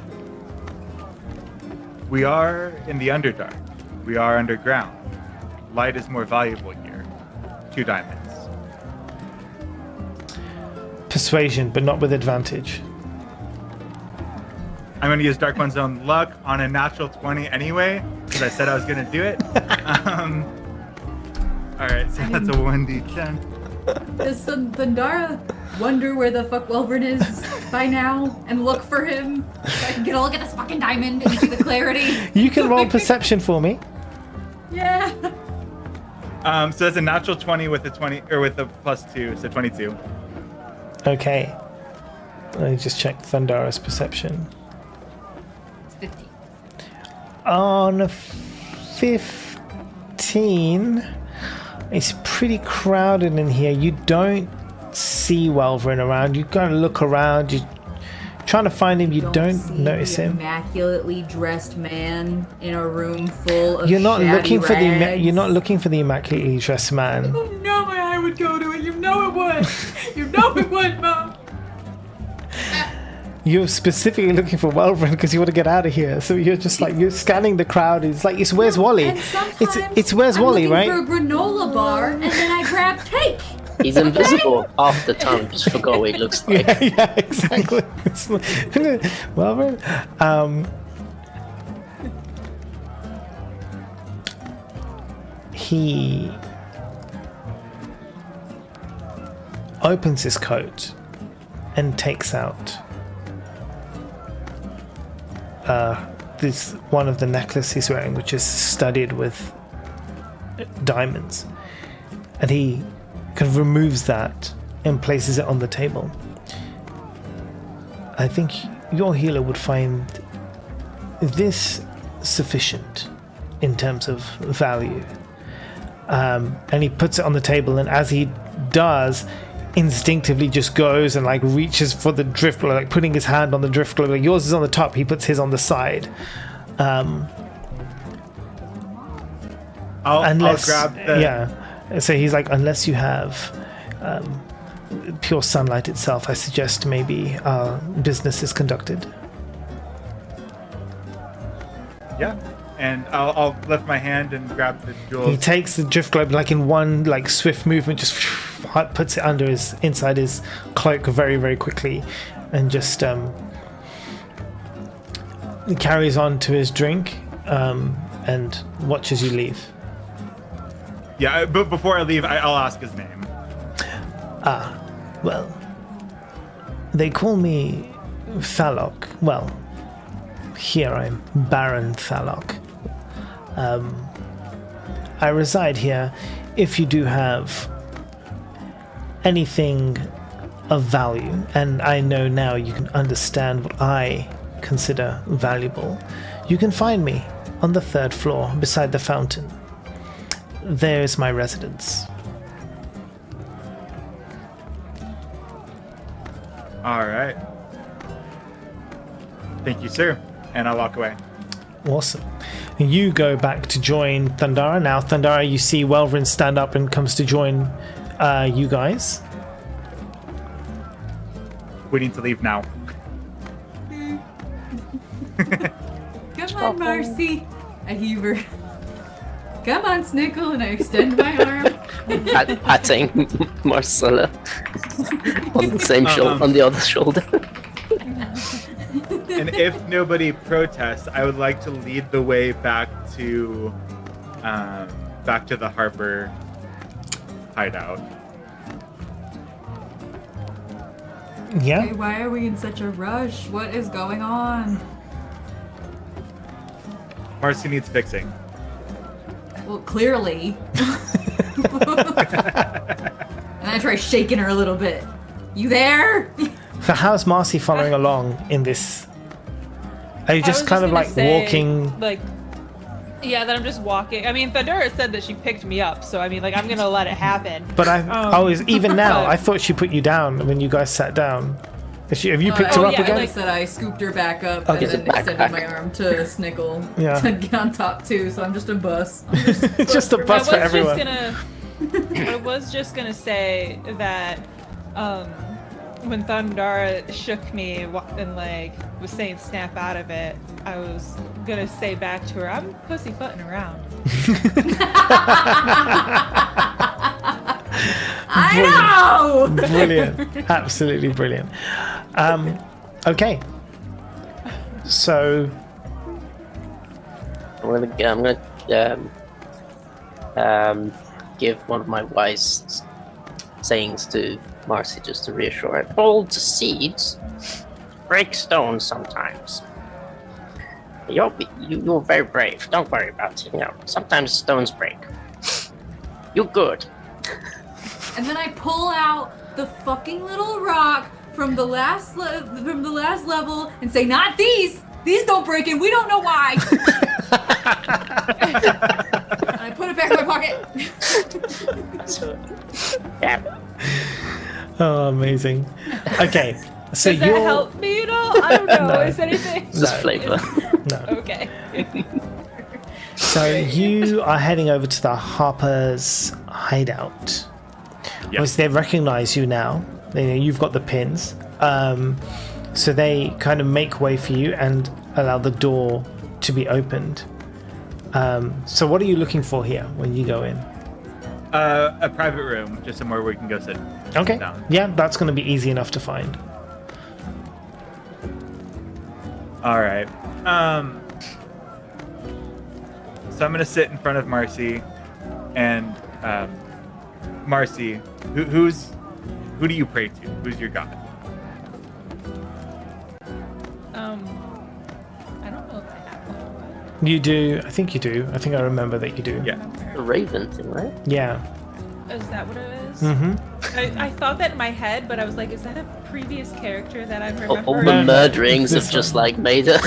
We are in the Underdark. We are underground. Light is more valuable here. 2 diamonds. Persuasion, but not with advantage. I'm going to use Dark One's own luck on a natural 20 anyway, because I said I was going to do it. All right, so that's a 1d10. Does Thundara wonder where the fuck Welvern is by now and look for him so I can get a look at this fucking diamond and see the clarity? You can roll perception for me. Yeah. So that's a natural 20 with a 20 or with a +2, so 22. Okay. Let me just check Thundara's perception. It's 15. On 15, it's pretty crowded in here. You don't see Welvern around. You gotta look around. You're trying to find him. You don't see notice the him. immaculately dressed man in a room full of You're not shabby looking for rags. you're not looking for the immaculately dressed man. You know my eye would go to it. You know it would. You know it would, Mom. You're specifically looking for Welvern because you want to get out of here. So you're just like, you're scanning the crowd. It's like, it's where's Wally? And sometimes It's where's I'm Wally, looking right? for a granola bar, and then I grab cake. He's invisible half the time. Just forgot what he looks like. Yeah, exactly. It's like, Welvern. He opens his coat and takes out this one of the necklaces he's wearing, which is studded with diamonds, and he kind of removes that and places it on the table. I think your healer would find this sufficient in terms of value. And he puts it on the table, and as he does, instinctively just goes and like reaches for the drift globe, like putting his hand on the drift globe. Like yours is on the top, he puts his on the side. I'll grab the... Yeah. So he's like, unless you have pure sunlight itself, I suggest maybe our business is conducted. Yeah. And I'll lift my hand and grab the jewels. He takes the drift globe like in one like swift movement, just puts it under inside his cloak very, very quickly, and just carries on to his drink and watches you leave. Yeah, but before I leave, I'll ask his name. Well, they call me Thalok. Well, here I'm Baron Thalok. I reside here. If you do have anything of value, and I know now you can understand what I consider valuable, you can find me on the 3rd floor beside the fountain. There is my residence. All right. Thank you, sir. And I'll walk away. Awesome. You go back to join Thundara. Now, Thundara, you see Welvern stand up and comes to join you guys. We need to leave now. Come on, Marcy. I heave her. Come on, Snickle, and I extend my arm. Patting Marcella on the same shoulder, on the other shoulder. And if nobody protests, I would like to lead the way back to the Harper hideout. Yeah. Hey, why are we in such a rush? What is going on? Marcy needs fixing. Well, clearly. And I try shaking her a little bit. You there? So how's Marcy following along in this? Are you just kind of like walking? Like, yeah, that I'm just walking. I mean, Thundara said that she picked me up, so I mean, like, I'm gonna let it happen. But even now, I thought she put you down when you guys sat down. Have you picked her up yeah, again? I said I scooped her back up Okay. and then It's a extended backpack. my arm to Snickle Yeah. to get on top too. So I'm just a bus. Just a bus for everyone. I was just gonna say that when Thundara shook me and like was saying snap out of it, I was gonna say back to her, I'm pussyfooting around. I know. Brilliant. Absolutely brilliant. Okay. So I'm gonna give one of my wise sayings to Marcy just to reassure her. Bold seeds break stones sometimes. You're very brave. Don't worry about it. You know, sometimes stones break. You're good. And then I pull out the fucking little rock from the last level and say, "Not these. These don't break, and we don't know why." And I put it back in my pocket. So, yeah. oh, amazing. Okay. So Does that you're help me at all? I don't know. No. Is anything? Just flavor. no. Okay. So you are heading over to the Harper's hideout. Yeah. Once they recognize you now, they know you've got the pins. So they kind of make way for you and allow the door to be opened. So what are you looking for here when you go in? A private room, just somewhere where we can go sit. Okay. Down. Yeah, that's going to be easy enough to find. All right. So I'm gonna sit in front of Marcy, and Marcy, who do you pray to? Who's your god? I don't know if I have one. You do. I think you do. I think I remember that you do. Yeah. The raven thing, right? Yeah. Is that what it is? Mm-hmm. I thought that in my head, but I was like, is that a previous character that I'm All remembering? the No, no, murderings this have just one. like made her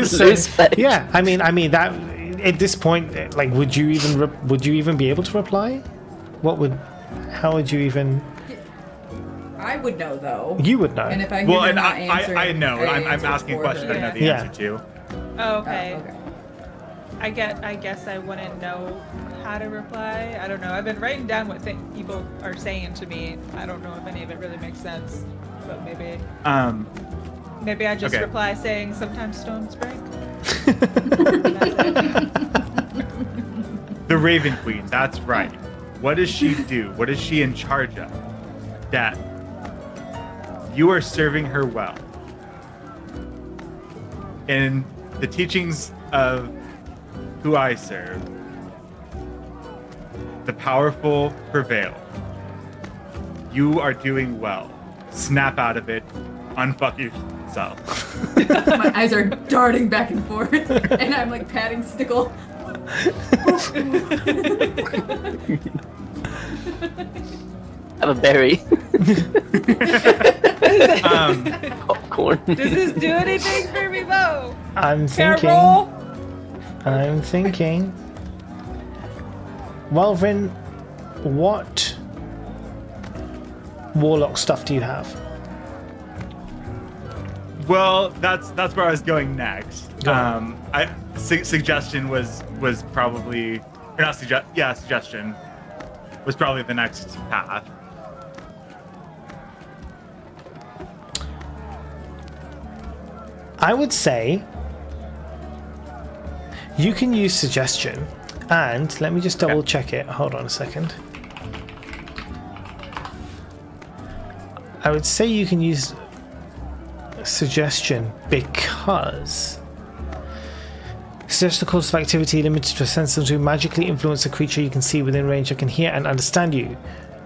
So, lose faith. yeah. I mean that at this point, like, would you even be able to reply? How would you even? I would know though. You would know. And if I hear Well, you're and not I answering, know. I'm answer asking a for question her. I know the Yeah. answer to. Oh, okay. Oh, okay. I guess I wouldn't know how to reply. I don't know. I've been writing down what people are saying to me. I don't know if any of it really makes sense, but maybe I just Okay. reply saying sometimes stones break. The Raven Queen. That's right. What does she do? What is she in charge of? That you are serving her well. In the teachings of who I serve, the powerful prevail. You are doing well. Snap out of it. Unfuck yourself. My eyes are darting back and forth, and I'm like patting Snickle. Have a berry. Popcorn. Does this do anything for me though? I'm Can I thinking. roll? I'm thinking. Well, then, what warlock stuff do you have? Well, that's where I was going next. Go on. Suggestion was probably, or not suggestion was probably the next path. I would say you can use suggestion, and let me just double check it. Hold on a second. I would say you can use suggestion because suggest the course of activity limited to a sense to magically influence a creature you can see within range that can hear and understand you.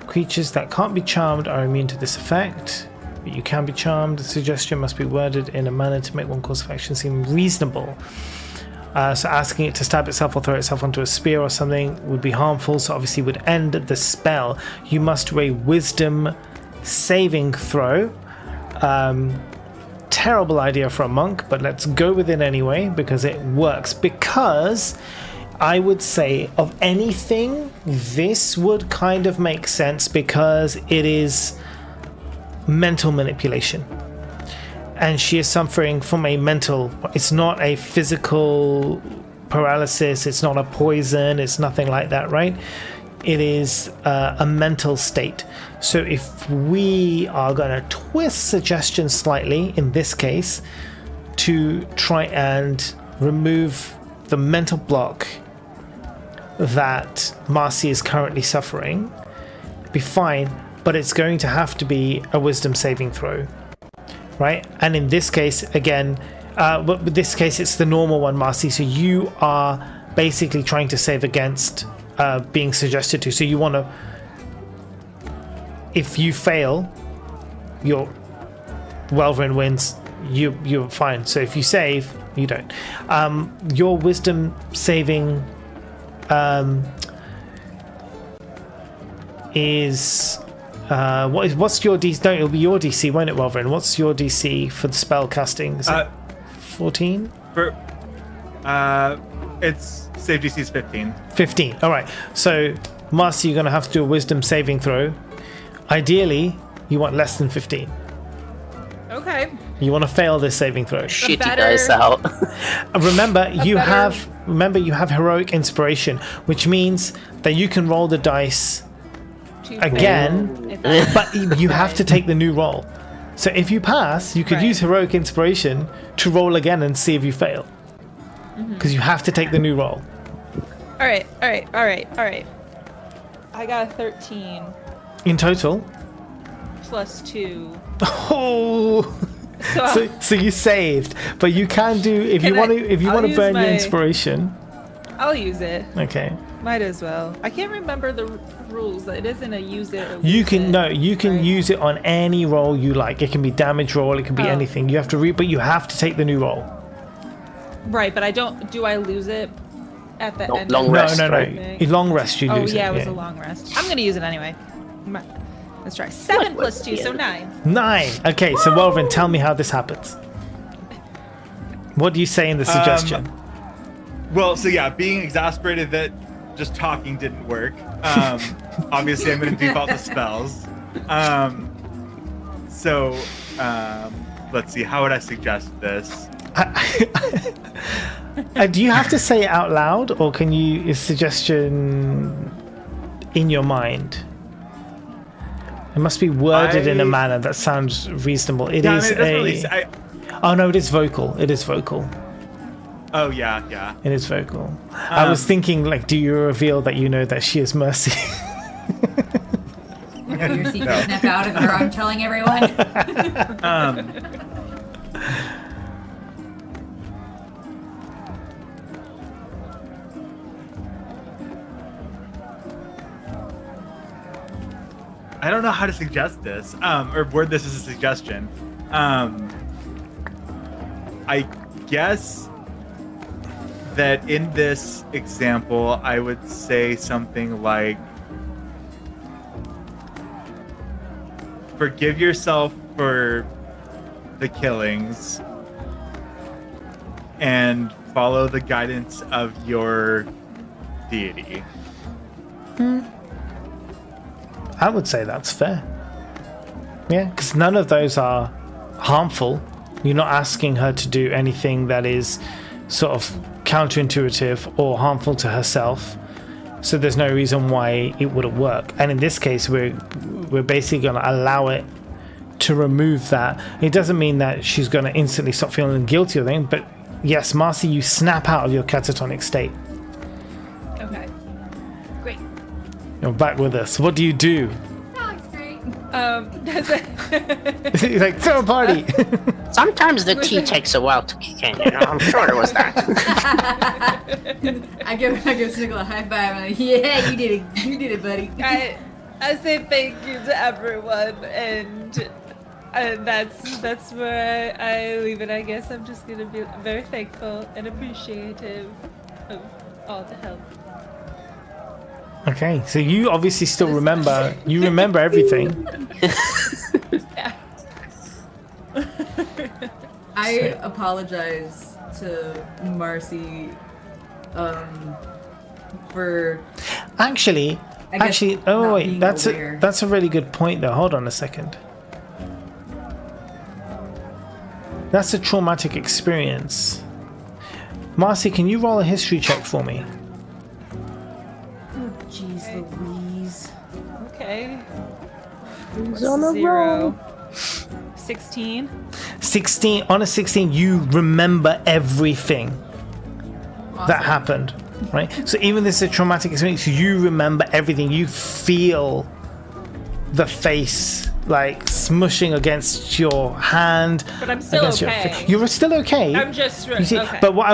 Creatures that can't be charmed are immune to this effect, but you can be charmed. The suggestion must be worded in a manner to make one course of action seem reasonable. So asking it to stab itself or throw itself onto a spear or something would be harmful, so obviously would end the spell. You must do a wisdom saving throw. Terrible idea for a monk, but let's go with it anyway because it works. Because I would say of anything, this would kind of make sense because it is mental manipulation. And she is suffering from a mental, it's not a physical paralysis, it's not a poison, it's nothing like that, right? It is a mental state. So if we are going to twist suggestion slightly, in this case, to try and remove the mental block that Marcy is currently suffering, be fine, but it's going to have to be a wisdom saving throw, right? And in this case, again, but in this case, it's the normal one, Marcy. So you are basically trying to save against being suggested to. So you want to, if you fail, your Welvin wins. You're fine. So if you save, you don't. Your wisdom saving is what's your DC? No, it'll be your DC, won't it, Welvin? What's your DC for the spell casting? Is it 14? For it's save DC is 15. 15. All right. So Marcy, you're going to have to do a wisdom saving throw. Ideally, you want less than 15. Okay. You want to fail this saving throw. Shitty better- dice out. Remember, you better- have heroic inspiration, which means that you can roll the dice again, but you have to take the new roll. So if you pass, you could Right. use heroic inspiration to roll again and see if you fail. Because you have to take the new roll. All right. I got a 13 In total. plus 2. Oh. So, So you saved, but you can do if you Can want I- to I'll burn use your my- inspiration. I'll use it. Okay. Might as well. I can't remember the rules. It isn't a use it or You lose can it, you can right? use it on any roll you like. It can be damage roll, it can be Oh. anything. You have to but you have to take the new roll. Right, but I don't. Do I lose it at the No, end? long of rest, no. right? A long rest you Oh lose yeah, it. it was a long rest. I'm gonna use it anyway. Let's try 7 plus 2, so 9. 9. Okay, so Welvin, tell me how this happens. What do you say in the suggestion? Well, so yeah, being exasperated that just talking didn't work. Obviously, I'm going to default to spells. Let's see. How would I suggest this? Do you have to say it out loud, or can you is suggestion in your mind? It must be worded in a manner that sounds reasonable. It Yeah, I is mean, it doesn't really say- Oh no, it is vocal. It is vocal. Oh yeah, yeah. It is vocal. I was thinking, like, do you reveal that you know that she is Mercy? Your secret snap out of her. I'm telling everyone. I don't know how to suggest this, or word this as a suggestion. I guess that in this example, I would say something like, forgive yourself for the killings and follow the guidance of your deity. I would say that's fair. Yeah, because none of those are harmful. You're not asking her to do anything that is sort of counterintuitive or harmful to herself. So there's no reason why it wouldn't work. And in this case, we're basically going to allow it to remove that. It doesn't mean that she's going to instantly stop feeling guilty or anything, but yes, Marcy, you snap out of your catatonic state. Okay. Great. You're back with us. What do you do? That looks great. That's it. You're like, throw a party. Sometimes the tea takes a while to kick in, you know? I'm sure it was that. I give Snickle a high five. I'm like, yeah, you did it. You did it, buddy. I say thank you to everyone, and that's where I leave it. I guess I'm just gonna be very thankful and appreciative of all the help. Okay, so you obviously still remember. You remember everything. Yeah. I apologize to Marcy for Actually, I guess oh not wait, being that's aware. that's a really good point though. Hold on a second. That's a traumatic experience. Marcy, can you roll a history check for me? Oh, jeez Louise. Okay. He's on a 0. 16. 16. On a 16, you remember everything that Awesome. happened, right? So even this is a traumatic experience, you remember everything. You feel the face like smushing against your hand. But I'm still against okay. You were still okay. I'm just You see, okay. but what I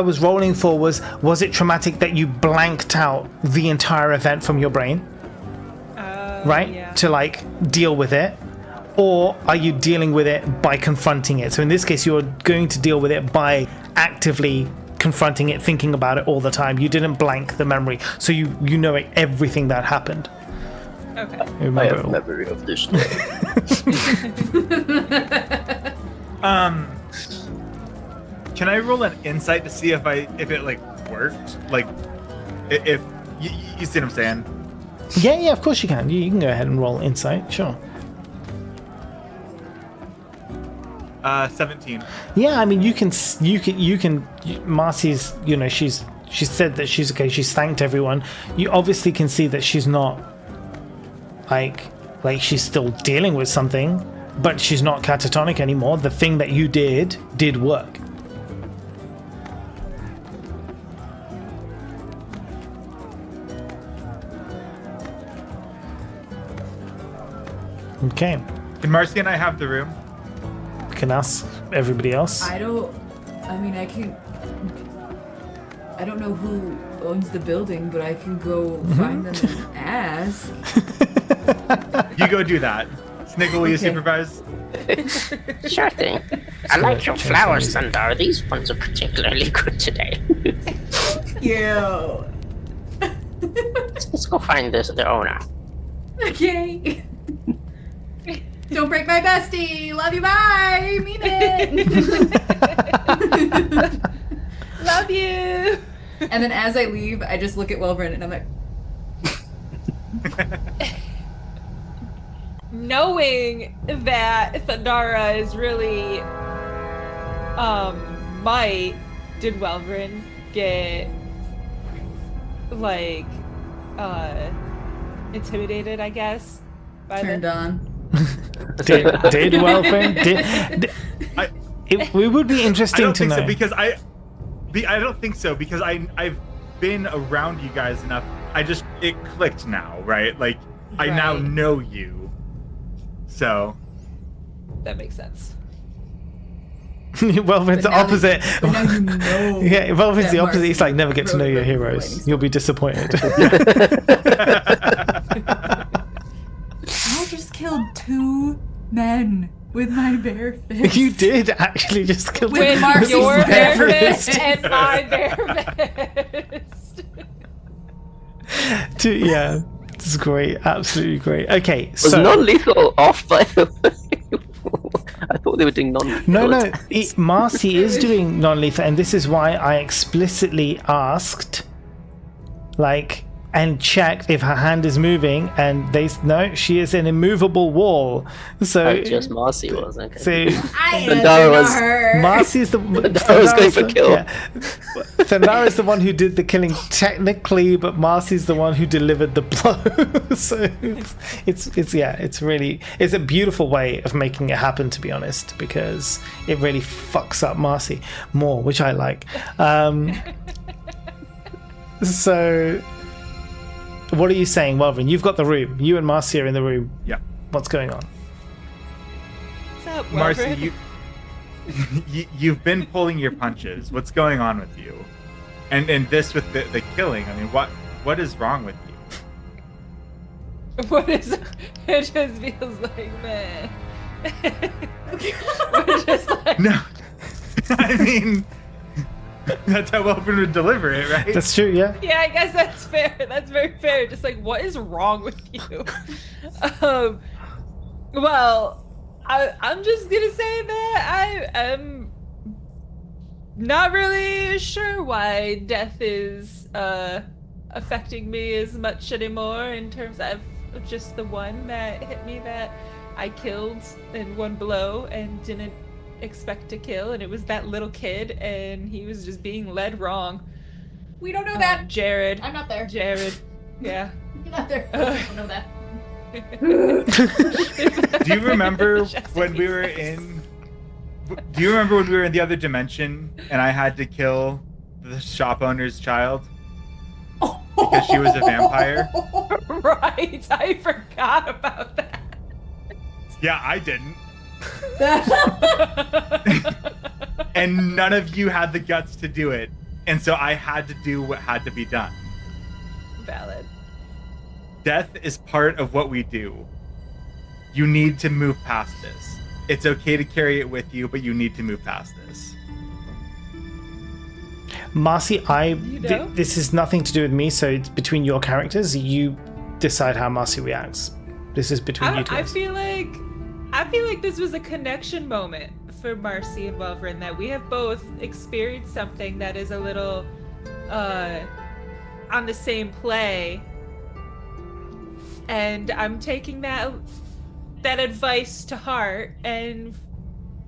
was rolling for was it traumatic that you blanked out the entire event from your brain, right? Yeah. To like deal with it, or are you dealing with it by confronting it? So in this case, you're going to deal with it by actively confronting it, thinking about it all the time. You didn't blank the memory, so you know everything that happened. Okay. You I remember it have all. memory of this day. Can I roll an insight to see if it like worked? Like, if you see what I'm saying? Yeah, of course you can. You can go ahead and roll insight, sure. 17. Yeah, I mean, you can. Marcy's, she said that she's okay. She's thanked everyone. You obviously can see that she's not like she's still dealing with something, but she's not catatonic anymore. The thing that you did work. Okay, Can Marcy and I have the room? you can ask everybody else. I don't know who owns the building, but I can go find them and ask. You go do that. Snickle, will you Okay. supervise? Sure thing. I like your flowers, Thundar. These ones are particularly good today. Yo. Let's go find the owner. Okay. Don't break my bestie. Love you. Bye. Mean it. Love you. And then as I leave, I just look at Welvern and I'm like, Knowing that Thundara is really might, did Welvrin get like intimidated, I guess, by turned on. Did Welfare? It would be I interesting don't to think know. so because I don't think so because I've been around you guys enough. It clicked now, right? Like I now Right. know you. So That makes sense. Welfare's the But now opposite. But now you know. Yeah, Welfare's that the opposite. Marcy It's like never get to know wrote your about heroes. lightning You'll be disappointed. I just killed 2 men with my bare fist. You did actually just kill With With Marcy's your bare bare fist. fist and my bare fist. Yeah, it's great. Absolutely great. Okay, Was so non-lethal off, by the way? I thought they were doing non-lethal. no, Marcy is doing non-lethal, and this is why I explicitly asked, like, and checked if her hand is moving, and no, she is an immovable wall. So, Oh, just Marcy was, okay. so I Thundara answered, was- not her. Marcy's the Thundara was going for kill. Thundara is the one who did the killing technically, but Marcy's the one who delivered the blow. So it's a beautiful way of making it happen, to be honest, because it really fucks up Marcy more, which I like. So what are you saying, Welvin? You've got the room. You and Marcy are in the room. yeah, What's going on? What's up, Marcy, Welvin? you've been pulling your punches. What's going on with you? And this with the killing. I mean, what is wrong with you? What is it? Just feels like, man. We're just like, No, I mean that's how Welford would deliver it, right? That's true, yeah. yeah, I guess that's fair. That's very fair. Just like, what is wrong with you? Well, I'm just gonna say that I am not really sure why death is affecting me as much anymore in terms of just the one that hit me that I killed in one blow and didn't expect to kill, and it was that little kid, and he was just being led wrong. We don't know that. Jared. I'm not there. Jared. Yeah. I'm not there. I don't know that. Do you remember when we were in? Do you remember when we were in the other dimension and I had to kill the shop owner's child because she was a vampire? Right. I forgot about that. Yeah, I didn't. And none of you had the guts to do it, and so I had to do what had to be done. Valid. Death is part of what we do. You need to move past this. It's okay to carry it with you, but you need to move past this. Marcy, You know? this is nothing to do with me, so it's between your characters. You decide how Marcy reacts. This is between you two. I feel like this was a connection moment for Marcy and Welvrin, that we have both experienced something that is a little on the same play, and I'm taking that advice to heart, and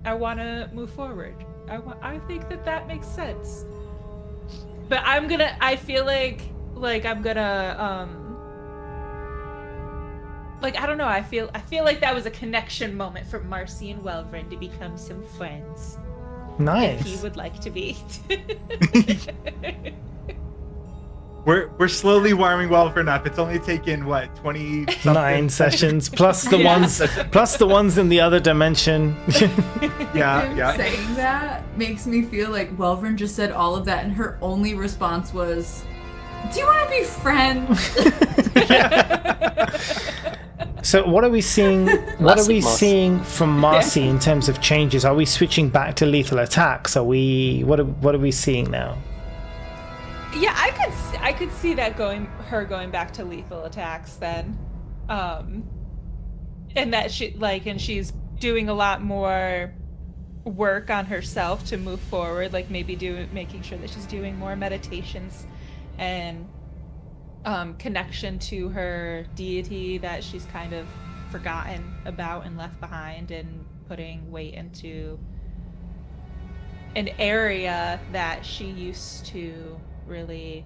I want to move forward. I think that makes sense. But I feel like I'm gonna I don't know, I feel like that was a connection moment for Marcy and Welvrin to become some friends. Nice. If he would like to be. We're slowly warming Welvern up. It's only taken 29 sessions plus the ones in the other dimension. Yeah. Saying that makes me feel like Welvern just said all of that, and her only response was, "Do you want to be friends?" So what are we seeing? What are we seeing from Marcy in terms of changes? Are we switching back to lethal attacks? Are we? What are we seeing now? Yeah, I could see that going back to lethal attacks then, and that she's doing a lot more work on herself to move forward, like maybe making sure that she's doing more meditations and connection to her deity that she's kind of forgotten about and left behind, and putting weight into an area that she used to really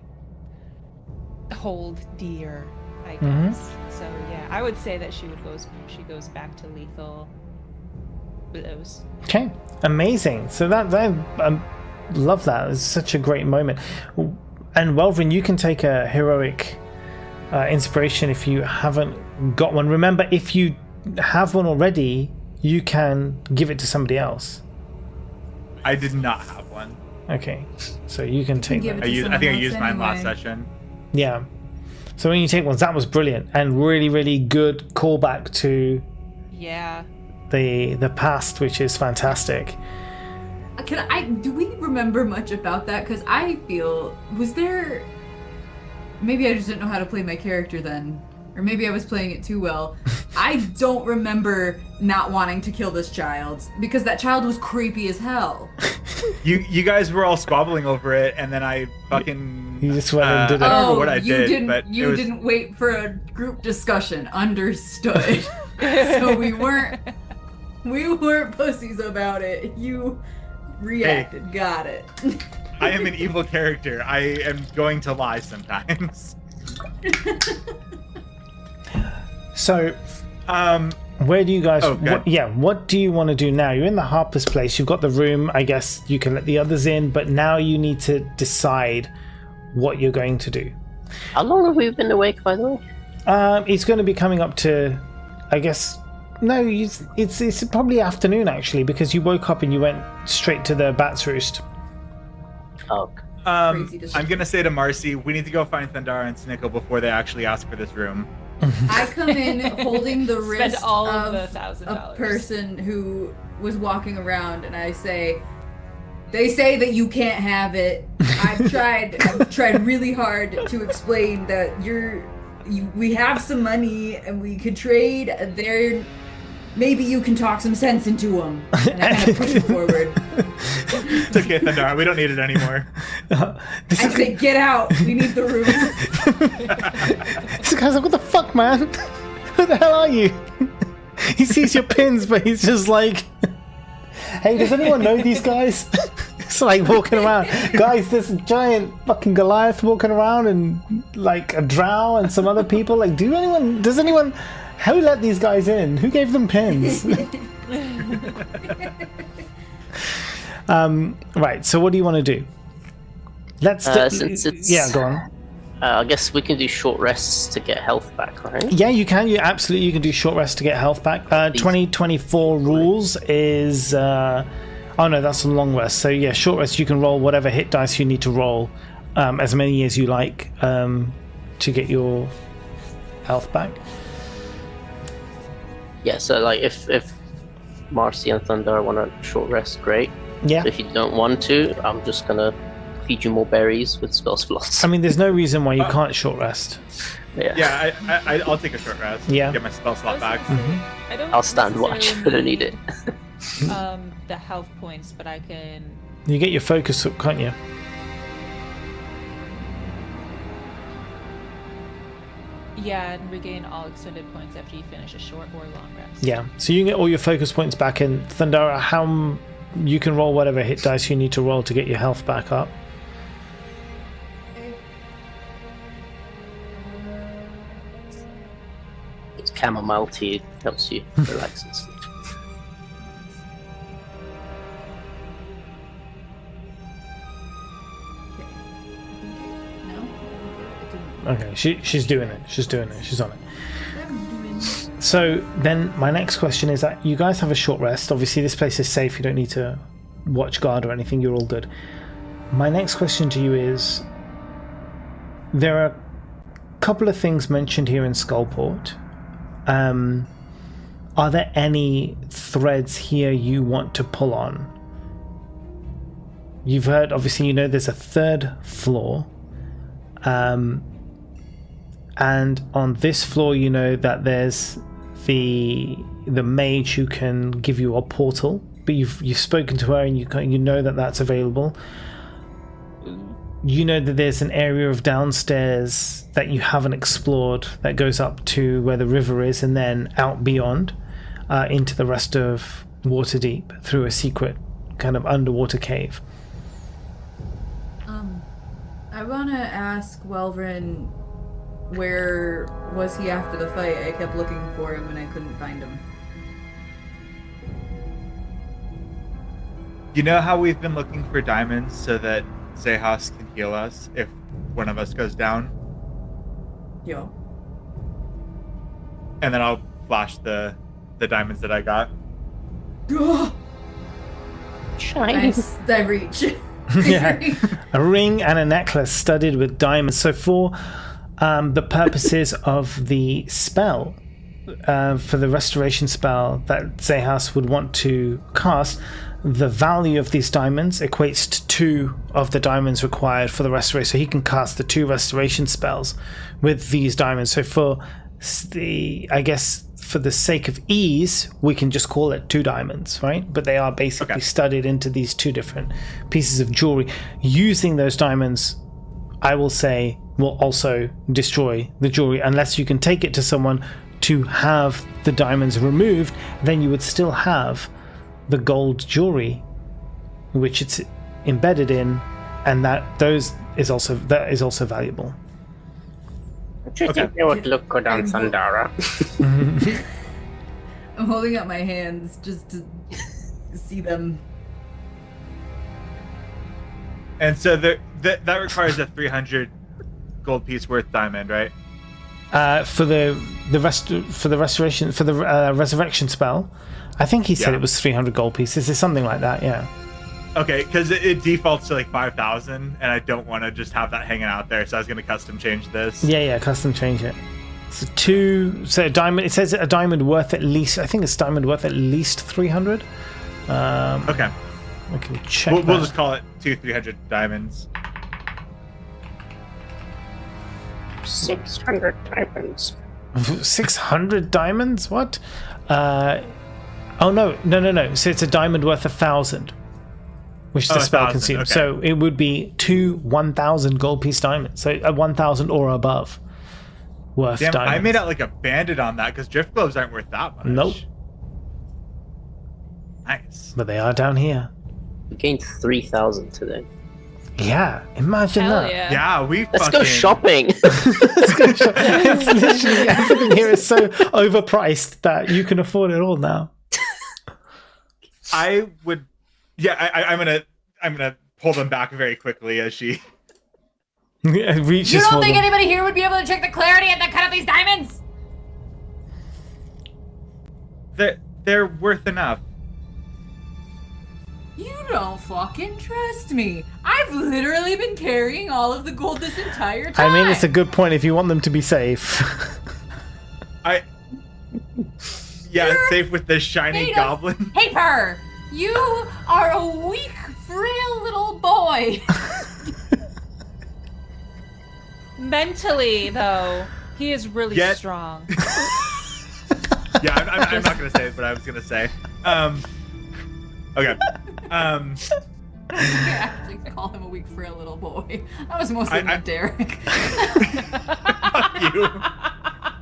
hold dear, I guess. So yeah, I would say that she goes back to lethal blows. Okay, amazing. So that I love that. It's such a great moment. And Welvrin, you can take a heroic inspiration if you haven't got one. Remember, if you have one already, you can give it to somebody else. I did not have one. Okay, so you can take that. I think I used mine last session. Yeah. So when you take ones, that was brilliant and really, really good callback to the past, which is fantastic. Do we remember much about that? Because I feel, was there, maybe I just didn't know how to play my character then, or maybe I was playing it too well. I don't remember not wanting to kill this child, because that child was creepy as hell. You guys were all squabbling over it, and then I fucking... You just went and did it. I don't remember what I did, but you didn't wait for a group discussion. Understood. So we weren't pussies about it. You reacted. Hey, got it. I am an evil character. I am going to lie sometimes. So, where do you guys? What do you want to do now? You're in the Harper's place. You've got the room. I guess you can let the others in, but now you need to decide what you're going to do. How long have we been awake, by the way? It's going to be coming up to, I guess. No, it's probably afternoon actually, because you woke up and you went straight to the Bat's Roost. Oh. I'm gonna say to Marcy, we need to go find Thundara and Snickle before they actually ask for this room. I come in holding the wrist all of the $1,000. a person who was walking around, and I say, "They say that you can't have it. I've tried really hard to explain that we have some money and we could trade. Maybe you can talk some sense into them." And I kind of push it forward. It's okay, Thundara. We don't need it anymore. I say, "Get out. We need the room." This guy's like, "What the fuck, man? Who the hell are you?" He sees your pins, but he's just like, Hey, does anyone know these guys? It's like walking around. Guys, there's a giant fucking Goliath walking around and like a drow and some other people. Like, does anyone, who let these guys in? Who gave them pins? Right, so what do you want to do? Let's since it's- yeah, go on. I guess we can do short rests to get health back, right? Yeah, you can. You absolutely, you can do short rest to get health back. 2024 rules is oh no, that's a long rest. So yeah, short rest, you can roll whatever hit dice you need to roll, as many as you like, to get your health back. Yeah, so like if Marcy and Thunder want a short rest, great. Yeah. If you don't want to, I'm just gonna feed you more berries with spell slots. I mean, there's no reason why you can't short rest. Yeah. I'll take a short rest. Yeah. Get my spell slot back. I don't I'll stand watch. I necessarily don't need it. the health points, but I can. You get your focus up, can't you? Yeah, and regain all extended points after you finish a short or long rest. Yeah. So you can get all your focus points back in. Thundara, you can roll whatever hit dice you need to roll to get your health back up. It's chamomile tea, helps you relax and sleep. Okay, she's doing it. She's doing it. She's on it. So then my next question is that you guys have a short rest. Obviously this place is safe. You don't need to watch guard or anything. You're all good. My next question to you is, there are a couple of things mentioned here in Skullport. Are there any threads here you want to pull on? You've heard, obviously, you know there's a third floor. And on this floor, you know that there's the mage who can give you a portal, but you've spoken to her and you know that that's available. You know that there's an area of downstairs that you haven't explored that goes up to where the river is and then out beyond into the rest of Waterdeep through a secret kind of underwater cave. I want to ask Welvrin, where was he after the fight? I kept looking for him and I couldn't find him. You know how we've been looking for diamonds so that Zehas can heal us if one of us goes down? Yo. And then I'll flash the diamonds that I got. Shiny. I reach. Yeah, a ring and a necklace studded with diamonds. So for the purposes of the spell, for the restoration spell that Zehas would want to cast, the value of these diamonds equates to 2 of the diamonds required for the restoration. So he can cast the 2 restoration spells with these diamonds. So for I guess for the sake of ease, we can just call it 2 diamonds, right? But they are basically studded into these 2 different pieces of jewelry. Using those diamonds, I will say, will also destroy the jewelry. Unless you can take it to someone to have the diamonds removed, then you would still have the gold jewelry which it's embedded in, and that is also valuable. Do you think they would look good on Sandara? I'm holding up my hands just to see them. And so that requires a 300 gold piece worth diamond, right? For the resurrection spell, I think he said it was 300 gold pieces. It's something like that, yeah. Okay, because it defaults to like 5,000, and I don't want to just have that hanging out there, so I was going to custom change this. Yeah, custom change it. So a diamond. It says a diamond worth at least. I think it's diamond worth at least 300. Okay. I can check. We'll just call it 300 diamonds. 600 diamonds. 600 diamonds? What? Oh no. So it's a diamond worth 1,000. Which the spell 1,000, consumes. okay. So it would be 2 1,000 gold piece diamonds. So 1,000 or above worth Damn, diamonds. I made out like a bandit on that because drift gloves aren't worth that much. Nope. Nice. But they are down here. We gained 3,000 today. Yeah, imagine Hell that. yeah. Yeah, we Let's fucking... go shopping. It's literally everything here is so overpriced that you can afford it all now. I would... Yeah, I'm gonna pull them back very quickly as she... Reaches You for don't think them. anybody here would be able to check the clarity and the cut of these diamonds? They're worth enough. You don't fucking trust me. I've literally been carrying all of the gold this entire time. I mean, it's a good point if you want them to be safe. Yeah, safe with this shiny made of goblin. Paper! You are a weak, frail little boy. Mentally, though, he is really Yet- strong. Yeah, I'm not gonna say what I was gonna say. Okay. You can't actually call him a weak, frail little boy. That was mostly meant Derek. Fuck you.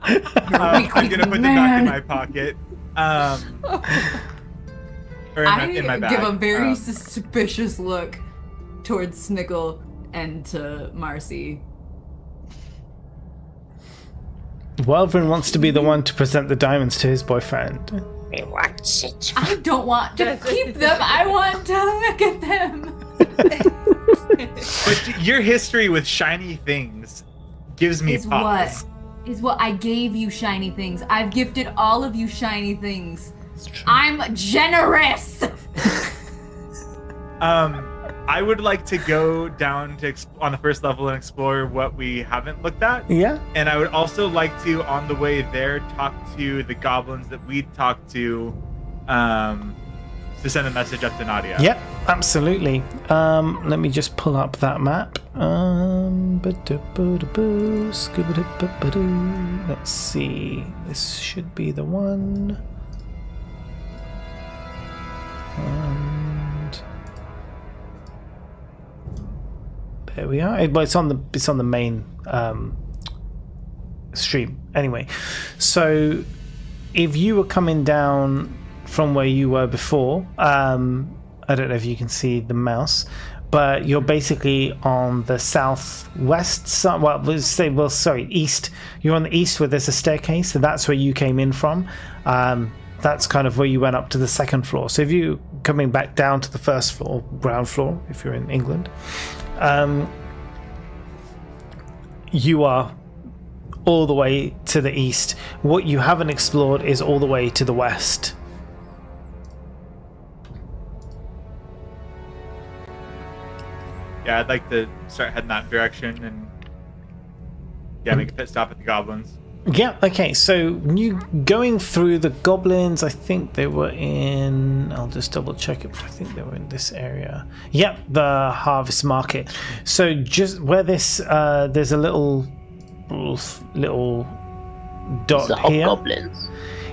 I'm gonna put them back in my pocket. Or in my bag. Give a very suspicious look towards Snickle and to Marcy. Welvin wants to be the one to present the diamonds to his boyfriend. He wants it. I don't want to keep them. I want to look at them. But your history with shiny things gives me pause. Is what I gave you shiny things. I've gifted all of you shiny things. I'm generous. I would like to go down to on the first level and explore what we haven't looked at. Yeah? And I would also like to, on the way there, talk to the goblins that we talked to send a message up to Nadia. Yep, absolutely. Let me just pull up that map. Let's see. This should be the one. And there we are. Well, it's on the main stream. Anyway, so if you were coming down from where you were before, I don't know if you can see the mouse, but you're basically on the southwest side. East. You're on the east where there's a staircase, so that's where you came in from. That's kind of where you went up to the second floor. So if you're coming back down to the first floor, ground floor, if you're in England, you are all the way to the east. What you haven't explored is all the way to the west. Yeah, I'd like to start heading that direction and make a pit stop at the goblins. Yeah, okay, so you going through the goblins, I think they were in, I'll just double check it, but I think they were in this area. Yep, the harvest market. So just where this, there's a little dot The here. hobgoblins.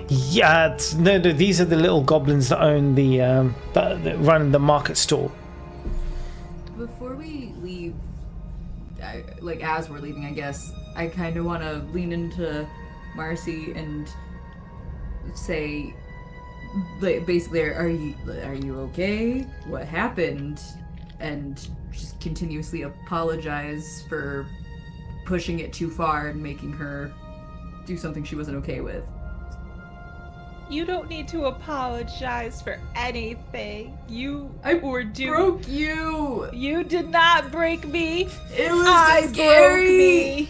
Yeah, no, these are the little goblins that own that run the market stall. Before we leave, as we're leaving, I guess, I kind of want to lean into Marcy and say, basically, are you okay? What happened? And just continuously apologize for pushing it too far and making her do something she wasn't okay with. You don't need to apologize for anything. I broke you. You did not break me. It was I so scary. broke me.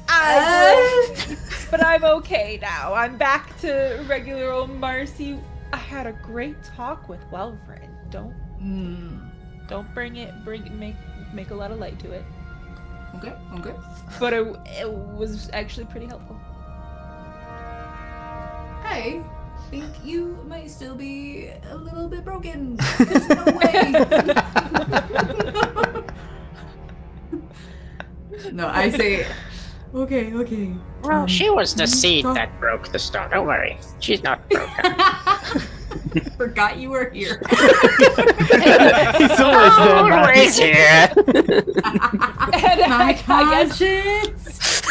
I broke. But I'm okay now. I'm back to regular old Marcy. I had a great talk with Welvin. Don't make a lot of light to it. Okay. But it was actually pretty helpful. I think you might still be a little bit broken. There's no way. No, I say, okay. Well, she was the seed that broke the stone. Don't worry. She's not broken. Forgot you were here. He's always there, man. Always here. And My I guess conscience.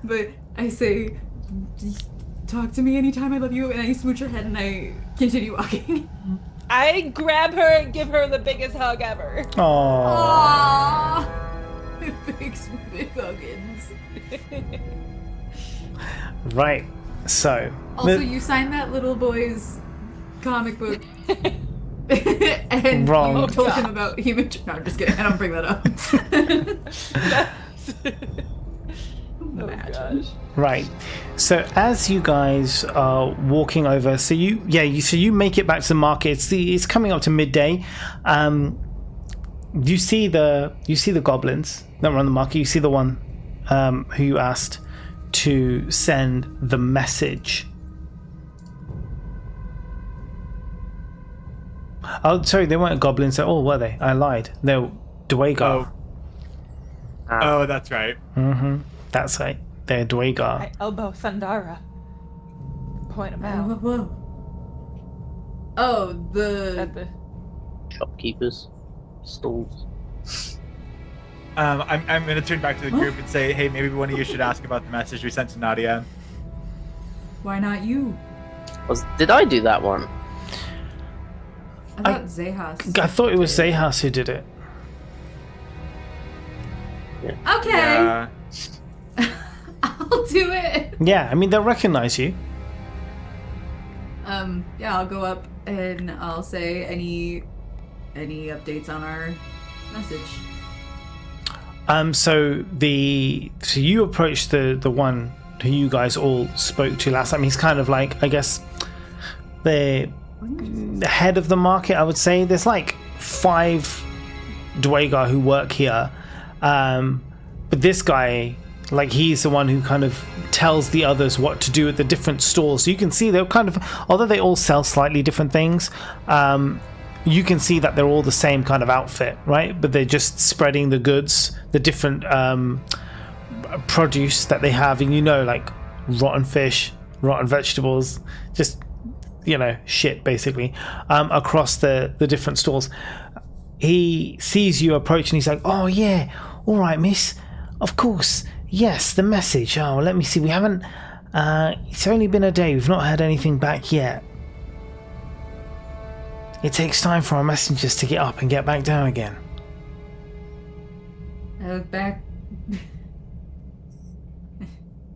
But I say, talk to me anytime, I love you. And I smooch her head and I continue walking. I grab her and give her the biggest hug ever. Oh. Aww. Big huggins. Right. So. Also, you signed that little boy's comic book. And Wrong. you told him about human. No, I'm just kidding. I don't bring that up. Imagine. Right. So as you guys are walking over, so you make it back to the market. It's coming up to midday. You see the goblins that run the market. You see the one who you asked to send the message. Oh, sorry, they weren't goblins at all, were they? I lied. They're Dwagar. Oh, that's right. Mm-hmm. That's right. They're Dwagar. I elbow Thundara. Point him Whoa, out. whoa. Oh, At the Shopkeepers, stalls. I'm gonna turn back to the group and say, hey, maybe one of you should ask about the message we sent to Nadia. Why not you? Did I do that one? I thought Zehas. I thought it was Zehas who did it. Okay. Yeah. I'll do it. Yeah, I mean, they'll recognize you. Yeah, I'll go up and I'll say any updates on our message. So you approached the one who you guys all spoke to last time. He's kind of like, I guess, the head of the market, I would say. There's like 5 Dwagar who work here. But this guy, like, he's the one who kind of tells the others what to do at the different stores. So you can see they're kind of, although they all sell slightly different things, you can see that they're all the same kind of outfit, right? But they're just spreading the goods, the different produce that they have, and like rotten fish, rotten vegetables, just shit basically, across the different stores. He sees you approach and he's like, "Oh yeah, all right, miss. Of course, yes, the message. Oh, let me see. We haven't. It's only been a day. We've not heard anything back yet. It takes time for our messengers to get up and get back down again." I look back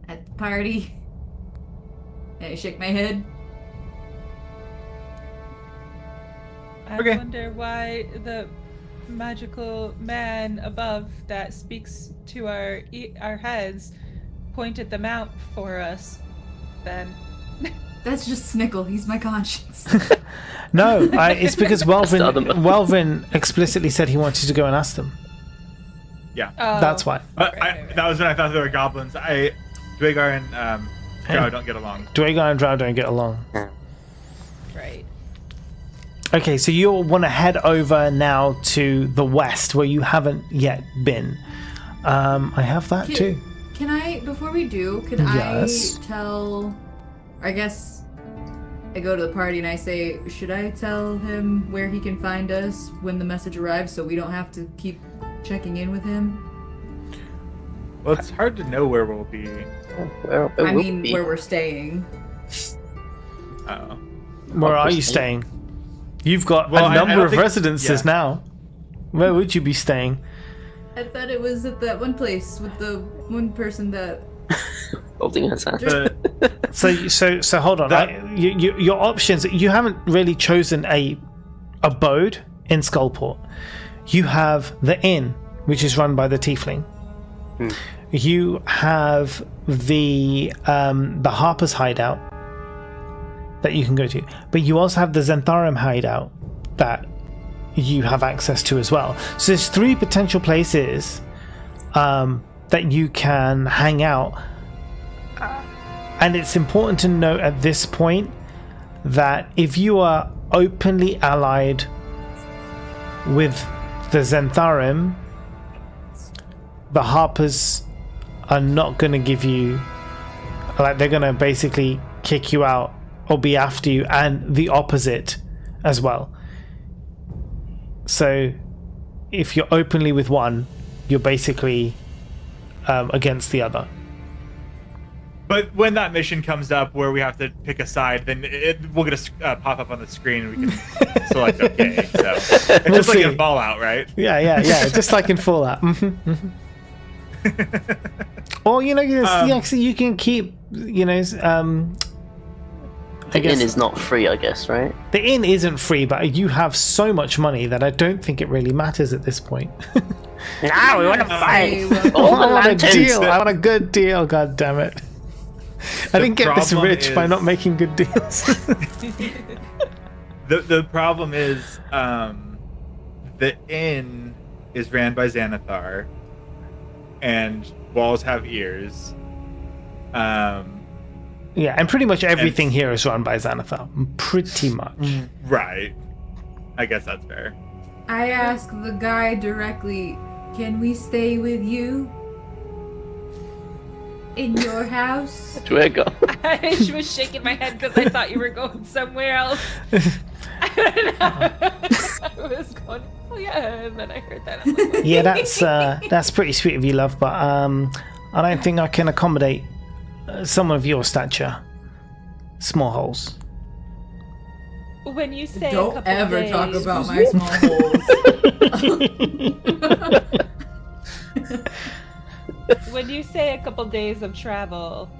at the party and I shake my head. I Okay. wonder why the magical man above that speaks to our heads pointed them out for us then. That's just Snickle. He's my conscience. No, it's because the other Welvin explicitly said he wanted to go and ask them. Yeah. Oh, That's why. right. That was when I thought they were goblins. Dwagar and Drow don't get along. Dwagar and Drow don't get along. Right. Okay, so you'll want to head over now to the west where you haven't yet been. I have that too. Can I, before we do, Yes. I tell, I guess I go to the party and I say, should I tell him where he can find us when the message arrives so we don't have to keep checking in with him? Well, it's hard to know where we'll be. Where Where we're staying. Uh-oh. Where are you staying? You've got Well, a I number don't of think- residences yeah. now. Where would you be staying? I thought it was at that one place with the one person that... holding his hand. The, So hold on. That- Your options. You haven't really chosen a abode in Skullport. You have the inn, which is run by the Tiefling. You have the Harper's hideout that you can go to, but you also have the Zentharum hideout that you have access to as well. So there's 3 potential places that you can hang out. And it's important to note at this point that if you are openly allied with the Zentharum, the Harpers are not going to give you, like, they're going to basically kick you out or be after you, and the opposite as well. So if you're openly with one, you're basically against the other. But when that mission comes up where we have to pick a side, then we'll get a pop up on the screen and we can select OK. So it's We'll just like see. in Fallout, right? Yeah. Just like in Fallout. Or actually, you can keep. The inn is not free, I guess, right? The inn isn't free, but you have so much money that I don't think it really matters at this point. Now we want to buy Say, all the I want a lanterns. deal. I want a good deal. God damn it! I didn't get this problem rich by is- not making good deals. The problem is the inn is ran by Xanathar, and walls have ears. Yeah, and pretty much everything here is run by Xanathar. Pretty much. Right. I guess that's fair. I asked the guy directly, can we stay with you? In your house? That's where I go. I was shaking my head because I thought you were going somewhere else. I don't know. I was going, oh yeah, and then I heard that. I'm like, Yeah, that's pretty sweet of you, love. But I don't think I can accommodate someone of your stature. Small holes. when you say a Don't couple ever days, talk about my small holes. When you say a couple days of travel,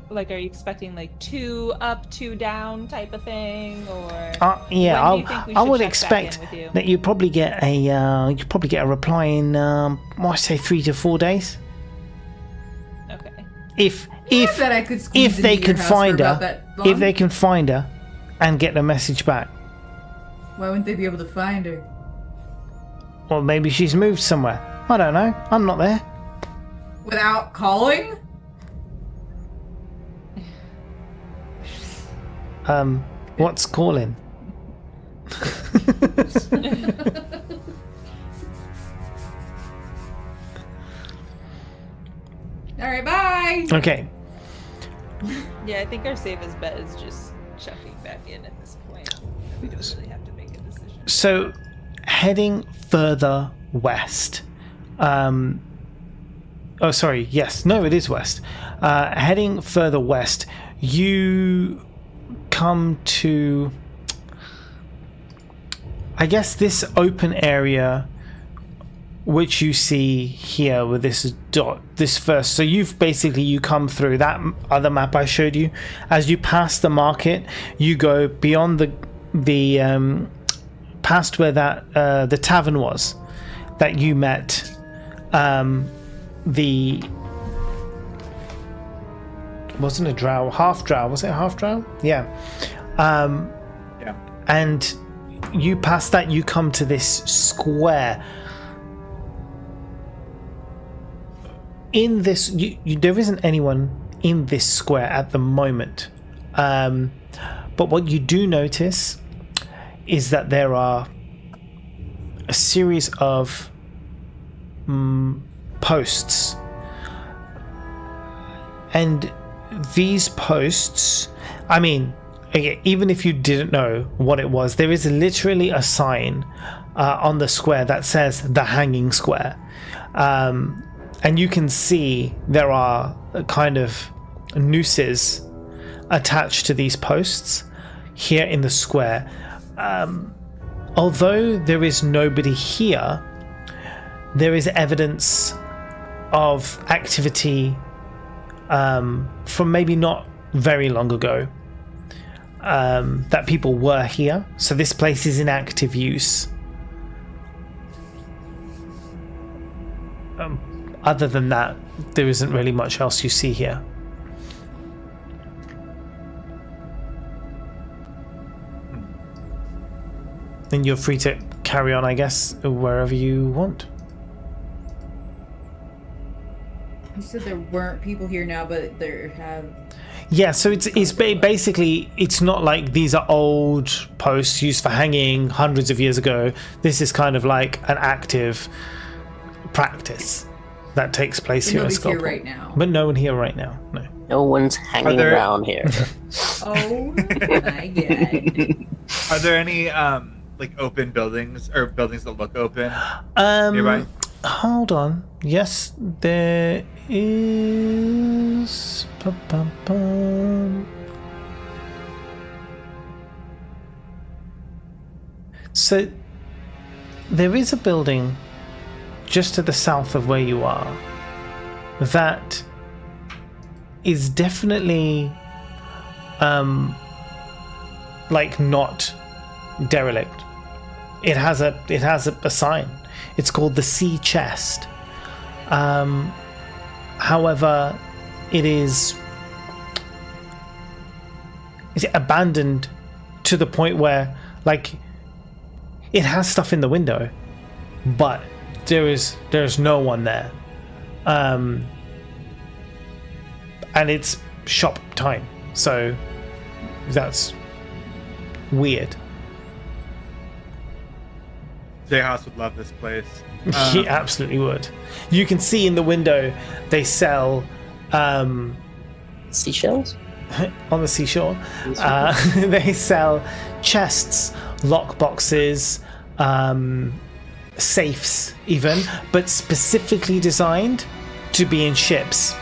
like, are you expecting like 2 up, 2 down type of thing, or? Yeah, when do you think we I should would check expect back in with you? that you'd probably get a reply in I say 3 to 4 days. Okay. If I bet I could squeeze if they into your could house for find about her, that if long. they can find her and get the message back. Why wouldn't they be able to find her? Or maybe she's moved somewhere. I don't know. I'm not there. Without calling? What's calling? Alright, bye! Okay. Yeah, I think our safest bet is just checking back in at this point. We don't really have to make a decision. So, heading further west. Oh, sorry. Yes. No, it is west. Heading further west, you come to, I guess, this open area, which you see here with this dot, this first. So you come through that other map I showed you. As you pass the market, you go beyond the past where that the tavern was that you met. The wasn't a drow, half drow. Was it a half drow? Yeah. Yeah. And you pass that, you come to this square. In this, there isn't anyone in this square at the moment. But what you do notice is that there are a series of posts. And these posts, I mean, even if you didn't know what it was, there is literally a sign on the square that says the Hanging Square. And you can see there are kind of nooses attached to these posts here in the square. Although there is nobody here, there is evidence of activity from maybe not very long ago, that people were here. So this place is in active use. Other than that, there isn't really much else you see here. And you're free to carry on, I guess, wherever you want. You said there weren't people here now, but there have. Yeah, so basically, it's not like these are old posts used for hanging hundreds of years ago. This is kind of like an active practice that takes place But here at nobody's here Skullport. right now. But no one here right now, no. No one's hanging there- around here. Oh my god. Are there any like open buildings or buildings that look open Um, nearby? Hold on. Yes, there is. So there is a building just to the south of where you are that is definitely like not derelict. It has a sign. It's called the Sea Chest. However, it's abandoned to the point where, like, it has stuff in the window, but there's no one there. And it's shop time, so that's weird. J-House would love this place. He absolutely would. You can see in the window they sell Seashells? on the seashore. They sell chests, lock boxes, safes even, but specifically designed to be in ships.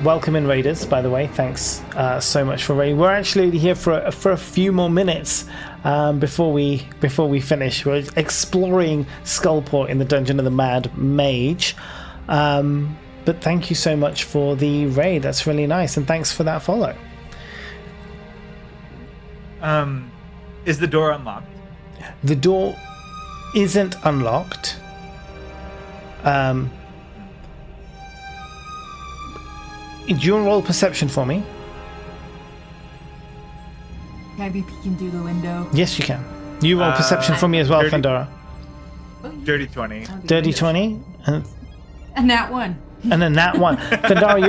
Welcome in, Raiders, by the way. Thanks so much for raiding. We're actually here for a few more minutes before we finish. We're exploring Skullport in the Dungeon of the Mad Mage. But thank you so much for the raid. That's really nice, and thanks for that follow. Is the door unlocked? The door isn't unlocked. Do you want to roll perception for me? Can I be peeking through the window? Yes, you can. You roll perception for me as well, dirty- Fandora. Dirty 20. Dirty 20, And that one. and then that one. Fandora,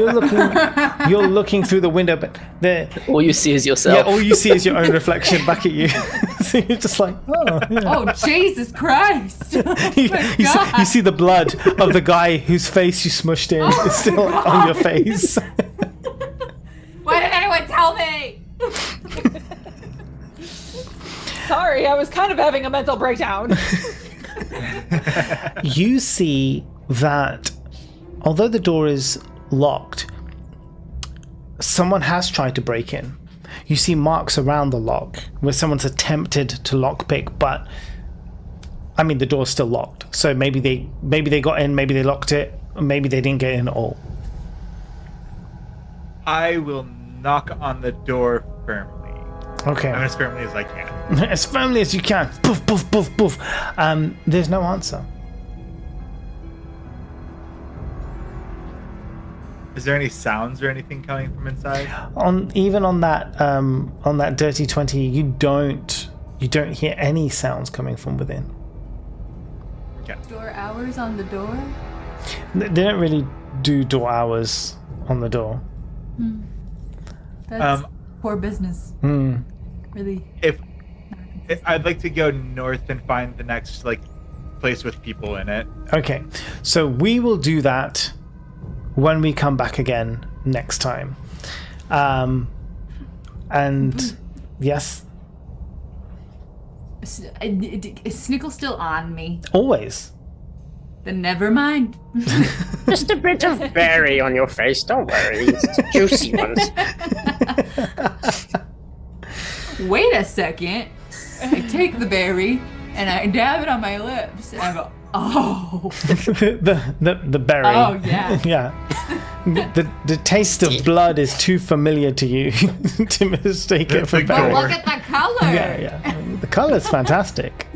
you're looking through the window, but All you see is yourself. yeah, all you see is your own reflection back at you. So you're just like, oh, yeah. Oh, Jesus Christ. Oh, You, my you God. see, you see the blood of the guy whose face you smushed in is still on your face. Why didn't anyone tell me? Sorry, I was kind of having a mental breakdown. You see that although the door is locked, someone has tried to break in. You see marks around the lock where someone's attempted to lockpick, but I mean the door's still locked. So maybe they got in, maybe they locked it, or maybe they didn't get in at all. I will knock on the door firmly. Okay. As firmly as I can. As firmly as you can. Poof, poof, poof, poof. There's no answer. Is there any sounds or anything coming from inside? On that dirty 20, you don't hear any sounds coming from within. Okay. Door hours on the door? They don't really do door hours on the door. That's poor business. Really. If I'd like to go north and find the next place with people in it. Okay, so we will do that when we come back again next time. And yes, Is Snickle still on me? always. Then never mind. Just a bit of berry on your face, don't worry. It's juicy ones. Wait a second. I take the berry and I dab it on my lips and I go, oh. the berry. Oh, yeah. Yeah. The taste of blood is too familiar to you to mistake it for The berry. But look at the color. Yeah. The color's fantastic.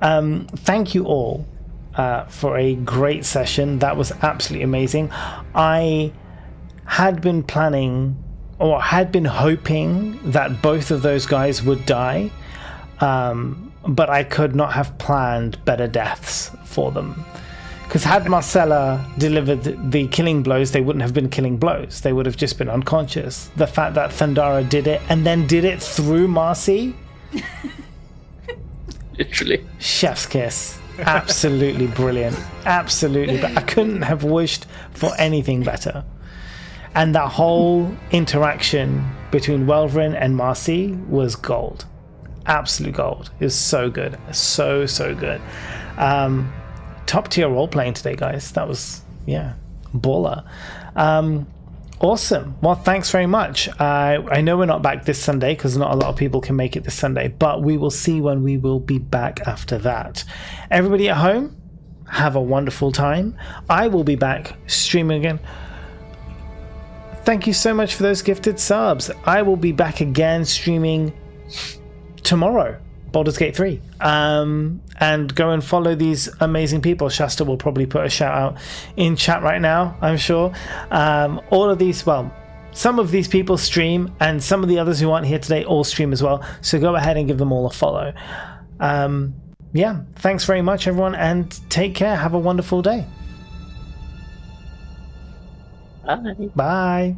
Thank you all for a great session. That was absolutely amazing. I had been planning or had been hoping that both of those guys would die, but I could not have planned better deaths for them. Because had Marcella delivered the killing blows, they wouldn't have been killing blows. They would have just been unconscious. The fact that Thundara did it and then did it through Marcy, Literally. chef's kiss. Absolutely brilliant. Absolutely. But I couldn't have wished for anything better. And that whole interaction between Welvrin and Marcy was gold. Absolute gold. It was so good. So good. Top tier role playing today, guys. That was, baller. Awesome. Well, thanks very much. I know we're not back this Sunday because not a lot of people can make it this Sunday, but we will see when we will be back after that. Everybody at home, have a wonderful time. I will be back streaming again. Thank you so much for those gifted subs. I will be back again streaming tomorrow, Baldur's Gate 3. And go and follow these amazing people. Shasta will probably put a shout out in chat right now, I'm sure. All of these, well, some of these people stream, and some of the others who aren't here today all stream as well. So go ahead and give them all a follow. Thanks very much, everyone, and take care. Have a wonderful day. Bye. Bye.